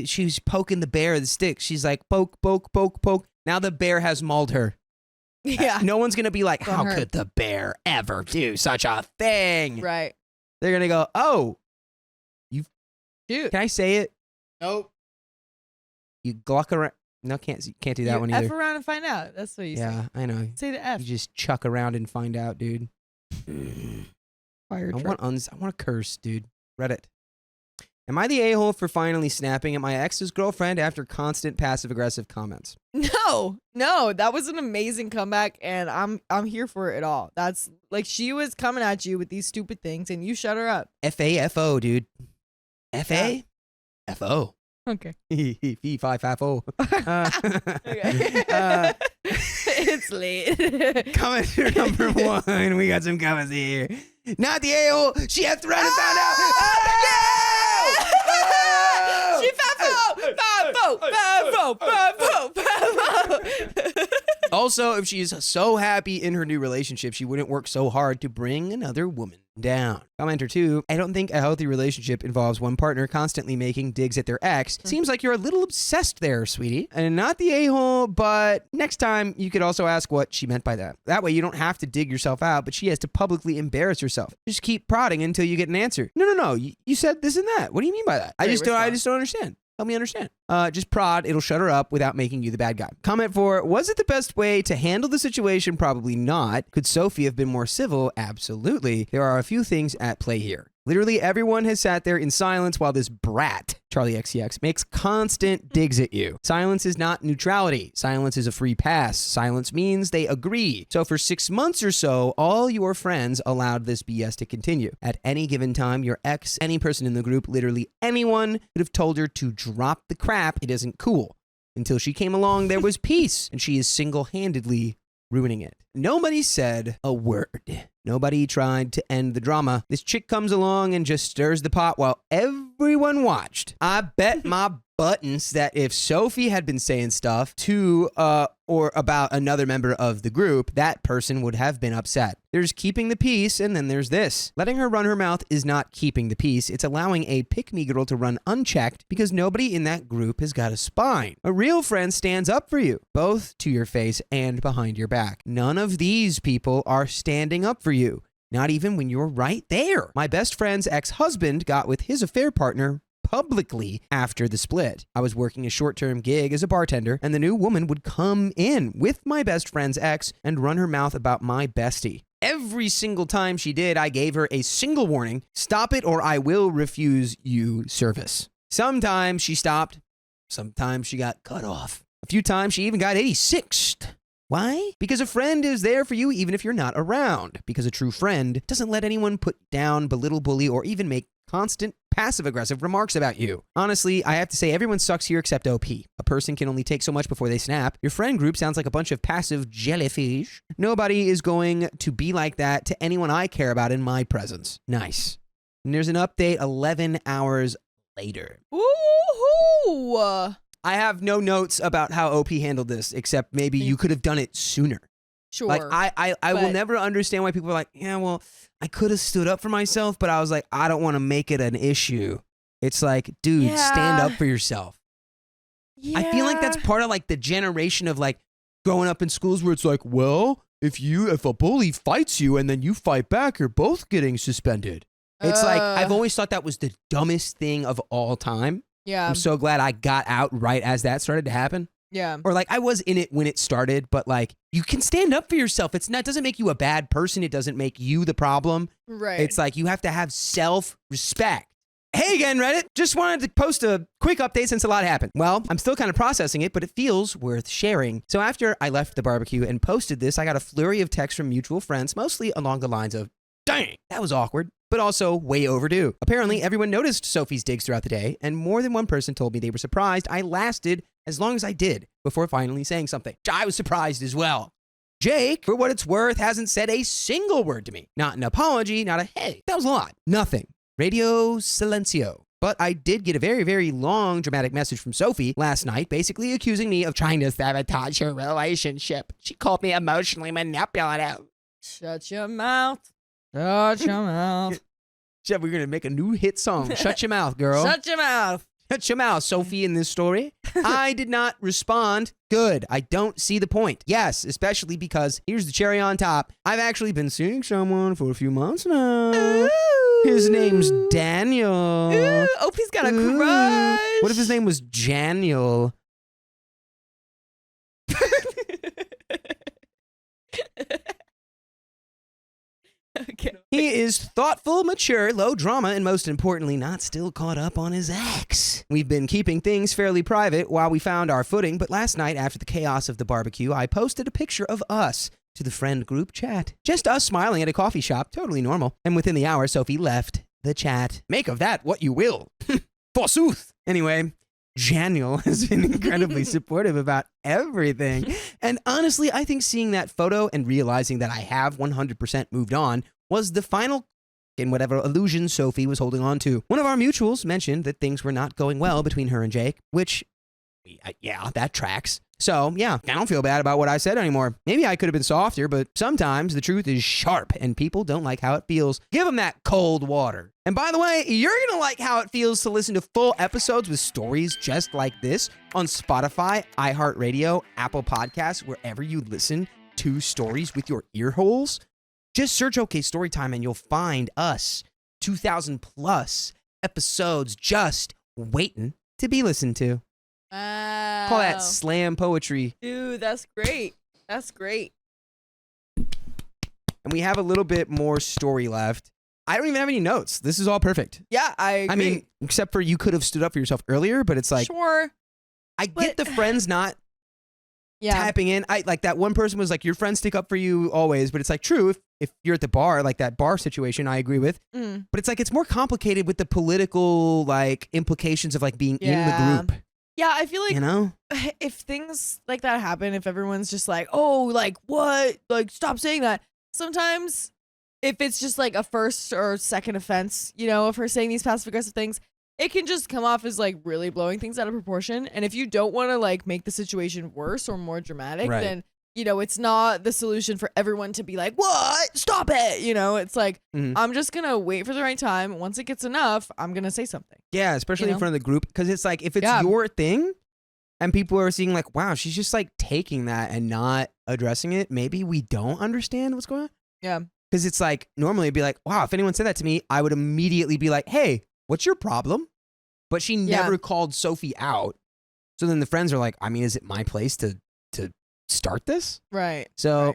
G: she was poking the bear with the stick. She's like, poke, poke, poke, poke. Now the bear has mauled her.
I: Yeah.
G: No one's going to be like,
I: Don't
G: how
I: hurt.
G: could the bear ever do such a thing?
I: Right.
G: They're going to go, oh,
I: Dude.
G: can I say it?
E: Nope.
G: You gluck around. No, can't do that
I: You
G: one
I: F
G: either.
I: around and find out. That's what you
G: Yeah, I know.
I: say. Say the F.
G: You just chuck around and find out, dude.
I: Fire
G: I
I: truck.
G: want to curse, dude. Reddit. Am I the a-hole for finally snapping at my ex's girlfriend after constant passive-aggressive comments?
I: No, that was an amazing comeback, and I'm here for it all. That's like she was coming at you with these stupid things, and you shut her up.
G: F-A-F-O, dude. F-A-F-O.
I: Okay.
G: F-5-5-O.
I: It's late.
G: Comment number 1. We got some comments here. Not the a-hole. She has to run and found out.
I: She
G: Also, if she's so happy in her new relationship, she wouldn't work so hard to bring another woman down. Commenter 2, I don't think a healthy relationship involves one partner constantly making digs at their ex. Seems like you're a little obsessed there, sweetie. And not the a-hole, but next time you could also ask what she meant by that. That way you don't have to dig yourself out, but she has to publicly embarrass herself. Just keep prodding until you get an answer. No. You said this and that. What do you mean by that? I just don't understand. Help me understand. Just prod. It'll shut her up without making you the bad guy. Comment 4. Was it the best way to handle the situation? Probably not. Could Sophie have been more civil? Absolutely. There are a few things at play here. Literally everyone has sat there in silence while this brat, Charlie XCX, makes constant digs at you. Silence is not neutrality. Silence is a free pass. Silence means they agree. So for 6 months or so, all your friends allowed this BS to continue. At any given time, your ex, any person in the group, literally anyone could have told her to drop the crap. It isn't cool. Until she came along, there was peace, and she is single-handedly ruining it. Nobody said a word. Nobody tried to end the drama. This chick comes along and just stirs the pot while everyone watched. I bet my buttons that if Sophie had been saying stuff to or about another member of the group, that person would have been upset. There's keeping the peace, and then there's this. Letting her run her mouth is not keeping the peace. It's allowing a pick-me girl to run unchecked because nobody in that group has got a spine. A real friend stands up for you, both to your face and behind your back. None of these people are standing up for you, not even when you're right there. My best friend's ex-husband got with his affair partner publicly after the split. I was working a short-term gig as a bartender, and the new woman would come in with my best friend's ex and run her mouth about my bestie. Every single time she did, I gave her a single warning: stop it or I will refuse you service. Sometimes she stopped. Sometimes she got cut off. A few times she even got 86'd. Why? Because a friend is there for you even if you're not around. Because a true friend doesn't let anyone put down, belittle, bully, or even make constant passive-aggressive remarks about you. Honestly, I have to say everyone sucks here except OP. A person can only take so much before they snap. Your friend group sounds like a bunch of passive jellyfish. Nobody is going to be like that to anyone I care about in my presence. Nice. And there's an update 11 hours later.
I: Woohoo!
G: I have no notes about how OP handled this, except maybe you could have done it sooner.
I: Sure.
G: Like, I will never understand why people are like, yeah, well, I could have stood up for myself, but I was like, I don't want to make it an issue. It's like, dude, stand up for yourself.
I: Yeah.
G: I feel like that's part of like the generation of like growing up in schools where it's like, well, if a bully fights you and then you fight back, you're both getting suspended. It's like, I've always thought that was the dumbest thing of all time.
I: Yeah.
G: I'm so glad I got out right as that started to happen.
I: Yeah.
G: Or like I was in it when it started, but like you can stand up for yourself. It doesn't make you a bad person. It doesn't make you the problem.
I: Right.
G: It's like you have to have self-respect. Hey again, Reddit. Just wanted to post a quick update since a lot happened. Well, I'm still kind of processing it, but it feels worth sharing. So after I left the barbecue and posted this, I got a flurry of texts from mutual friends, mostly along the lines of, dang, that was awkward, but also way overdue. Apparently, everyone noticed Sophie's digs throughout the day, and more than one person told me they were surprised I lasted as long as I did before finally saying something. I was surprised as well. Jake, for what it's worth, hasn't said a single word to me. Not an apology, not a hey, that was a lot. Nothing. Radio silencio. But I did get a very, very long dramatic message from Sophie last night, basically accusing me of trying to sabotage her relationship. She called me emotionally manipulative.
I: Shut your mouth. Shut your mouth.
G: Jeff, we're going to make a new hit song. Shut your mouth, girl.
I: Shut your mouth.
G: Shut your mouth, Sophie, in this story. I did not respond. Good. I don't see the point. Yes, especially because here's the cherry on top. I've actually been seeing someone for a few months now.
I: Ooh.
G: His name's Daniel.
I: Ooh, Opie's got a crush.
G: What if his name was Janiel?
I: Okay.
G: He is thoughtful, mature, low drama, and most importantly, not still caught up on his ex. We've been keeping things fairly private while we found our footing, but last night, after the chaos of the barbecue, I posted a picture of us to the friend group chat. Just us smiling at a coffee shop, totally normal. And within the hour, Sophie left the chat. Make of that what you will. Forsooth. Anyway, Daniel has been incredibly supportive about everything. And honestly, I think seeing that photo and realizing that I have 100% moved on was the final in whatever illusion Sophie was holding on to. One of our mutuals mentioned that things were not going well between her and Jake, which, yeah, that tracks. So, yeah, I don't feel bad about what I said anymore. Maybe I could have been softer, but sometimes the truth is sharp and people don't like how it feels. Give them that cold water. And by the way, you're going to like how it feels to listen to full episodes with stories just like this on Spotify, iHeartRadio, Apple Podcasts, wherever you listen to stories with your ear holes. Just search OK Storytime and you'll find us 2,000 plus episodes just waiting to be listened to.
I: Wow.
G: Call that slam poetry.
I: Dude, that's great. That's great.
G: And we have a little bit more story left. I don't even have any notes. This is all perfect.
I: Yeah, I agree.
G: I mean, except for you could have stood up for yourself earlier, but it's like,
I: sure.
G: I get the friends not tapping in. I like that one person was like, your friends stick up for you always, but it's like true if you're at the bar, like that bar situation, I agree with. But it's like it's more complicated with the political like implications of like being in the group.
I: Yeah, I feel like,
G: you know,
I: if things like that happen, if everyone's just like, oh, like what? Like, stop saying that. Sometimes if it's just like a first or second offense, you know, of her saying these passive aggressive things, it can just come off as like really blowing things out of proportion. And if you don't want to like make the situation worse or more dramatic, then, you know, it's not the solution for everyone to be like, what? Stop it. You know, it's like, I'm just going to wait for the right time. Once it gets enough, I'm going to say something.
G: Yeah, especially in front of the group. Because it's like, if it's your thing and people are seeing like, wow, she's just like taking that and not addressing it, maybe we don't understand what's going on.
I: Yeah.
G: Because it's like, normally it'd be like, wow, if anyone said that to me, I would immediately be like, hey, what's your problem? But she never called Sophie out. So then the friends are like, I mean, is it my place to start this?
I: Right.
G: So,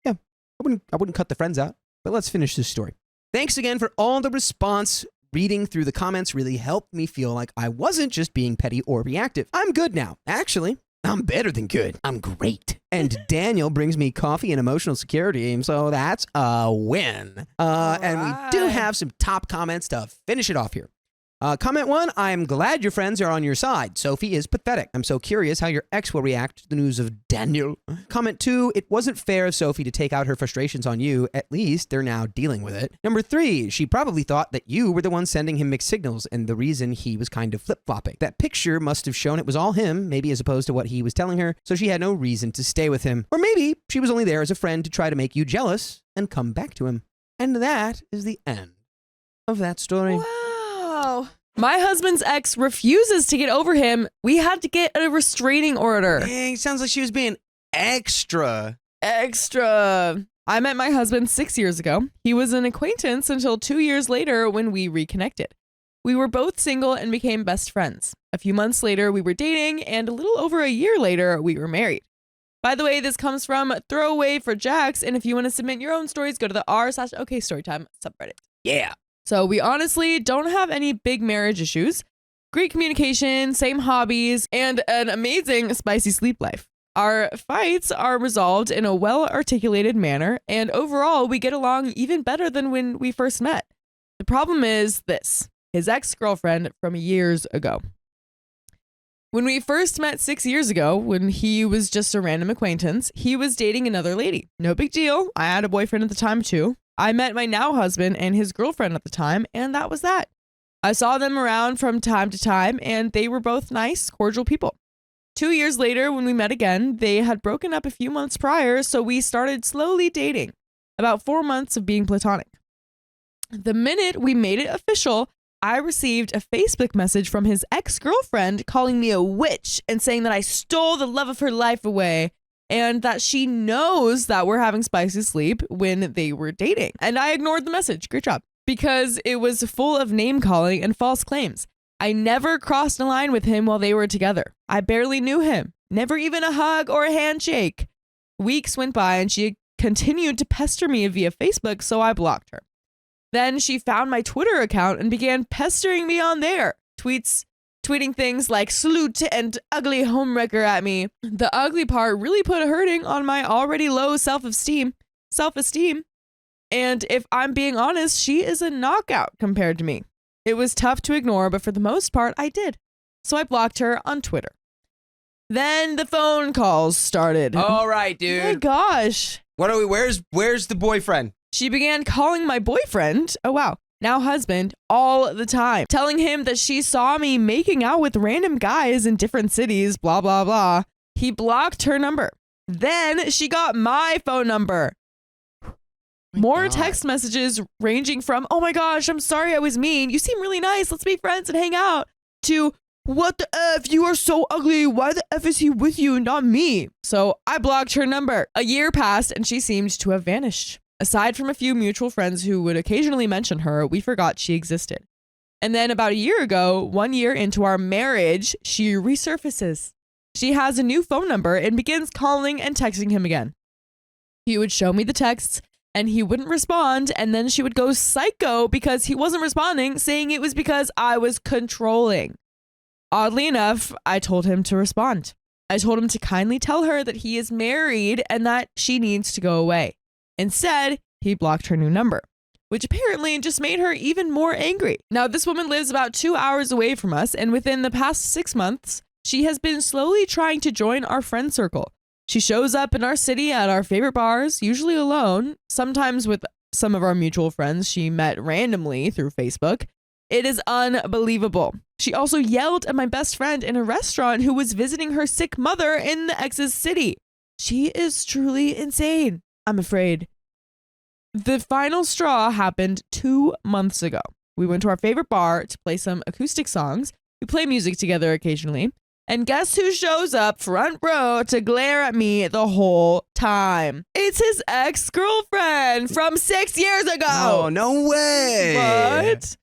G: yeah, I wouldn't cut the friends out. But let's finish this story. Thanks again for all the response. Reading through the comments really helped me feel like I wasn't just being petty or reactive. I'm good now. Actually, I'm better than good. I'm great. And Daniel brings me coffee and emotional security, so that's a win. And we do have some top comments to finish it off here. Comment 1, I'm glad your friends are on your side. Sophie is pathetic. I'm so curious how your ex will react to the news of Daniel. Comment 2, it wasn't fair of Sophie to take out her frustrations on you. At least they're now dealing with it. Number 3, she probably thought that you were the one sending him mixed signals and the reason he was kind of flip-flopping. That picture must have shown it was all him, maybe as opposed to what he was telling her, so she had no reason to stay with him. Or maybe she was only there as a friend to try to make you jealous and come back to him. And that is the end of that story.
I: Wow. My husband's ex refuses to get over him. We had to get a restraining order.
G: Dang, sounds like she was being extra.
I: I met my husband 6 years ago. He was an acquaintance until 2 years later when we reconnected. We were both single and became best friends. A few months later, we were dating, and a little over a year later, we were married. By the way, this comes from Throwaway for Jax, and if you want to submit your own stories, go to the r/OKStorytime subreddit.
G: Yeah.
I: So we honestly don't have any big marriage issues. Great communication, same hobbies, and an amazing spicy sleep life. Our fights are resolved in a well-articulated manner, and overall, we get along even better than when we first met. The problem is this: his ex-girlfriend from years ago. When we first met 6 years ago, when he was just a random acquaintance, he was dating another lady. No big deal. I had a boyfriend at the time too. I met my now husband and his girlfriend at the time, and that was that. I saw them around from time to time, and they were both nice, cordial people. 2 years later, when we met again, they had broken up a few months prior, so we started slowly dating. About 4 months of being platonic. The minute we made it official, I received a Facebook message from his ex-girlfriend calling me a witch and saying that I stole the love of her life away and that she knows that we're having spicy sleep when they were dating. And I ignored the message. Great job. Because it was full of name-calling and false claims. I never crossed a line with him while they were together. I barely knew him. Never even a hug or a handshake. Weeks went by and she continued to pester me via Facebook, so I blocked her.
H: Then she found my Twitter account and began pestering me on there. Tweeting things like salute and ugly homewrecker at me. The ugly part really put a hurting on my already low self-esteem. And if I'm being honest, she is a knockout compared to me. It was tough to ignore, but for the most part, I did. So I blocked her on Twitter. Then the phone calls started.
G: All right, dude.
H: Oh my gosh.
G: What are we? Where's the boyfriend?
H: She began calling my boyfriend, oh wow, now husband, all the time, telling him that she saw me making out with random guys in different cities, blah, blah, blah. He blocked her number. Then she got my phone number. More text messages ranging from, oh my gosh, I'm sorry I was mean. You seem really nice. Let's be friends and hang out. To, what the F? You are so ugly. Why the F is he with you and not me? So I blocked her number. A year passed and she seemed to have vanished. Aside from a few mutual friends who would occasionally mention her, we forgot she existed. And then about a year ago, 1 year into our marriage, she resurfaces. She has a new phone number and begins calling and texting him again. He would show me the texts and he wouldn't respond, and then she would go psycho because he wasn't responding, saying it was because I was controlling. Oddly enough, I told him to respond. I told him to kindly tell her that he is married and that she needs to go away. Instead, he blocked her new number, which apparently just made her even more angry. Now, this woman lives about 2 hours away from us, and within the past 6 months, she has been slowly trying to join our friend circle. She shows up in our city at our favorite bars, usually alone, sometimes with some of our mutual friends she met randomly through Facebook. It is unbelievable. She also yelled at my best friend in a restaurant who was visiting her sick mother in the ex's city. She is truly insane, I'm afraid. The final straw happened 2 months ago. We went to our favorite bar to play some acoustic songs. We play music together occasionally. And guess who shows up front row to glare at me the whole time? It's his ex-girlfriend from 6 years ago.
G: Oh, no way.
H: What?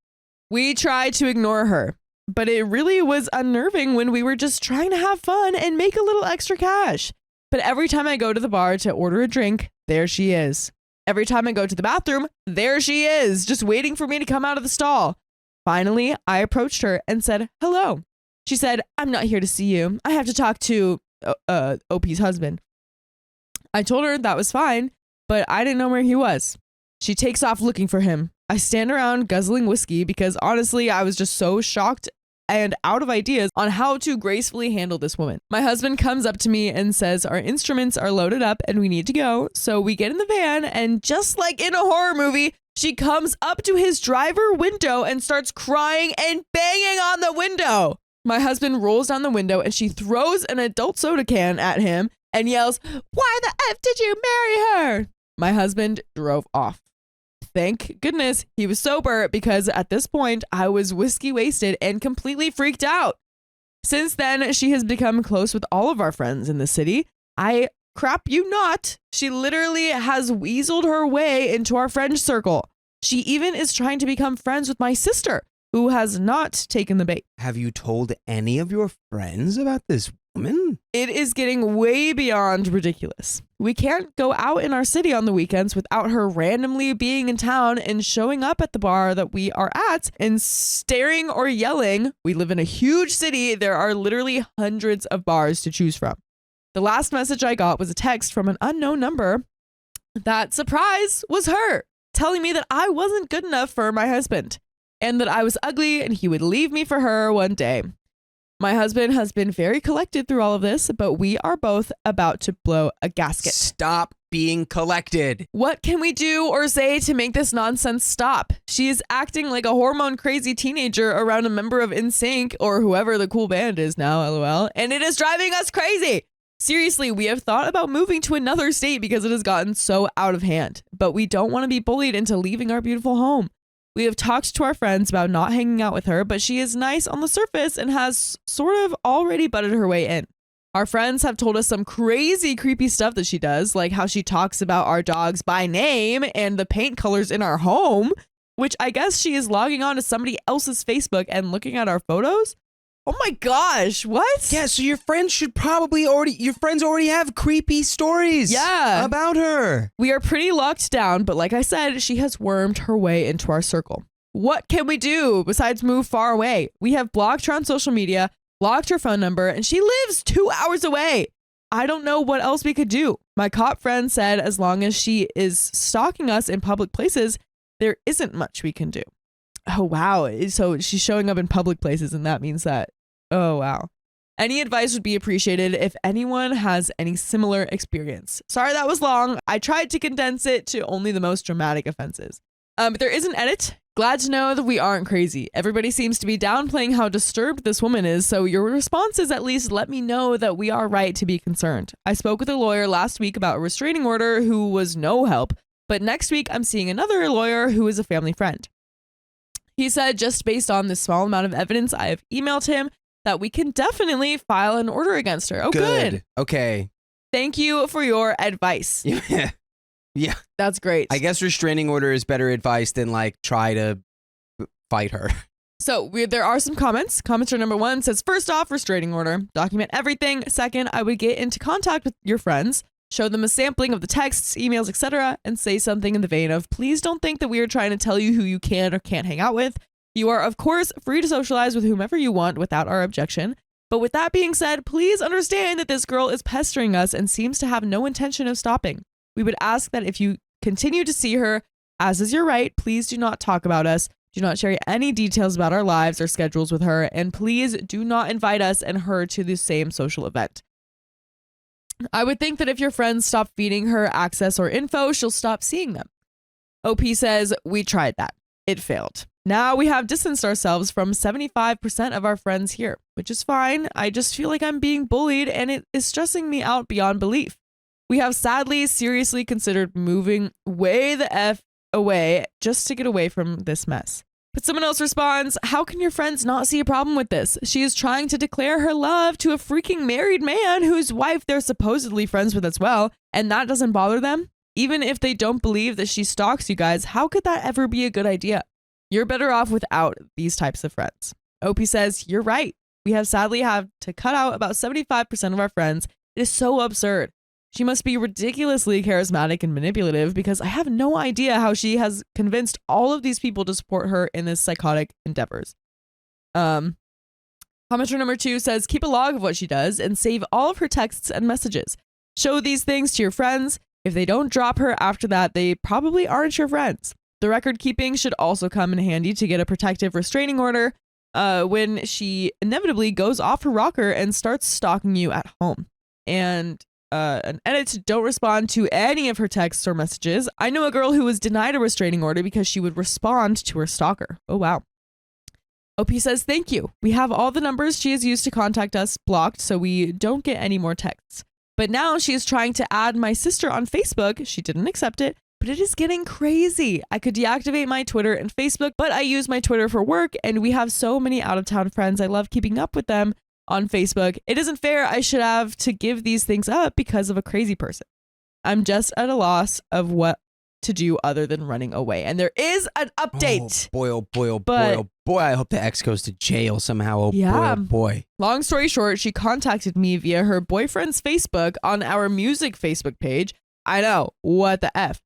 H: We tried to ignore her, but it really was unnerving when we were just trying to have fun and make a little extra cash. But every time I go to the bar to order a drink, there she is. Every time I go to the bathroom, there she is, just waiting for me to come out of the stall. Finally, I approached her and said, hello. She said, I'm not here to see you. I have to talk to OP's husband. I told her that was fine, but I didn't know where he was. She takes off looking for him. I stand around guzzling whiskey because honestly, I was just so shocked and out of ideas on how to gracefully handle this woman. My husband comes up to me and says our instruments are loaded up and we need to go. So we get in the van, and just like in a horror movie, she comes up to his driver window and starts crying and banging on the window. My husband rolls down the window and she throws an adult soda can at him and yells, "Why the F did you marry her?" My husband drove off. Thank goodness he was sober, because at this point I was whiskey wasted and completely freaked out. Since then, she has become close with all of our friends in the city. I crap you not. She literally has weaseled her way into our friend circle. She even is trying to become friends with my sister, who has not taken the bait.
G: Have you told any of your friends about this woman?
H: It is getting way beyond ridiculous. We can't go out in our city on the weekends without her randomly being in town and showing up at the bar that we are at and staring or yelling. We live in a huge city. There are literally hundreds of bars to choose from. The last message I got was a text from an unknown number that, surprise, was her, telling me that I wasn't good enough for my husband and that I was ugly and he would leave me for her one day. My husband has been very collected through all of this, but we are both about to blow a gasket.
G: Stop being collected.
H: What can we do or say to make this nonsense stop? She is acting like a hormone crazy teenager around a member of NSYNC or whoever the cool band is now, LOL, and it is driving us crazy. Seriously, we have thought about moving to another state because it has gotten so out of hand, but we don't want to be bullied into leaving our beautiful home. We have talked to our friends about not hanging out with her, but she is nice on the surface and has sort of already butted her way in. Our friends have told us some crazy, creepy stuff that she does, like how she talks about our dogs by name and the paint colors in our home, which I guess she is logging on to somebody else's Facebook and looking at our photos. Oh my gosh, what?
G: Yeah, so your friends already have creepy stories about her.
H: We are pretty locked down, but like I said, she has wormed her way into our circle. What can we do besides move far away? We have blocked her on social media, blocked her phone number, and she lives 2 hours away. I don't know what else we could do. My cop friend said as long as she is stalking us in public places, there isn't much we can do. Oh, wow. So she's showing up in public places, and that means that, oh, wow. Any advice would be appreciated if anyone has any similar experience. Sorry that was long. I tried to condense it to only the most dramatic offenses. But there is an edit. Glad to know that we aren't crazy. Everybody seems to be downplaying how disturbed this woman is, so your responses at least let me know that we are right to be concerned. I spoke with a lawyer last week about a restraining order who was no help, but next week I'm seeing another lawyer who is a family friend. He said just based on the small amount of evidence I have emailed him that we can definitely file an order against her. Oh, good.
G: Okay.
H: Thank you for your advice.
G: Yeah. Yeah.
H: That's great.
G: I guess restraining order is better advice than like try to fight her.
H: So there are some comments. Commenter number 1 says, first off, restraining order. Document everything. Second, I would get into contact with your friends, show them a sampling of the texts, emails, etc., and say something in the vein of, please don't think that we are trying to tell you who you can or can't hang out with. You are, of course, free to socialize with whomever you want without our objection. But with that being said, please understand that this girl is pestering us and seems to have no intention of stopping. We would ask that if you continue to see her, as is your right, please do not talk about us. Do not share any details about our lives or schedules with her. And please do not invite us and her to the same social event. I would think that if your friends stop feeding her access or info, she'll stop seeing them. OP says, we tried that. It failed. Now we have distanced ourselves from 75% of our friends here, which is fine. I just feel like I'm being bullied and it is stressing me out beyond belief. We have sadly, seriously considered moving way the F away just to get away from this mess. But someone else responds, how can your friends not see a problem with this? She is trying to declare her love to a freaking married man whose wife they're supposedly friends with as well, and that doesn't bother them? Even if they don't believe that she stalks you guys, how could that ever be a good idea? You're better off without these types of friends. OP says, you're right. We have sadly had to cut out about 75% of our friends. It is so absurd. She must be ridiculously charismatic and manipulative because I have no idea how she has convinced all of these people to support her in this psychotic endeavors. Commenter number 2 says, keep a log of what she does and save all of her texts and messages. Show these things to your friends. If they don't drop her after that, they probably aren't your friends. The record keeping should also come in handy to get a protective restraining order when she inevitably goes off her rocker and starts stalking you at home. And an edit, don't respond to any of her texts or messages. I know a girl who was denied a restraining order because she would respond to her stalker. Oh, wow. OP says, thank you. We have all the numbers she has used to contact us blocked, so we don't get any more texts. But now she is trying to add my sister on Facebook. She didn't accept it, but it is getting crazy. I could deactivate my Twitter and Facebook, but I use my Twitter for work, and we have so many out-of-town friends. I love keeping up with them on Facebook. It isn't fair. I should have to give these things up because of a crazy person. I'm just at a loss of what to do other than running away. And there is an update.
G: Oh boy. I hope the ex goes to jail somehow. Oh boy.
H: Long story short, she contacted me via her boyfriend's Facebook on our music Facebook page. I know, what the F.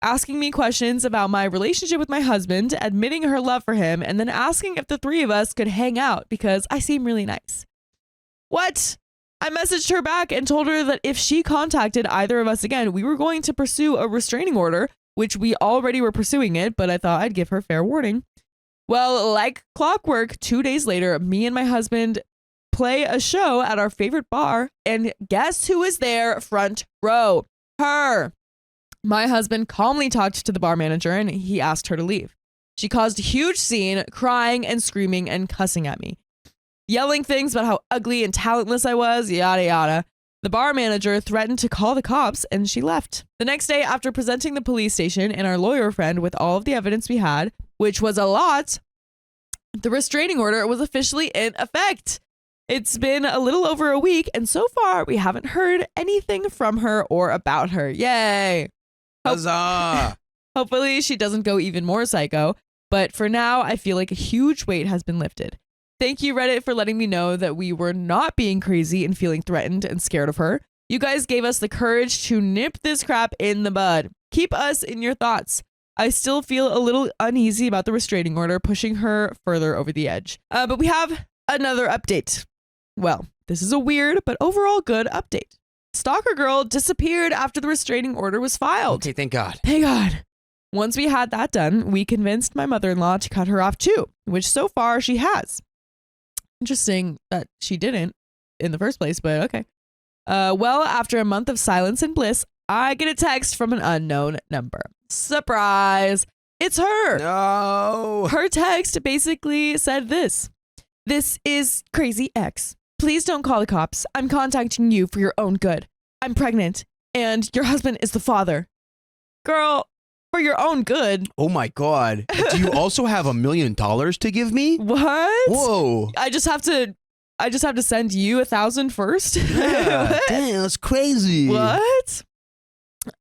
H: Asking me questions about my relationship with my husband, admitting her love for him, and then asking if the three of us could hang out because I seem really nice. What? I messaged her back and told her that if she contacted either of us again, we were going to pursue a restraining order, which we already were pursuing it, but I thought I'd give her fair warning. Well, like clockwork, 2 days later, me and my husband play a show at our favorite bar, and guess who is there front row? Her. My husband calmly talked to the bar manager and he asked her to leave. She caused a huge scene, crying and screaming and cussing at me. Yelling things about how ugly and talentless I was, yada yada. The bar manager threatened to call the cops and she left. The next day, after presenting the police station and our lawyer friend with all of the evidence we had, which was a lot, the restraining order was officially in effect. It's been a little over a week and so far we haven't heard anything from her or about her. Yay!
G: Huzzah!
H: Hopefully she doesn't go even more psycho, but for now I feel like a huge weight has been lifted. Thank you, Reddit, for letting me know that we were not being crazy and feeling threatened and scared of her. You guys gave us the courage to nip this crap in the bud. Keep us in your thoughts. I still feel a little uneasy about the restraining order pushing her further over the edge. But we have another update. Well, this is a weird but overall good update. Stalker girl disappeared after the restraining order was filed.
G: Okay, thank God.
H: Thank God. Once we had that done, we convinced my mother-in-law to cut her off too, which so far she has. Interesting that she didn't in the first place, but okay. Well, after a month of silence and bliss, I get a text from an unknown number. Surprise! It's her!
G: No!
H: Her text basically said this. This is Crazy X. Please don't call the cops. I'm contacting you for your own good. I'm pregnant, and your husband is the father. Girl, for your own good.
G: Oh my God. Do you also have $1 million to give me?
H: What?
G: Whoa.
H: I just have to send you 1,000 first?
G: Yeah. Damn, that's crazy.
H: What?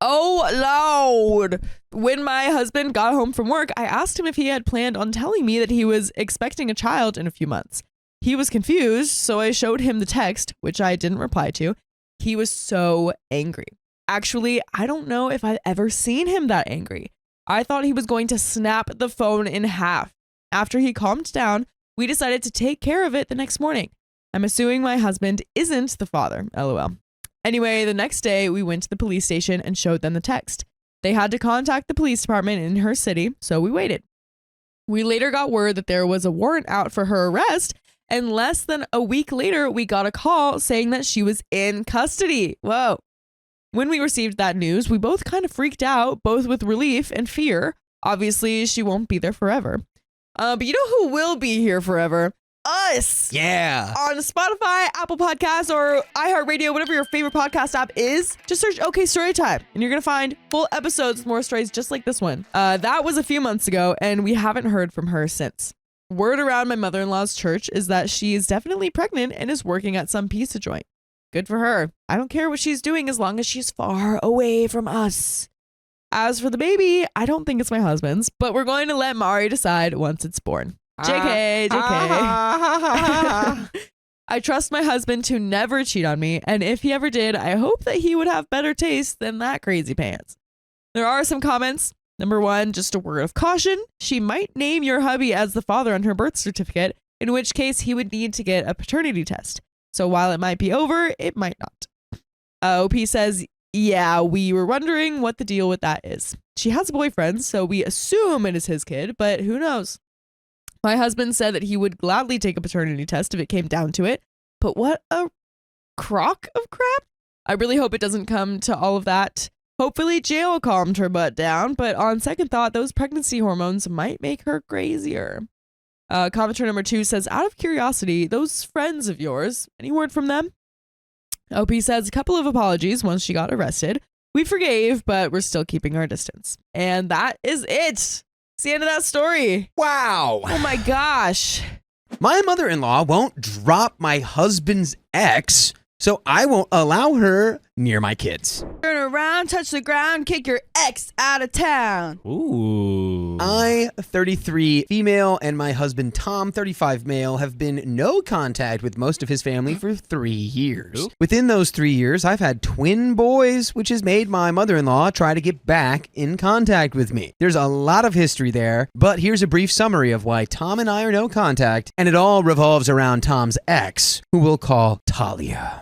H: Oh, Lord. When my husband got home from work, I asked him if he had planned on telling me that he was expecting a child in a few months. He was confused, so I showed him the text, which I didn't reply to. He was so angry. Actually, I don't know if I've ever seen him that angry. I thought he was going to snap the phone in half. After he calmed down, we decided to take care of it the next morning. I'm assuming my husband isn't the father, LOL. Anyway, the next day, we went to the police station and showed them the text. They had to contact the police department in her city, so we waited. We later got word that there was a warrant out for her arrest, and less than a week later, we got a call saying that she was in custody. Whoa. When we received that news, we both kind of freaked out, both with relief and fear. Obviously, she won't be there forever. But you know who will be here forever? Us.
G: Yeah.
H: On Spotify, Apple Podcasts, or iHeartRadio, whatever your favorite podcast app is, just search OK Storytime, and you're going to find full episodes with more stories just like this one. That was a few months ago, and we haven't heard from her since. Word around my mother-in-law's church is that she is definitely pregnant and is working at some pizza joint. Good for her. I don't care what she's doing as long as she's far away from us. As for the baby, I don't think it's my husband's, but we're going to let Mari decide once it's born. JK, JK. I trust my husband to never cheat on me, and if he ever did, I hope that he would have better taste than that crazy pants. There are some comments. Number 1, just a word of caution. She might name your hubby as the father on her birth certificate, in which case he would need to get a paternity test. So while it might be over, it might not. OP says, yeah, we were wondering what the deal with that is. She has a boyfriend, so we assume it is his kid, but who knows? My husband said that he would gladly take a paternity test if it came down to it, but what a crock of crap. I really hope it doesn't come to all of that. Hopefully jail calmed her butt down, but on second thought, those pregnancy hormones might make her crazier. Commenter number 2 says, out of curiosity, those friends of yours, any word from them? OP says, a couple of apologies once she got arrested. We forgave, but we're still keeping our distance. And that is it. It's the end of that story.
G: Wow.
H: Oh my gosh.
G: My mother-in-law won't drop my husband's ex, so I won't allow her near my kids.
D: Turn around, touch the ground, kick your ex out of town.
F: Ooh.
G: I, 33 female, and my husband Tom, 35 male, have been no contact with most of his family for 3 years.
F: Ooh.
G: Within those 3 years, I've had twin boys, which has made my mother-in-law try to get back in contact with me. There's a lot of history there, but here's a brief summary of why Tom and I are no contact, and it all revolves around Tom's ex, who we'll call Talia.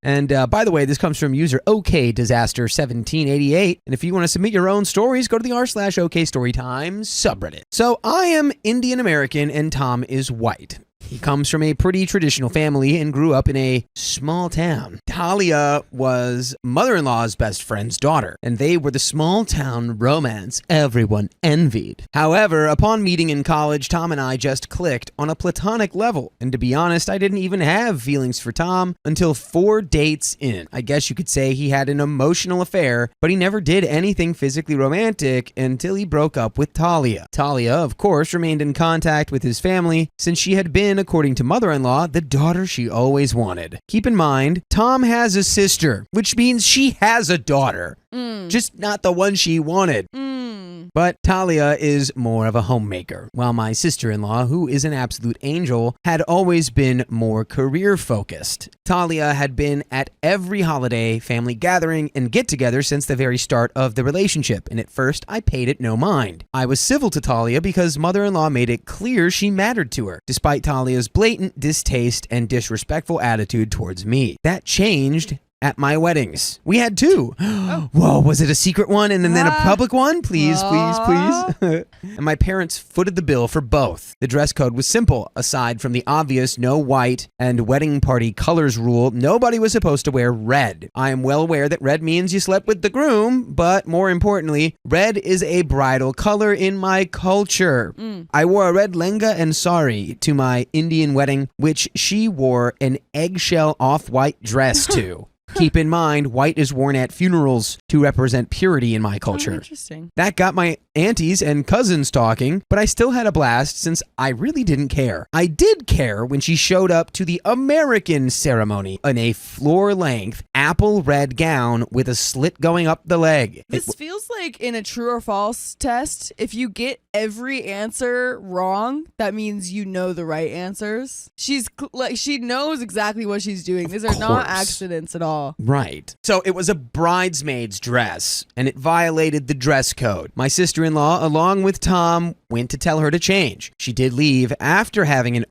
G: And by the way, this comes from user OKDisaster1788. And if you want to submit your own stories, go to the r/OKStorytime subreddit. So I am Indian American and Tom is white. He comes from a pretty traditional family and grew up in a small town. Talia was mother-in-law's best friend's daughter, and they were the small town romance everyone envied. However, upon meeting in college, Tom and I just clicked on a platonic level. And to be honest, I didn't even have feelings for Tom until 4 dates in. I guess you could say he had an emotional affair, but he never did anything physically romantic until he broke up with Talia. Talia, of course, remained in contact with his family since she had been, according to mother-in-law, the daughter she always wanted. Keep in mind, Tom has a sister, which means she has a daughter. Just not the one she wanted. But Talia is more of a homemaker, while my sister-in-law, who is an absolute angel, had always been more career-focused. Talia had been at every holiday, family gathering, and get-together since the very start of the relationship, and at first I paid it no mind. I was civil to Talia because mother-in-law made it clear she mattered to her, despite Talia's blatant distaste and disrespectful attitude towards me. That changed at my weddings. We had two. Whoa, was it a secret one and then a public one? Please. And my parents footed the bill for both. The dress code was simple. Aside from the obvious no white and wedding party colors rule, nobody was supposed to wear red. I am well aware that red means you slept with the groom, but more importantly, red is a bridal color in my culture. I wore a red lenga and sari to my Indian wedding, which she wore an eggshell off-white dress to. Keep in mind, white is worn at funerals to represent purity in my culture.
H: Interesting.
G: That got my aunties and cousins talking, but I still had a blast since I really didn't care. I did care when she showed up to the American ceremony in a floor-length apple red gown with a slit going up the leg.
H: This feels like in a true or false test, if you get every answer wrong, that means you know the right answers. She knows exactly what she's doing. These are not accidents at all.
G: Right. So it was a bridesmaid's dress, and it violated the dress code. My sister-in-law, along with Tom, went to tell her to change. She did leave after having an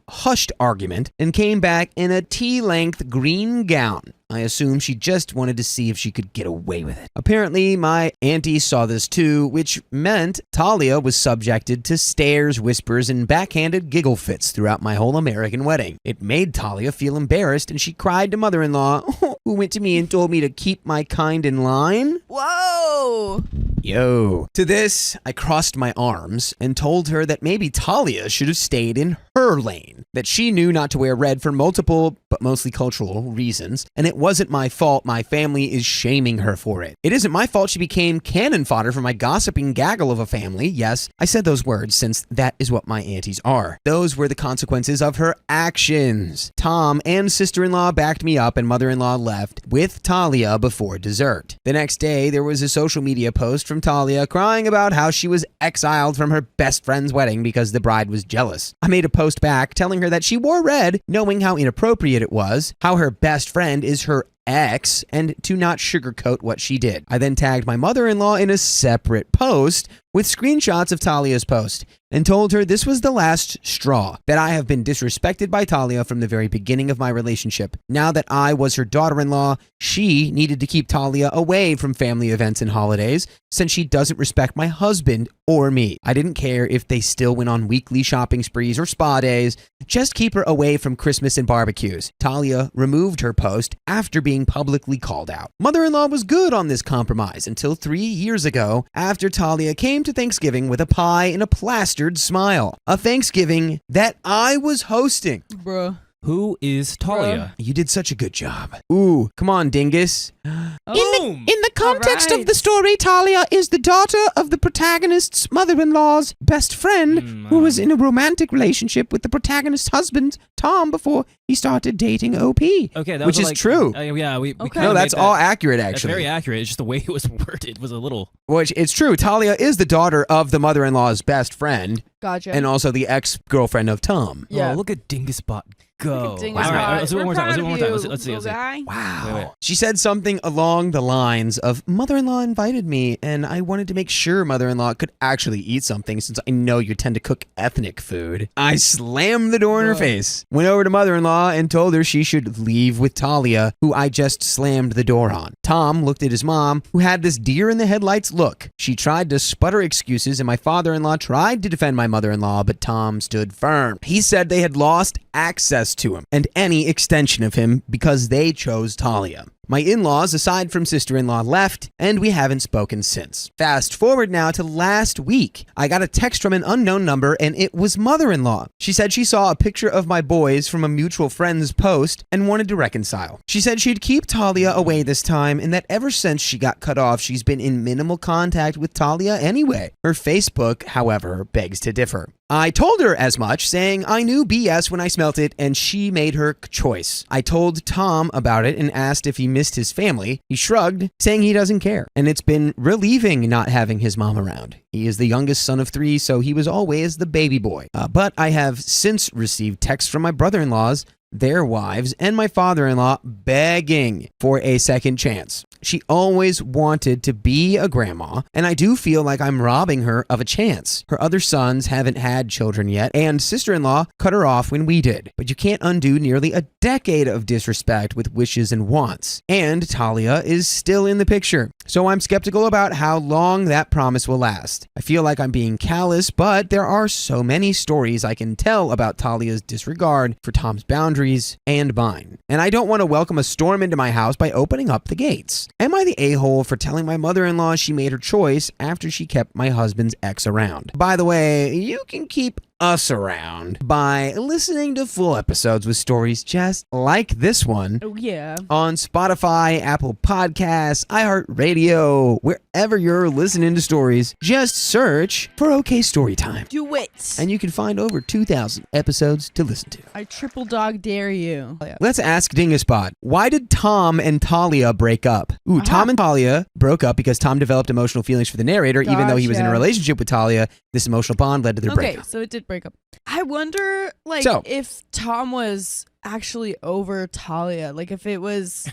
G: hushed argument and came back in a tea-length green gown. I assume she just wanted to see if she could get away with it. Apparently, my auntie saw this too, which meant Talia was subjected to stares, whispers, and backhanded giggle fits throughout my whole American wedding. It made Talia feel embarrassed, and she cried to mother-in-law, who went to me and told me to keep my kind in line.
H: Whoa!
G: Yo. To this, I crossed my arms and told her that maybe Talia should have stayed in her lane, that she knew not to wear red for multiple, but mostly cultural reasons, and it wasn't my fault my family is shaming her for it. It isn't my fault she became cannon fodder for my gossiping gaggle of a family. Yes, I said those words since that is what my aunties are. Those were the consequences of her actions. Tom and sister-in-law backed me up and mother-in-law left with Talia before dessert. The next day, there was a social media post from Talia crying about how she was exiled from her best friend's wedding because the bride was jealous. I made a post back telling her that she wore red, knowing how inappropriate it was, how her best friend is her ex, and to not sugarcoat what she did. I then tagged my mother-in-law in a separate post with screenshots of Talia's post and told her this was the last straw, that I have been disrespected by Talia from the very beginning of my relationship. Now that I was her daughter-in-law, she needed to keep Talia away from family events and holidays since she doesn't respect my husband or me. I didn't care if they still went on weekly shopping sprees or spa days. Just keep her away from Christmas and barbecues. Talia removed her post after being publicly called out. Mother-in-law was good on this compromise until 3 years ago after Talia came to Thanksgiving with a pie and a plastered smile. A Thanksgiving that I was hosting.
H: Bruh.
F: Who is Talia?
G: You did such a good job. Ooh, come on, dingus.
F: Boom.
G: In the context
H: All
G: of the story, Talia is the daughter of the protagonist's mother-in-law's best friend who was in a romantic relationship with the protagonist's husband, Tom, before he started dating OP.
F: Okay, that
G: which
F: was
G: is true.
F: Yeah, we
H: Okay.
F: kinda
G: No, that's
F: made
G: all
F: that.
G: accurate,
F: That's
G: actually.
F: very accurate. It's just the way it was worded was a little.
G: Which it's true. Talia is the daughter of the mother-in-law's best friend
H: Gotcha.
G: and also the ex-girlfriend of Tom.
H: Yeah.
F: Oh, look at Dinguspot go.
H: Ding
F: All
H: is
F: right,
H: hot.
F: let's do it one more
H: We're
F: time. Let's do it
H: proud
F: one more
H: of
F: time.
H: you,
F: Let's see.
H: little guy.
G: Wow.
F: Wait.
G: She said something along the lines of, mother-in-law invited me, and I wanted to make sure mother-in-law could actually eat something since I know you tend to cook ethnic food. I slammed the door in her face, went over to mother-in-law and told her she should leave with Talia, who I just slammed the door on. Tom looked at his mom, who had this deer-in-the-headlights look. She tried to sputter excuses, and my father-in-law tried to defend my mother-in-law, but Tom stood firm. He said they had lost access to him and any extension of him because they chose Talia. My in-laws, aside from sister-in-law, left, and we haven't spoken since. Fast forward now to last week. I got a text from an unknown number, and it was mother-in-law. She said she saw a picture of my boys from a mutual friend's post and wanted to reconcile. She said she'd keep Talia away this time, and that ever since she got cut off, she's been in minimal contact with Talia anyway. Her Facebook, however, begs to differ. I told her as much, saying I knew BS when I smelt it, and she made her choice. I told Tom about it and asked if he missed his family. He shrugged, saying he doesn't care, and it's been relieving not having his mom around. He is the youngest son of 3, so he was always the baby boy. But I have since received texts from my brother-in-laws, their wives, and my father-in-law begging for a second chance. She always wanted to be a grandma, and I do feel like I'm robbing her of a chance. Her other sons haven't had children yet, and sister-in-law cut her off when we did. But you can't undo nearly a decade of disrespect with wishes and wants. And Talia is still in the picture, so I'm skeptical about how long that promise will last. I feel like I'm being callous, but there are so many stories I can tell about Talia's disregard for Tom's boundaries and mine. And I don't want to welcome a storm into my house by opening up the gates. Am I the a-hole for telling my mother-in-law she made her choice after she kept my husband's ex around? By the way, you can keep us around by listening to full episodes with stories just like this one.
I: Oh, yeah.
G: On Spotify, Apple Podcasts, iHeartRadio, wherever you're listening to stories, just search for OK Storytime.
I: Do it.
G: And you can find over 2,000 episodes to listen to.
I: I triple dog dare you.
G: Let's ask Dingaspot, why did Tom and Talia break up? Tom and Talia broke up because Tom developed emotional feelings for the narrator, even though he was in a
I: Gotcha.
G: relationship with Talia. This emotional bond led to their
I: Okay,
G: breakup.
I: so it did break up. I wonder, like,
G: So-
I: if Tom was actually over Talia. Like, if it was,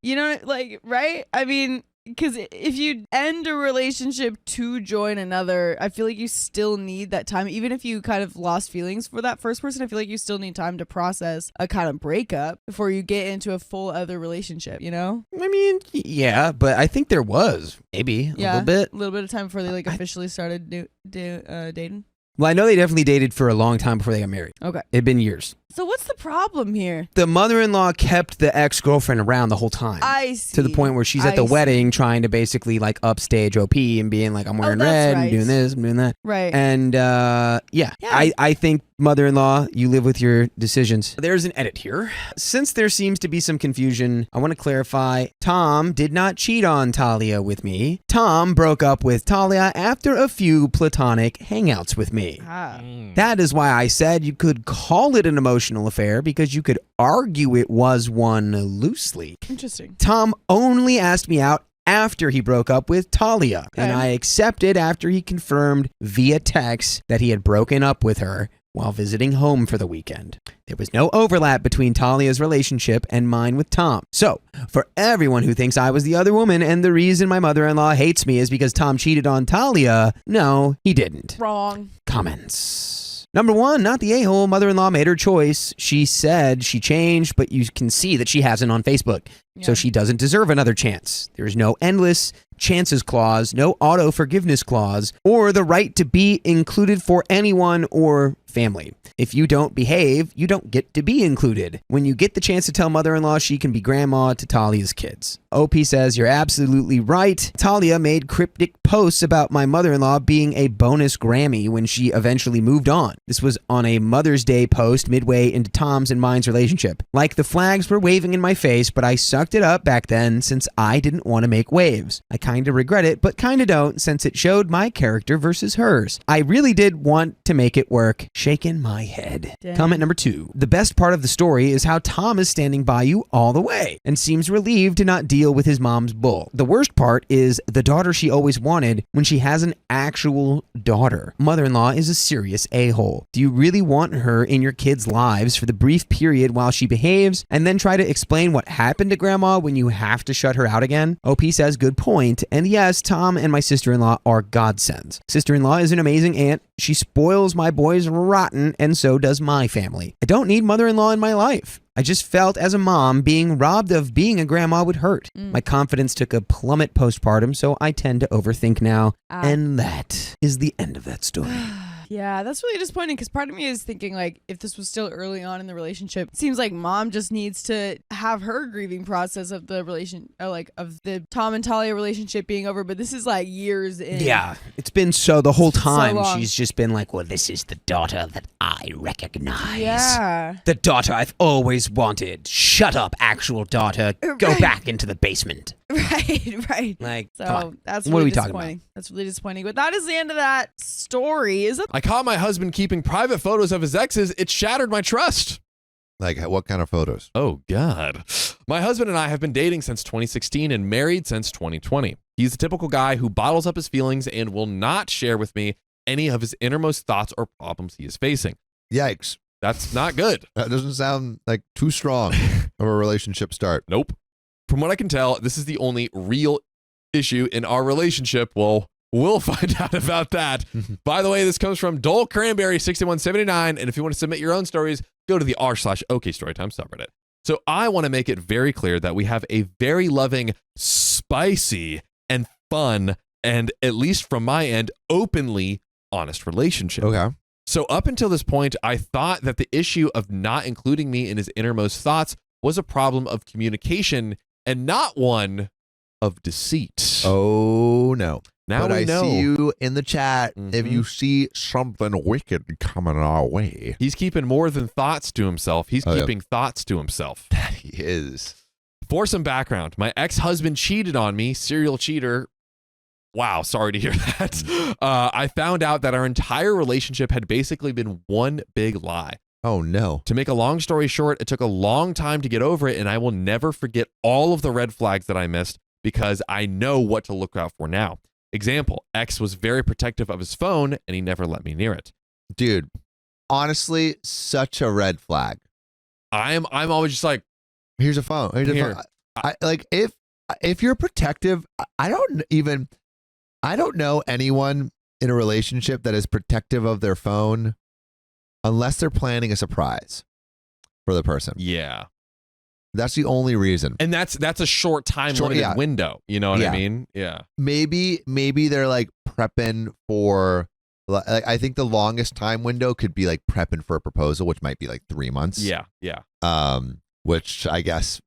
I: you know, like, right? I mean, because if you end a relationship to join another, I feel like you still need that time. Even if you kind of lost feelings for that first person, I feel like you still need time to process a kind of breakup before you get into a full other relationship, you know?
G: I mean, yeah, but I think there was maybe a little bit.
I: A little bit of time before they, like, officially started dating.
G: Well, I know they definitely dated for a long time before they got married.
I: Okay.
G: It'd been years.
I: So what's the problem here?
G: The mother-in-law kept the ex-girlfriend around the whole time.
I: I see.
G: To the point where she's at the wedding trying to basically like upstage OP and being like, I'm wearing
I: that's
G: red,
I: right.
G: I'm doing this, I'm doing that.
I: Right.
G: And I think mother-in-law, you live with your decisions. There's an edit here. Since there seems to be some confusion, I want to clarify, Tom did not cheat on Talia with me. Tom broke up with Talia after a few platonic hangouts with me. That is why I said you could call it an emotional affair, because you could argue it was one loosely.
I: Interesting.
G: Tom only asked me out after he broke up with Talia, and I accepted after he confirmed via text that he had broken up with her while visiting home for the weekend. There was no overlap between Talia's relationship and mine with Tom. So, for everyone who thinks I was the other woman and the reason my mother-in-law hates me is because Tom cheated on Talia, no, he didn't.
I: Wrong.
G: Comments. Number 1, not the a-hole. Mother-in-law made her choice. She said she changed, but you can see that she hasn't on Facebook.
I: Yeah.
G: So she doesn't deserve another chance. There's no endless chances clause, no auto forgiveness clause, or the right to be included for anyone or family. If you don't behave, you don't get to be included. When you get the chance to tell mother-in-law she can be grandma to Talia's kids. OP says, you're absolutely right. Talia made cryptic posts about my mother-in-law being a bonus Grammy when she eventually moved on. This was on a Mother's Day post midway into Tom's and mine's relationship. Like the flags were waving in my face, but I sucked it up back then since I didn't want to make waves. I kind of regret it, but kind of don't, since it showed my character versus hers. I really did want to make it work. Shaking my head.
I: Dang.
G: Comment number 2. The best part of the story is how Tom is standing by you all the way and seems relieved to not deal with his mom's bull. The worst part is the daughter she always wanted when she has an actual daughter. Mother-in-law is a serious a-hole. Do you really want her in your kids' lives for the brief period while she behaves and then try to explain what happened to grandma when you have to shut her out again? OP says good point. And yes, Tom and my sister-in-law are godsends. Sister-in-law is an amazing aunt. She spoils my boys rotten, and so does my family. I don't need mother-in-law in my life. I just felt as a mom being robbed of being a grandma would hurt. My confidence took a plummet postpartum, so I tend to overthink now. And that is the end of that story.
I: Yeah, that's really disappointing because part of me is thinking, like, if this was still early on in the relationship, it seems like mom just needs to have her grieving process of the of the Tom and Talia relationship being over. But this is like years in.
G: Yeah, it's been so the whole time
I: long.
G: she's just been like, well, this is the daughter that I recognize.
I: Yeah.
G: The daughter I've always wanted. Shut up, actual daughter. Go
I: Right.
G: back into the basement.
I: Right.
G: Like,
I: So
G: come on.
I: that's
G: What are
I: really
G: we talking
I: disappointing. That's really disappointing. But that is the end of that story. Is that
B: I caught my husband keeping private photos of his exes. It shattered my trust.
A: Like, what kind of photos?
B: Oh, God. My husband and I have been dating since 2016 and married since 2020. He's the typical guy who bottles up his feelings and will not share with me any of his innermost thoughts or problems he is facing.
A: Yikes.
B: That's not good.
A: That doesn't sound like too strong of a relationship start.
B: Nope. From what I can tell, this is the only real issue in our relationship. Well, we'll find out about that. By the way, this comes from Dole Cranberry 6179. And if you want to submit your own stories, go to the r/OK Storytime subreddit. So I want to make it very clear that we have a very loving, spicy, and fun, and at least from my end, openly honest relationship.
A: Okay.
B: So up until this point, I thought that the issue of not including me in his innermost thoughts was a problem of communication and not one of deceit.
A: Oh, no.
B: Now
A: but
B: we
A: I
B: know.
A: see you in the chat if
B: Mhm.
A: you see something wicked coming our way.
B: He's keeping more than thoughts to himself. He's
A: Oh, yeah.
B: keeping thoughts to himself.
A: That he is.
B: For some background, my ex-husband cheated on me, serial cheater. Wow, sorry to hear that. I found out that our entire relationship had basically been one big lie.
A: Oh, no.
B: To make a long story short, it took a long time to get over it, and I will never forget all of the red flags that I missed because I know what to look out for now. Example, ex was very protective of his phone, and he never let me near it.
A: Dude, honestly, such a red flag.
B: I'm always just like,
A: Here's a phone. Here's a
B: Here.
A: phone. I like if you're protective, I don't know anyone in a relationship that is protective of their phone unless they're planning a surprise for the person.
B: yeah.
A: That's the only reason.
B: And that's a short time
A: Short-
B: limited
A: yeah.
B: window. You know what
A: Yeah.
B: I mean? Yeah.
A: Maybe they're like prepping for like I think the longest time window could be like prepping for a proposal, which might be like 3 months.
B: Yeah. Yeah.
A: Which I guess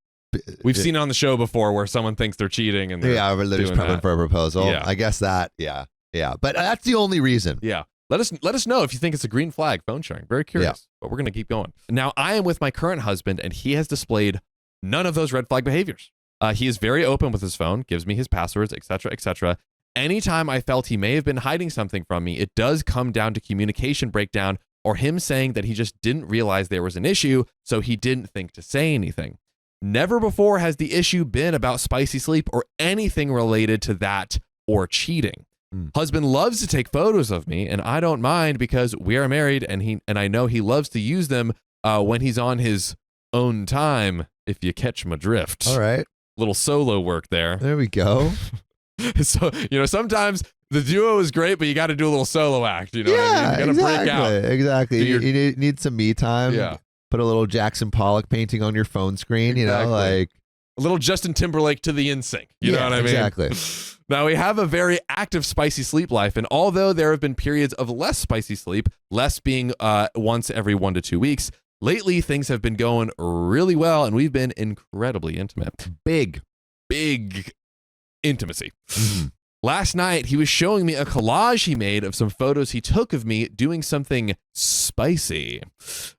B: We've seen it on the show before where someone thinks they're cheating and they're
A: they're just
B: doing
A: prepping
B: that.
A: for a proposal.
B: Yeah.
A: I guess that. Yeah. But that's the only reason.
B: Yeah. Let us know if you think it's a green flag phone sharing. Very curious. But we're going to keep going. Now, I am with my current husband and he has displayed none of those red flag behaviors. He is very open with his phone, gives me his passwords, etc., etc. Anytime I felt he may have been hiding something from me, it does come down to communication breakdown or him saying that he just didn't realize there was an issue, so he didn't think to say anything. Never before has the issue been about spicy sleep or anything related to that or cheating. Husband loves to take photos of me, and I don't mind because we are married, and I know he loves to use them when he's on his own time, if you catch my drift.
A: All right.
B: Little solo work there.
A: There we go.
B: So, sometimes the duo is great, but you got to do a little solo act. You know what I mean? You got to break out.
A: Exactly.
B: Do
A: You
B: your-
A: need some me time.
B: Yeah.
A: Put a little Jackson Pollock painting on your phone screen,
B: Exactly.
A: like
B: A little Justin Timberlake to the NSYNC. You know what I mean?
A: Exactly.
B: Now, we have a very active spicy sleep life, and although there have been periods of less spicy sleep, less being once every 1 to 2 weeks, lately things have been going really well, and we've been incredibly intimate.
A: Big
B: Intimacy.
A: Mhm.
B: Last night, he was showing me a collage he made of some photos he took of me doing something spicy.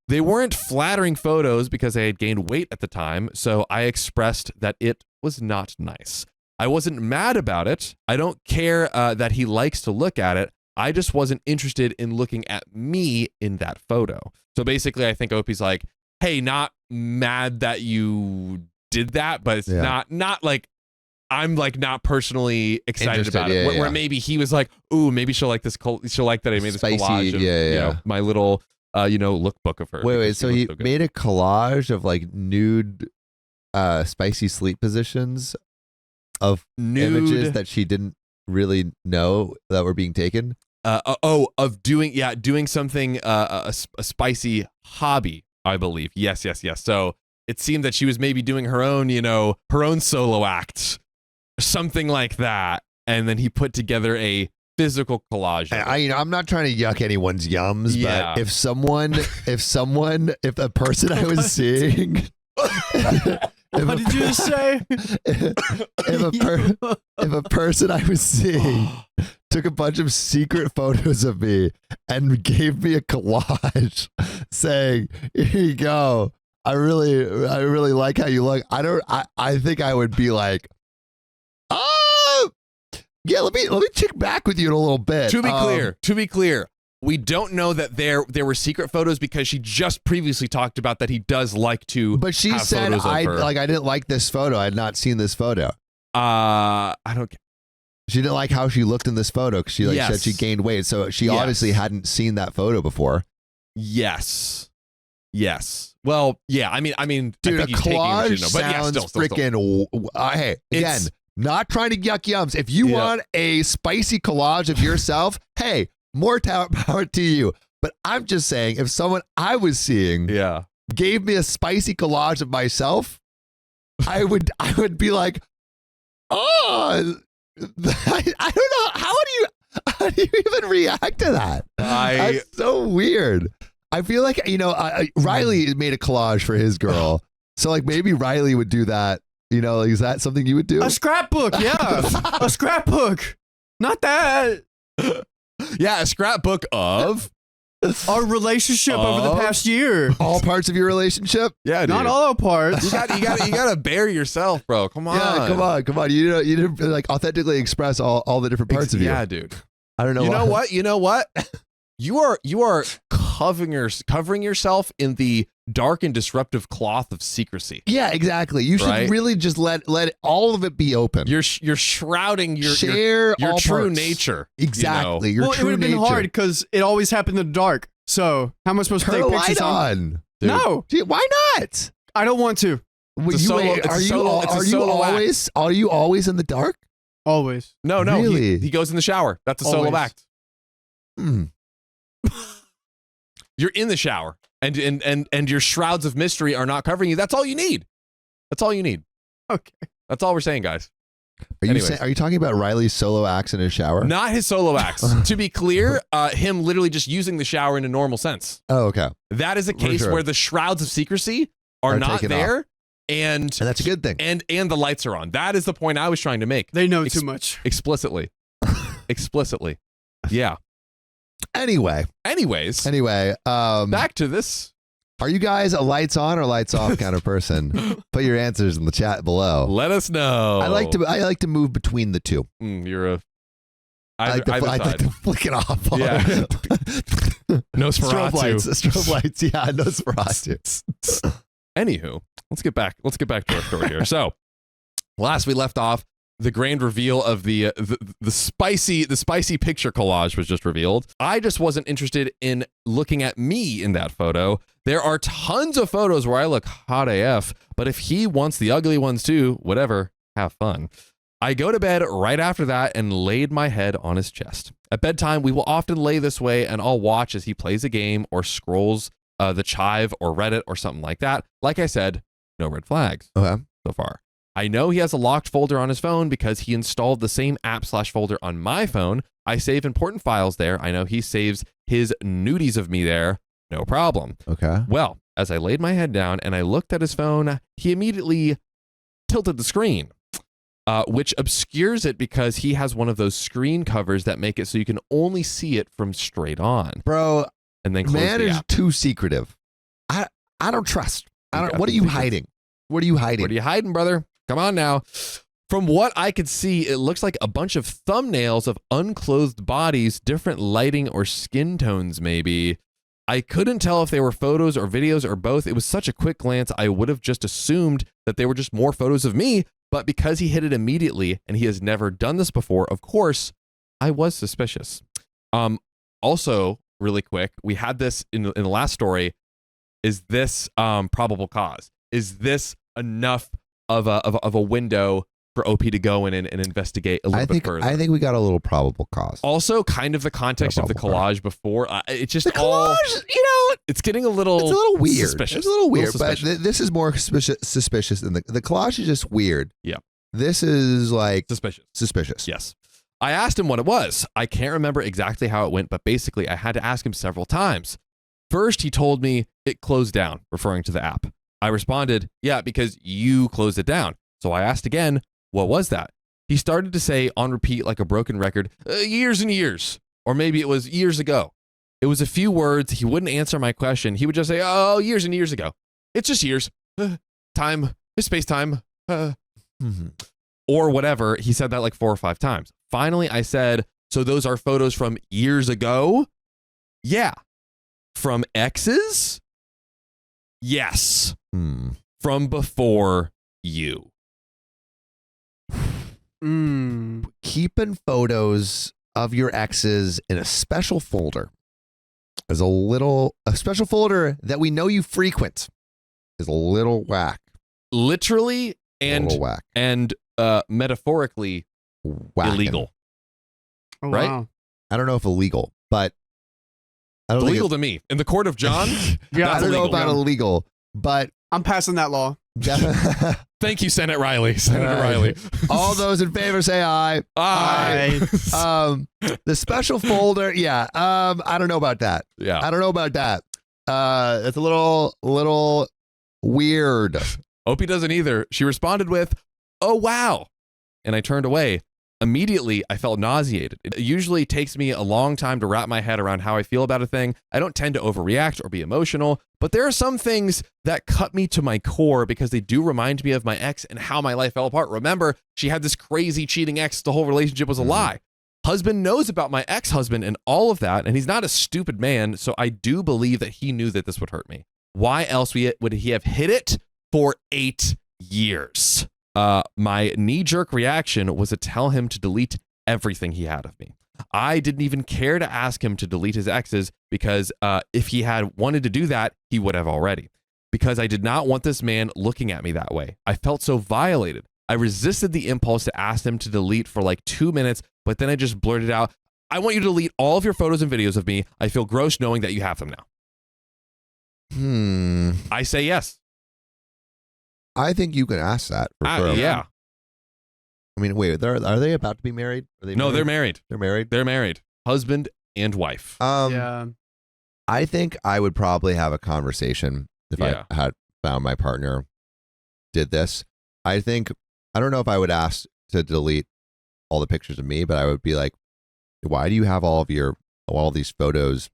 B: They weren't flattering photos because I had gained weight at the time, so I expressed that it was not nice. I wasn't mad about it. I don't care that he likes to look at it. I just wasn't interested in looking at me in that photo. So basically, I think Opie's like, hey, not mad that you did that, but it's not like, I'm like not personally excited
A: Interested,
B: about it.
A: yeah,
B: Where maybe he was like, "Ooh, maybe she'll like this. She'll like that I made this
A: Spicy,
B: collage of
A: yeah.
B: my little lookbook of her."
A: Wait.
B: because
A: So
B: she
A: he
B: looks so good.
A: made a collage of like nude, spicy sleep positions of images that she didn't really know that were being taken.
B: Of doing something a spicy hobby, I believe. Yes. So it seemed that she was maybe doing her own solo act. Something like that, and then he put together a physical collage. of it.
A: I'm not trying to yuck anyone's yums,
B: Yeah.
A: but if a person I was seeing,
E: What did you just say?
A: if a person I was seeing took a bunch of secret photos of me and gave me a collage saying, "Here you go. I really like how you look." I think I would be like, "Oh, yeah, let me check back with you in a little bit."
B: To be clear, We don't know that there were secret photos because she just previously talked about that he does like to.
A: But she
B: have
A: said,
B: photos of her.
A: I didn't like this photo. I had not seen this photo.
B: I don't.
A: She didn't like how she looked in this photo because she said she gained weight. So she obviously hadn't seen that photo before.
B: Yes. Well, yeah. I mean,
A: dude,
B: I
A: a
B: think he's taking what you
A: collage
B: know, but yeah,
A: sounds
B: still.
A: freaking. Hey, again, not trying to yuck yums. If you want a spicy collage of yourself, hey, more power to you. But I'm just saying, if someone I was seeing gave me a spicy collage of myself, I would be like, oh, I don't know. How do you even react to that? That's so weird. I feel like, Riley made a collage for his girl. So like maybe Riley would do that. Is that something you would do?
E: A scrapbook, yeah. A scrapbook. Not that.
B: Yeah, a scrapbook of
E: our relationship over the past year.
A: All parts of your relationship?
B: Yeah, dude.
E: Not all parts.
B: You gotta bear yourself, bro. Come on.
A: Yeah, come on. You didn't like authentically express all the different parts of you.
B: Yeah, dude.
A: I don't know.
B: You know what? You are covering yourself in the dark and disruptive cloth of secrecy.
A: Yeah, exactly. You should really just let all of it be open.
B: You're shrouding your true
A: parts.
B: nature.
A: Exactly. Your
E: it
A: true
E: would have been
A: nature.
E: hard because it always happened in the dark. So how am I supposed to
A: Turn
E: take
A: the
E: pictures
A: light on?
B: Dude.
E: No.
A: Gee, why not?
E: I don't want to.
A: Are you always in the dark?
E: Always.
B: No.
A: Really?
B: He goes in the shower. That's a solo act. You're in the shower, and your shrouds of mystery are not covering you. That's all you need.
E: Okay.
B: That's all we're saying, guys.
A: Are you talking about Riley's solo acts in his shower?
B: Not his solo acts. To be clear, him literally just using the shower in a normal sense.
A: Oh, okay.
B: That is a case where the shrouds of secrecy are not there, and
A: that's a good thing.
B: And the lights are on. That is the point I was trying to make.
E: They know too much.
B: Explicitly. Yeah.
A: Anyways,
B: back to this.
A: Are you guys a lights on or lights off kind of person? Put your answers in the chat below.
B: Let us know.
A: I like to move between the two.
B: You're a.
A: I like to flick it off.
B: Yeah. Nosferatu.
A: Strobe lights. Yeah, Nosferatu.
B: Anywho, let's get back to our story here. So, last we left off, the grand reveal of the spicy picture collage was just revealed. I just wasn't interested in looking at me in that photo. There are tons of photos where I look hot AF, but if he wants the ugly ones too, whatever, have fun. I go to bed right after that and laid my head on his chest. At bedtime, we will often lay this way and I'll watch as he plays a game or scrolls the Chive or Reddit or something like that. Like I said, no red flags so far. I know he has a locked folder on his phone because he installed the same app/folder on my phone. I save important files there. I know he saves his nudies of me there. No problem.
A: Okay.
B: Well, as I laid my head down and I looked at his phone, he immediately tilted the screen, which obscures it because he has one of those screen covers that make it so you can only see it from straight on.
A: Bro,
B: and then close
A: man
B: the
A: is
B: app.
A: too secretive. I don't trust. What are you hiding? What are you hiding?
B: What are you hiding, brother? Come on now. From what I could see, it looks like a bunch of thumbnails of unclothed bodies, different lighting or skin tones maybe. I couldn't tell if they were photos or videos or both. It was such a quick glance, I would have just assumed that they were just more photos of me, but because he hit it immediately and he has never done this before, of course, I was suspicious. Also, really quick, we had this in the last story. Is this probable cause? Is this enough of a window for OP to go in and investigate a little bit further?
A: I think we got a little probable cause.
B: Also, kind of the context of the collage before. It's just
A: the collage,
B: it's getting a little
A: weird.
B: Suspicious.
A: It's a little weird, but this is more suspicious than the collage is just weird.
B: Yeah.
A: This is like
B: suspicious. Yes. I asked him what it was. I can't remember exactly how it went, but basically I had to ask him several times. First, he told me it closed down, referring to the app. I responded, yeah, because you closed it down. So I asked again, what was that? He started to say on repeat like a broken record, years and years. Or maybe it was years ago. It was a few words. He wouldn't answer my question. He would just say, oh, years and years ago. It's just years. Time. Space-time. Or whatever. He said that like 4 or 5 times. Finally, I said, so those are photos from years ago? Yeah. From exes? Yes. From before you.
A: Keeping photos of your exes in a special folder is a special folder that we know you frequent is a little whack.
B: Literally
A: A little whack.
B: and metaphorically
A: Whacking.
B: illegal.
E: Oh,
B: Right?
E: wow.
A: I don't know if illegal, but I don't
B: Illegal
A: think
B: to me. In the court of John,
E: Yeah,
A: I don't know
B: illegal.
A: about illegal, but
E: I'm passing that law.
B: Thank you, Senator Riley. Senator Riley.
A: all those in favor say aye.
B: Aye.
A: The special folder, yeah. I don't know about that.
B: Yeah.
A: I don't know about that. It's a little weird.
B: Opie doesn't either. She responded with, "Oh, wow." And I turned away. Immediately, I felt nauseated. It usually takes me a long time to wrap my head around how I feel about a thing. I don't tend to overreact or be emotional, but there are some things that cut me to my core because they do remind me of my ex and how my life fell apart. Remember, she had this crazy cheating ex. The whole relationship was a lie. Husband knows about my ex-husband and all of that, and he's not a stupid man, so I do believe that he knew that this would hurt me. Why else would he have hid it for 8 years? My knee-jerk reaction was to tell him to delete everything he had of me. I didn't even care to ask him to delete his exes because if he had wanted to do that, he would have already. Because I did not want this man looking at me that way. I felt so violated. I resisted the impulse to ask him to delete for like 2 minutes, but then I just blurted out, "I want you to delete all of your photos and videos of me. I feel gross knowing that you have them now." I say yes.
A: I think you can ask that for sure.
B: Yeah.
A: I mean, wait, are they about to be married? Are they
B: No, they're married.
A: They're married?
B: They're married. Husband and wife.
E: Yeah.
A: I think I would probably have a conversation if I had found my partner did this. I don't know if I would ask to delete all the pictures of me, but I would be like, why do you have all these photos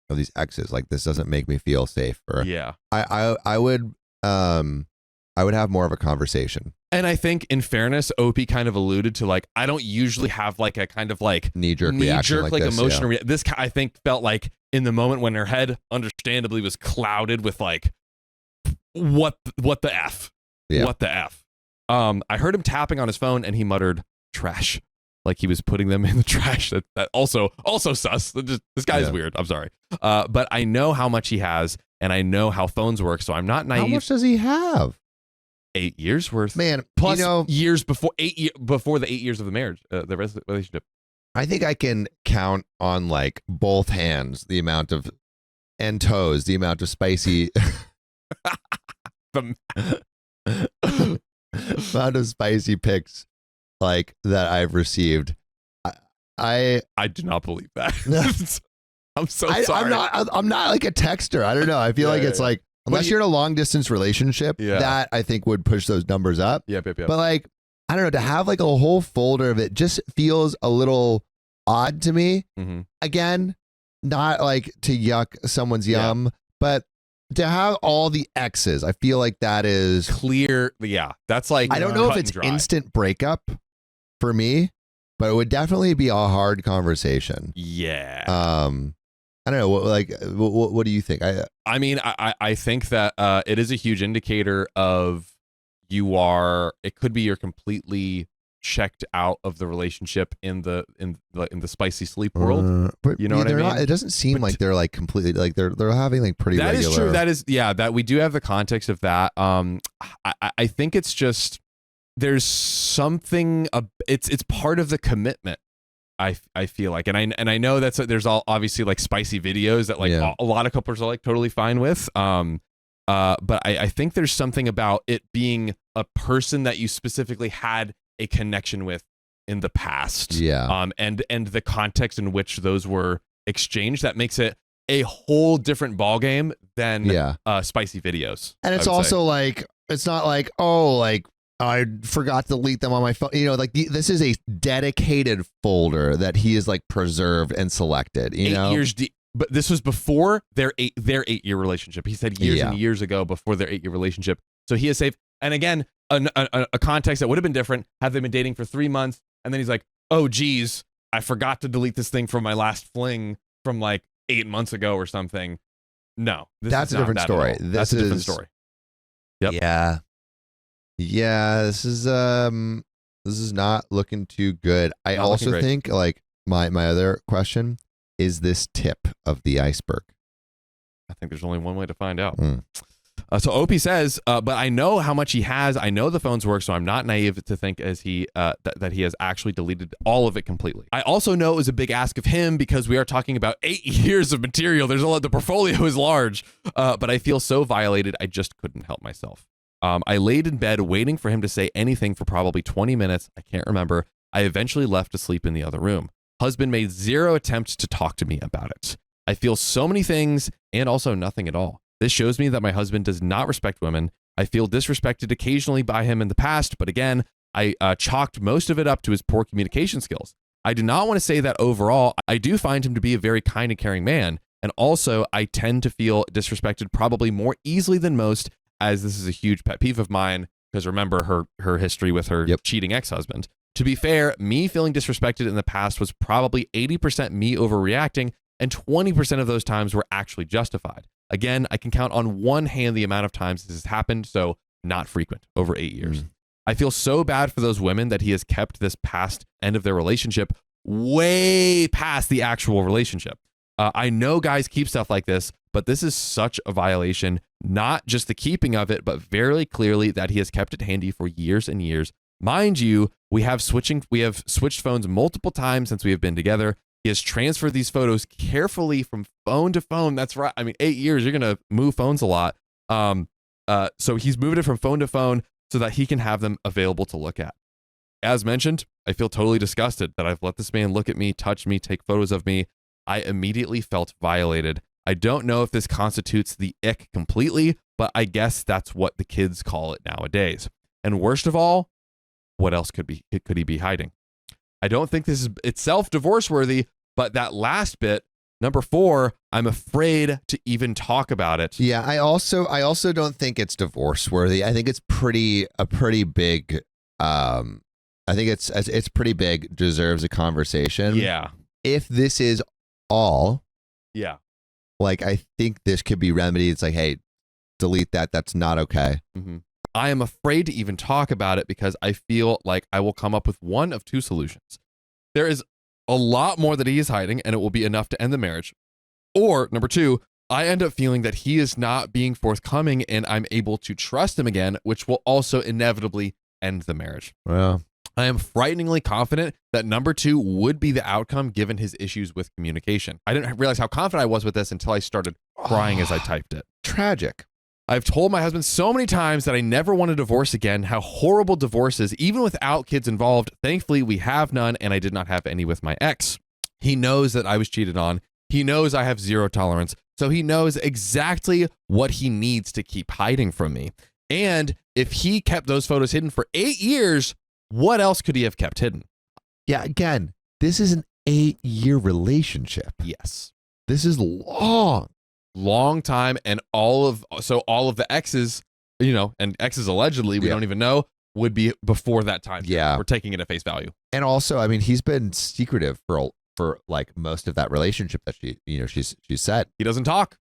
A: of these exes? Like, this doesn't make me feel safe. Or
B: Yeah.
A: I would have more of a conversation.
B: And I think in fairness, Opie kind of alluded to like, I don't usually have like a kind of like
A: knee-jerk reaction like this,
B: emotional this I think felt like in the moment when her head understandably was clouded with like, what the F?
A: Yeah.
B: What the F? I heard him tapping on his phone and he muttered trash. Like he was putting them in the trash. That also sus. This guy's weird. I'm sorry. But I know how much he has and I know how phones work. So I'm not naive.
A: How much does he have?
B: 8 years worth.
A: Man,
B: plus years before before the 8 years of the marriage, the relationship.
A: I think I can count on like both hands the amount of and toes the amount of spicy amount of spicy pics like that I've received. I
B: do not believe that. I'm so sorry.
A: I'm not like a texter. I don't know. I feel like it's like unless you're in a long distance relationship, that I think would push those numbers up.
B: Yeah.
A: But like, I don't know, to have like a whole folder of it just feels a little odd to me.
B: Mm-hmm.
A: Again, not like to yuck someone's yum, but to have all the exes, I feel like that is
B: clear. Yeah. That's like,
A: I don't know if it's instant breakup for me, but it would definitely be a hard conversation.
B: Yeah.
A: I don't know. What do you think?
B: I mean, I think that it is a huge indicator of it could be you're completely checked out of the relationship in the spicy sleep world.
A: But
B: you know what I mean?
A: It doesn't seem like they're like completely like they're having like pretty
B: that
A: regular.
B: Is true. That is that we do have the context of that. I think it's just there's something. It's part of the commitment. I feel like, and I know there's all obviously like spicy videos that like a lot of couples are like totally fine with. But I think there's something about it being a person that you specifically had a connection with in the past.
A: Yeah.
B: And the context in which those were exchanged that makes it a whole different ballgame than spicy videos.
A: And it's also like it's not like I forgot to delete them on my phone. You know, like this is a dedicated folder that he is like preserved and selected. You know,
B: 8 years deep. But this was before their 8-year relationship. He said years and years ago before their 8-year relationship. So he is safe. And again, a context that would have been different had they been dating for 3 months. And then he's like, "Oh, geez, I forgot to delete this thing from my last fling from like 8 months ago or something. No,
A: That's a different story.
B: That's a different story. Yep.
A: Yeah. Yeah, this is not looking too good. I
B: Not looking
A: also
B: great.
A: think like my other question is this tip of the iceberg.
B: I think there's only one way to find out.
A: Mm.
B: So Opie says, but I know how much he has. I know the phones work, so I'm not naive to think as he that he has actually deleted all of it completely. I also know it was a big ask of him because we are talking about 8 years of material. There's a lot. The portfolio is large, but I feel so violated. I just couldn't help myself. I laid in bed waiting for him to say anything for probably 20 minutes. I can't remember. I eventually left to sleep in the other room. Husband made zero attempts to talk to me about it. I feel so many things and also nothing at all. This shows me that my husband does not respect women. I feel disrespected occasionally by him in the past, but again, I chalked most of it up to his poor communication skills. I do not want to say that overall, I do find him to be a very kind and caring man, and also I tend to feel disrespected probably more easily than most, as this is a huge pet peeve of mine, because remember her history with her cheating ex-husband. To be fair, me feeling disrespected in the past was probably 80% me overreacting, and 20% of those times were actually justified. Again, I can count on one hand the amount of times this has happened, so not frequent, over 8 years. I feel so bad for those women that he has kept this past end of their relationship way past the actual relationship. I know guys keep stuff like this, but this is such a violation, not just the keeping of it, but very clearly that he has kept it handy for years and years. Mind you, we have switched phones multiple times since we have been together. He has transferred these photos carefully from phone to phone. That's right. I mean, 8 years, you're going to move phones a lot. So he's moved it from phone to phone so that he can have them available to look at. As mentioned, I feel totally disgusted that I've let this man look at me, touch me, take photos of me. I immediately felt violated. I don't know if this constitutes the ick completely, but I guess that's what the kids call it nowadays. And worst of all, what else could he be hiding? I don't think this is itself divorce worthy, but that last bit, number 4, I'm afraid to even talk about it.
A: Yeah, I also don't think it's divorce worthy. I think it's a pretty big I think it's pretty big, deserves a conversation.
B: Yeah.
A: If this is all,
B: yeah.
A: Like I think this could be remedied. It's like, hey, delete that. That's not okay.
B: Mm-hmm. I am afraid to even talk about it because I feel like I will come up with one of 2 solutions. There is a lot more that he is hiding and it will be enough to end the marriage. Or number 2, I end up feeling that he is not being forthcoming and I'm able to trust him again, which will also inevitably end the marriage.
A: Well,
B: I am frighteningly confident that number 2 would be the outcome given his issues with communication. I didn't realize how confident I was with this until I started crying as I typed it.
A: Tragic.
B: I've told my husband so many times that I never want a divorce again, how horrible divorce is, even without kids involved. Thankfully, we have none, and I did not have any with my ex. He knows that I was cheated on. He knows I have zero tolerance, so he knows exactly what he needs to keep hiding from me. And if he kept those photos hidden for 8 years, what else could he have kept hidden?
A: Yeah, again, this is an 8-year relationship.
B: Yes.
A: This is long
B: time, and all of the exes, and exes allegedly, we don't even know, would be before that time.
A: Yeah.
B: We're taking it at face value.
A: And also, I mean, he's been secretive for like most of that relationship that she's said.
B: He doesn't talk.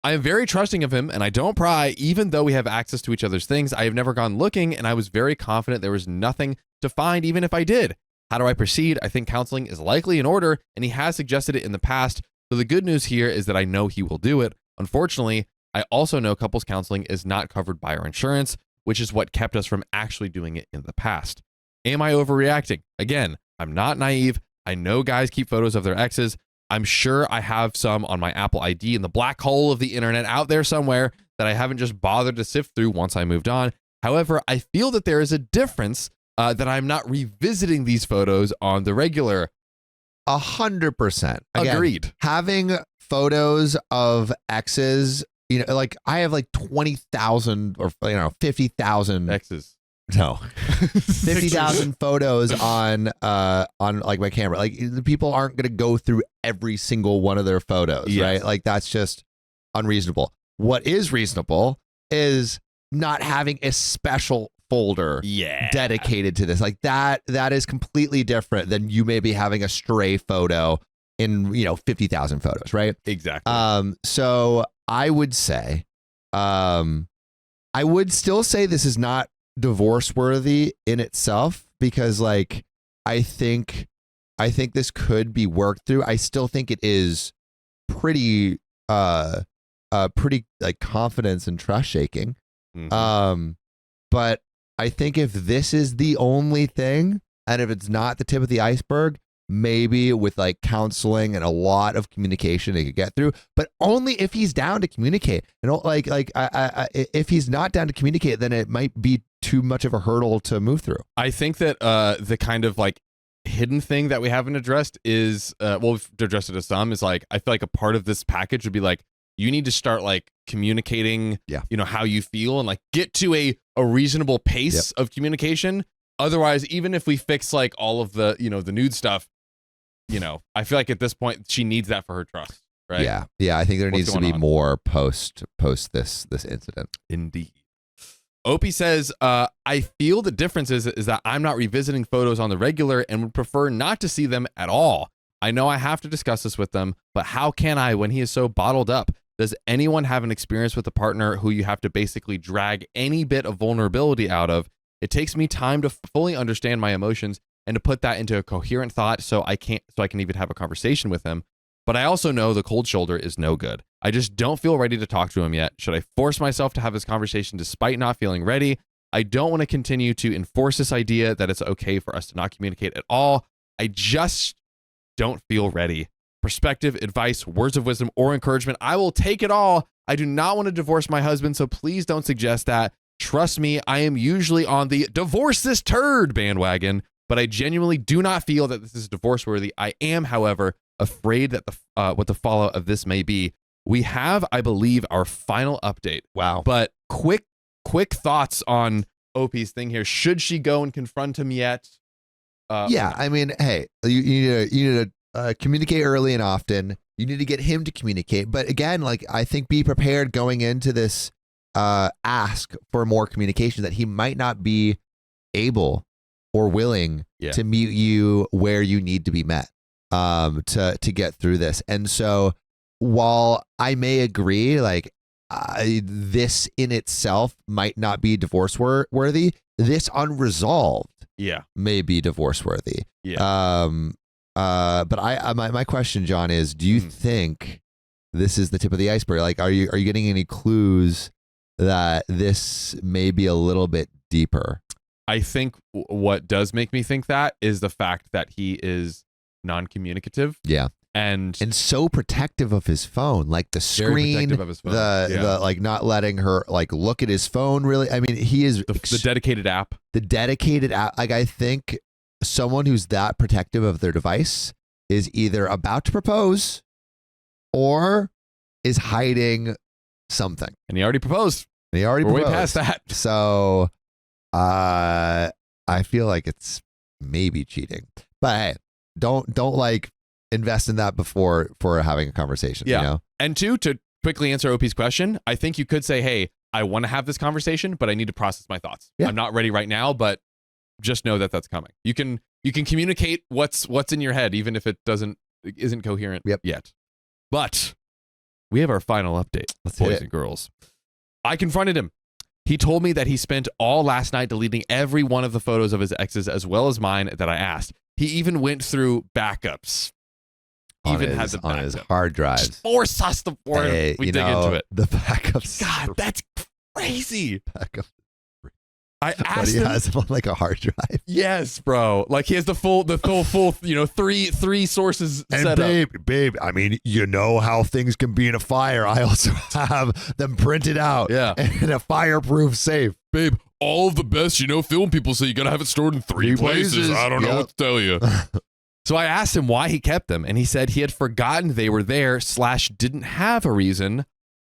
B: I am very trusting of him and I don't pry, even though we have access to each other's things. I have never gone looking and I was very confident there was nothing to find even if I did. How do I proceed? I think counseling is likely in order and he has suggested it in the past. So the good news here is that I know he will do it. Unfortunately, I also know couples counseling is not covered by our insurance, which is what kept us from actually doing it in the past. Am I overreacting? Again, I'm not naive. I know guys keep photos of their exes. I'm sure I have some on my Apple ID in the black hole of the internet out there somewhere that I haven't just bothered to sift through once I moved on. However, I feel that there is a difference that I'm not revisiting these photos on the regular.
A: 100%.
B: Agreed.
A: Having photos of exes, like I have like 20,000 or 50,000
B: exes.
A: No, 50,000 photos on like my camera. Like the people aren't going to go through every single one of their photos, right? Like that's just unreasonable. What is reasonable is not having a special folder dedicated to this. Like that is completely different than you maybe having a stray photo in 50,000 photos, right?
B: Exactly.
A: So I would say, I would still say this is not divorce worthy in itself, because like I think this could be worked through. I still think it is pretty like confidence and trust shaking. But I think if this is the only thing, and if it's not the tip of the iceberg, maybe with like counseling and a lot of communication they could get through, but only if he's down to communicate. And if he's not down to communicate, then it might be too much of a hurdle to move through.
B: I think that the kind of like hidden thing that we haven't addressed is, we've addressed it to some, is like, I feel like a part of this package would be like, you need to start like communicating, how you feel, and like get to a reasonable pace of communication. Otherwise, even if we fix like all of the, the nude stuff, I feel like at this point she needs that for her trust, right?
A: Yeah. I think there needs to be more post this incident.
B: Indeed. Opie says, I feel the difference is that I'm not revisiting photos on the regular and would prefer not to see them at all. I know I have to discuss this with them, but how can I when he is so bottled up? Does anyone have an experience with a partner who you have to basically drag any bit of vulnerability out of? It takes me time to fully understand my emotions and to put that into a coherent thought so I can even have a conversation with him. But I also know the cold shoulder is no good. I just don't feel ready to talk to him yet. Should I force myself to have this conversation despite not feeling ready? I don't want to continue to enforce this idea that it's okay for us to not communicate at all. I just don't feel ready. Perspective, advice, words of wisdom, or encouragement, I will take it all. I do not want to divorce my husband, so please don't suggest that. Trust me, I am usually on the divorce this turd bandwagon, but I genuinely do not feel that this is divorce worthy. I am, however, afraid that what the fallout of this may be. We have, I believe, our final update.
A: Wow.
B: But quick thoughts on Opie's thing here. Should she go and confront him yet?
A: I mean, hey, you need to communicate early and often. You need to get him to communicate. But again, like, I think be prepared going into this ask for more communication, that he might not be able or willing to meet you where you need to be met to get through this. And so while I may agree, like, this in itself might not be divorce worthy, this unresolved may be divorce worthy. But my question, John, is, do you think this is the tip of the iceberg? Like, are you getting any clues that this may be a little bit deeper?
B: I think what does make me think that is the fact that he is non-communicative.
A: Yeah.
B: And
A: so protective of his phone, like the screen, the like not letting her like look at his phone. Really, I mean, he is
B: the dedicated app.
A: The dedicated app. Like, I think someone who's that protective of their device is either about to propose or is hiding something.
B: And he already proposed.
A: We're
B: way past that.
A: So, I feel like it's maybe cheating. But hey, don't like invest in that before having a conversation.
B: Yeah.
A: You know?
B: And two, to quickly answer Opie's question, I think you could say, hey, I want to have this conversation, but I need to process my thoughts.
A: Yeah.
B: I'm not ready right now, but just know that that's coming. You can communicate what's in your head, even if it isn't coherent yet. But we have our final update, boys and girls. I confronted him. He told me that he spent all last night deleting every one of the photos of his exes as well as mine that I asked. He even went through backups.
A: On his hard drives.
B: Just force us to we dig into it.
A: The backups.
B: God, that's crazy.
A: Backup.
B: I asked
A: he
B: him.
A: has him on like a hard drive.
B: Yes, bro. Like, he has the full, three sources
A: and
B: set up.
A: Babe, I mean, you know how things can be in a fire. I also have them printed out in a fireproof safe.
B: Babe, all of the best, film people say you got to have it stored in three places. I don't know what to tell you. So I asked him why he kept them, and he said he had forgotten they were there / didn't have a reason.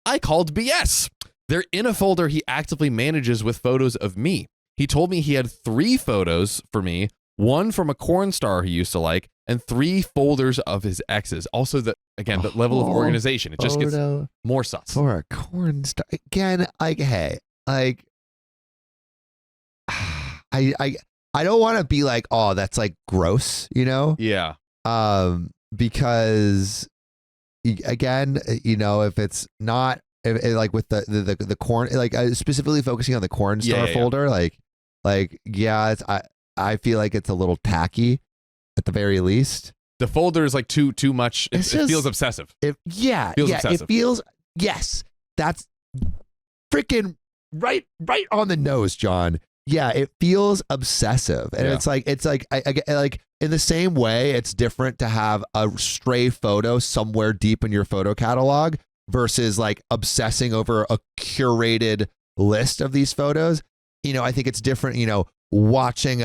B: I called BS. They're in a folder he actively manages with photos of me. He told me he had 3 photos for me, 1 from a corn star he used to like, and 3 folders of his exes. Also, the level of organization. It just gets more sus.
A: For a corn star. Again, like, hey, like, I don't want to be like, oh, that's like gross,
B: Yeah.
A: because again, if it's not like with the corn, like specifically focusing on the corn star folder, I feel like it's a little tacky at the very least.
B: The folder is like too much. It feels obsessive.
A: It feels, yes, that's freaking right on the nose, John. Yeah, it feels obsessive, and it's like I in the same way, it's different to have a stray photo somewhere deep in your photo catalog versus like obsessing over a curated list of these photos. I think it's different. Watching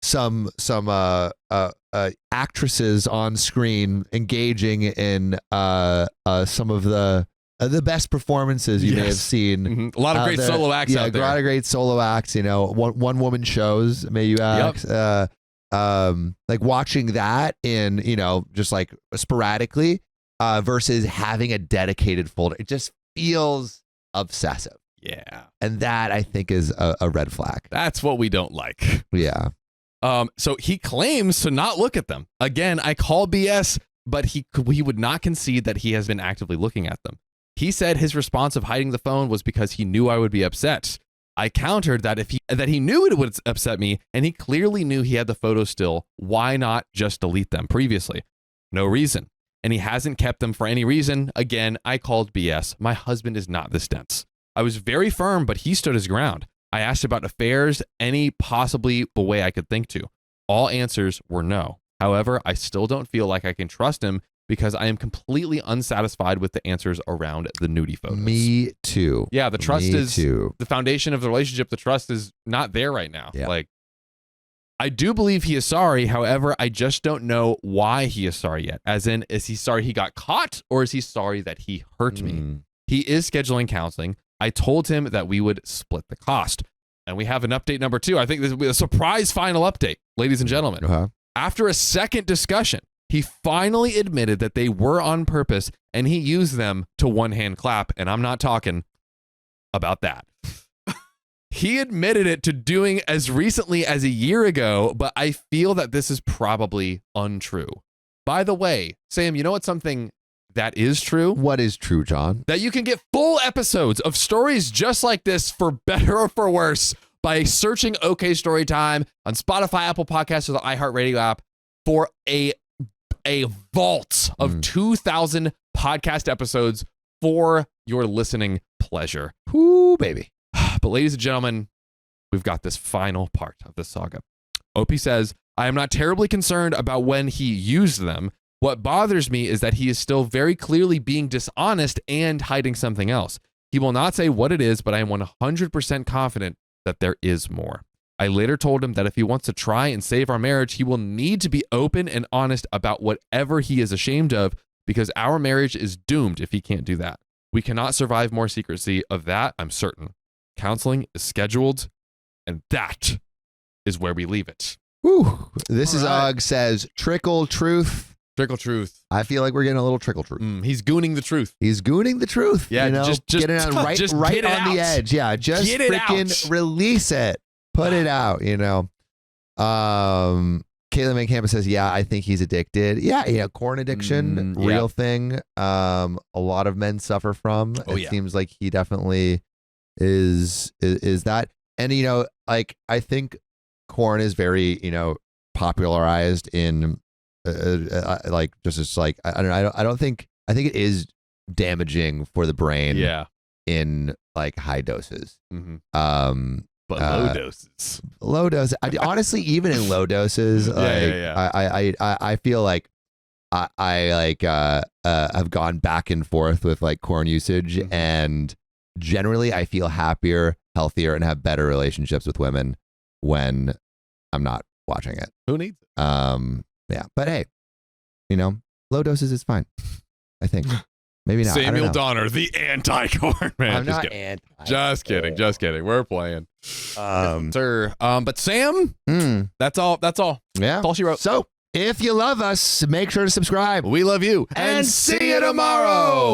A: some actresses on screen engaging in some of the best performances you may have seen.
B: Mm-hmm. A lot of great solo acts out there.
A: A lot of great solo acts, one woman shows, may you ask. Like watching that in, just like sporadically versus having a dedicated folder. It just feels obsessive.
B: Yeah.
A: And that I think is a red flag.
B: That's what we don't like.
A: Yeah.
B: So he claims to not look at them. Again, I call BS, but he would not concede that he has been actively looking at them. He said his response of hiding the phone was because he knew I would be upset. I countered that that he knew it would upset me, and he clearly knew he had the photos still. Why not just delete them previously? No reason. And he hasn't kept them for any reason. Again, I called BS. My husband is not this dense. I was very firm, but he stood his ground. I asked about affairs, any possibly way I could think to. All answers were no. However, I still don't feel like I can trust him because I am completely unsatisfied with the answers around the nudie photos.
A: Me too.
B: Yeah, the trust is the foundation of the relationship. The trust is not there right now.
A: Yeah.
B: Like, I do believe he is sorry. However, I just don't know why he is sorry yet. As in, is he sorry he got caught or is he sorry that he hurt me? He is scheduling counseling. I told him that we would split the cost. And we have an update number 2. I think this will be a surprise final update, ladies and gentlemen.
A: Uh-huh.
B: After a second discussion, he finally admitted that they were on purpose and he used them to one-hand clap. And I'm not talking about that. He admitted it to doing as recently as a year ago, but I feel that this is probably untrue. By the way, Sam, you know what's something that is true?
A: What is true, John?
B: That you can get full episodes of stories just like this, for better or for worse, by searching OK Storytime on Spotify, Apple Podcasts, or the iHeartRadio app for a vault of 2,000 podcast episodes for your listening pleasure.
A: Whoo, baby.
B: But ladies and gentlemen, we've got this final part of the saga. Opie says, I am not terribly concerned about when he used them. What bothers me is that he is still very clearly being dishonest and hiding something else. He will not say what it is, but I am 100% confident that there is more. I later told him that if he wants to try and save our marriage, he will need to be open and honest about whatever he is ashamed of, because our marriage is doomed if he can't do that. We cannot survive more secrecy. Of that, I'm certain. Counseling is scheduled, and that is where we leave it.
A: Whew. This is Og says, trickle truth.
B: Trickle truth.
A: I feel like we're getting a little trickle truth.
B: He's gooning the truth.
A: He's gooning the truth.
B: Yeah,
A: just get it on right on the edge. Yeah, just freaking release it. Put it out, Caitlin Van Campus says, yeah, I think he's addicted. Yeah, corn addiction, real thing. A lot of men suffer from. It seems like he definitely is that. And, I think corn is very, popularized in I think it is damaging for the brain.
B: Yeah.
A: In like high doses.
B: But low doses.
A: Low doses. Honestly, even in low doses, I feel like I have gone back and forth with like corn usage, and generally I feel happier, healthier, and have better relationships with women when I'm not watching it.
B: Who needs it?
A: Yeah, but hey, low doses is fine. I think. Maybe not.
B: Samuel Donner, the anti-corn man.
A: I'm not anti.
B: Just kidding. We're playing. Sir. But Sam, that's all. Yeah. That's all she wrote.
A: So if you love us, make sure to subscribe.
B: We love you.
A: And see you tomorrow.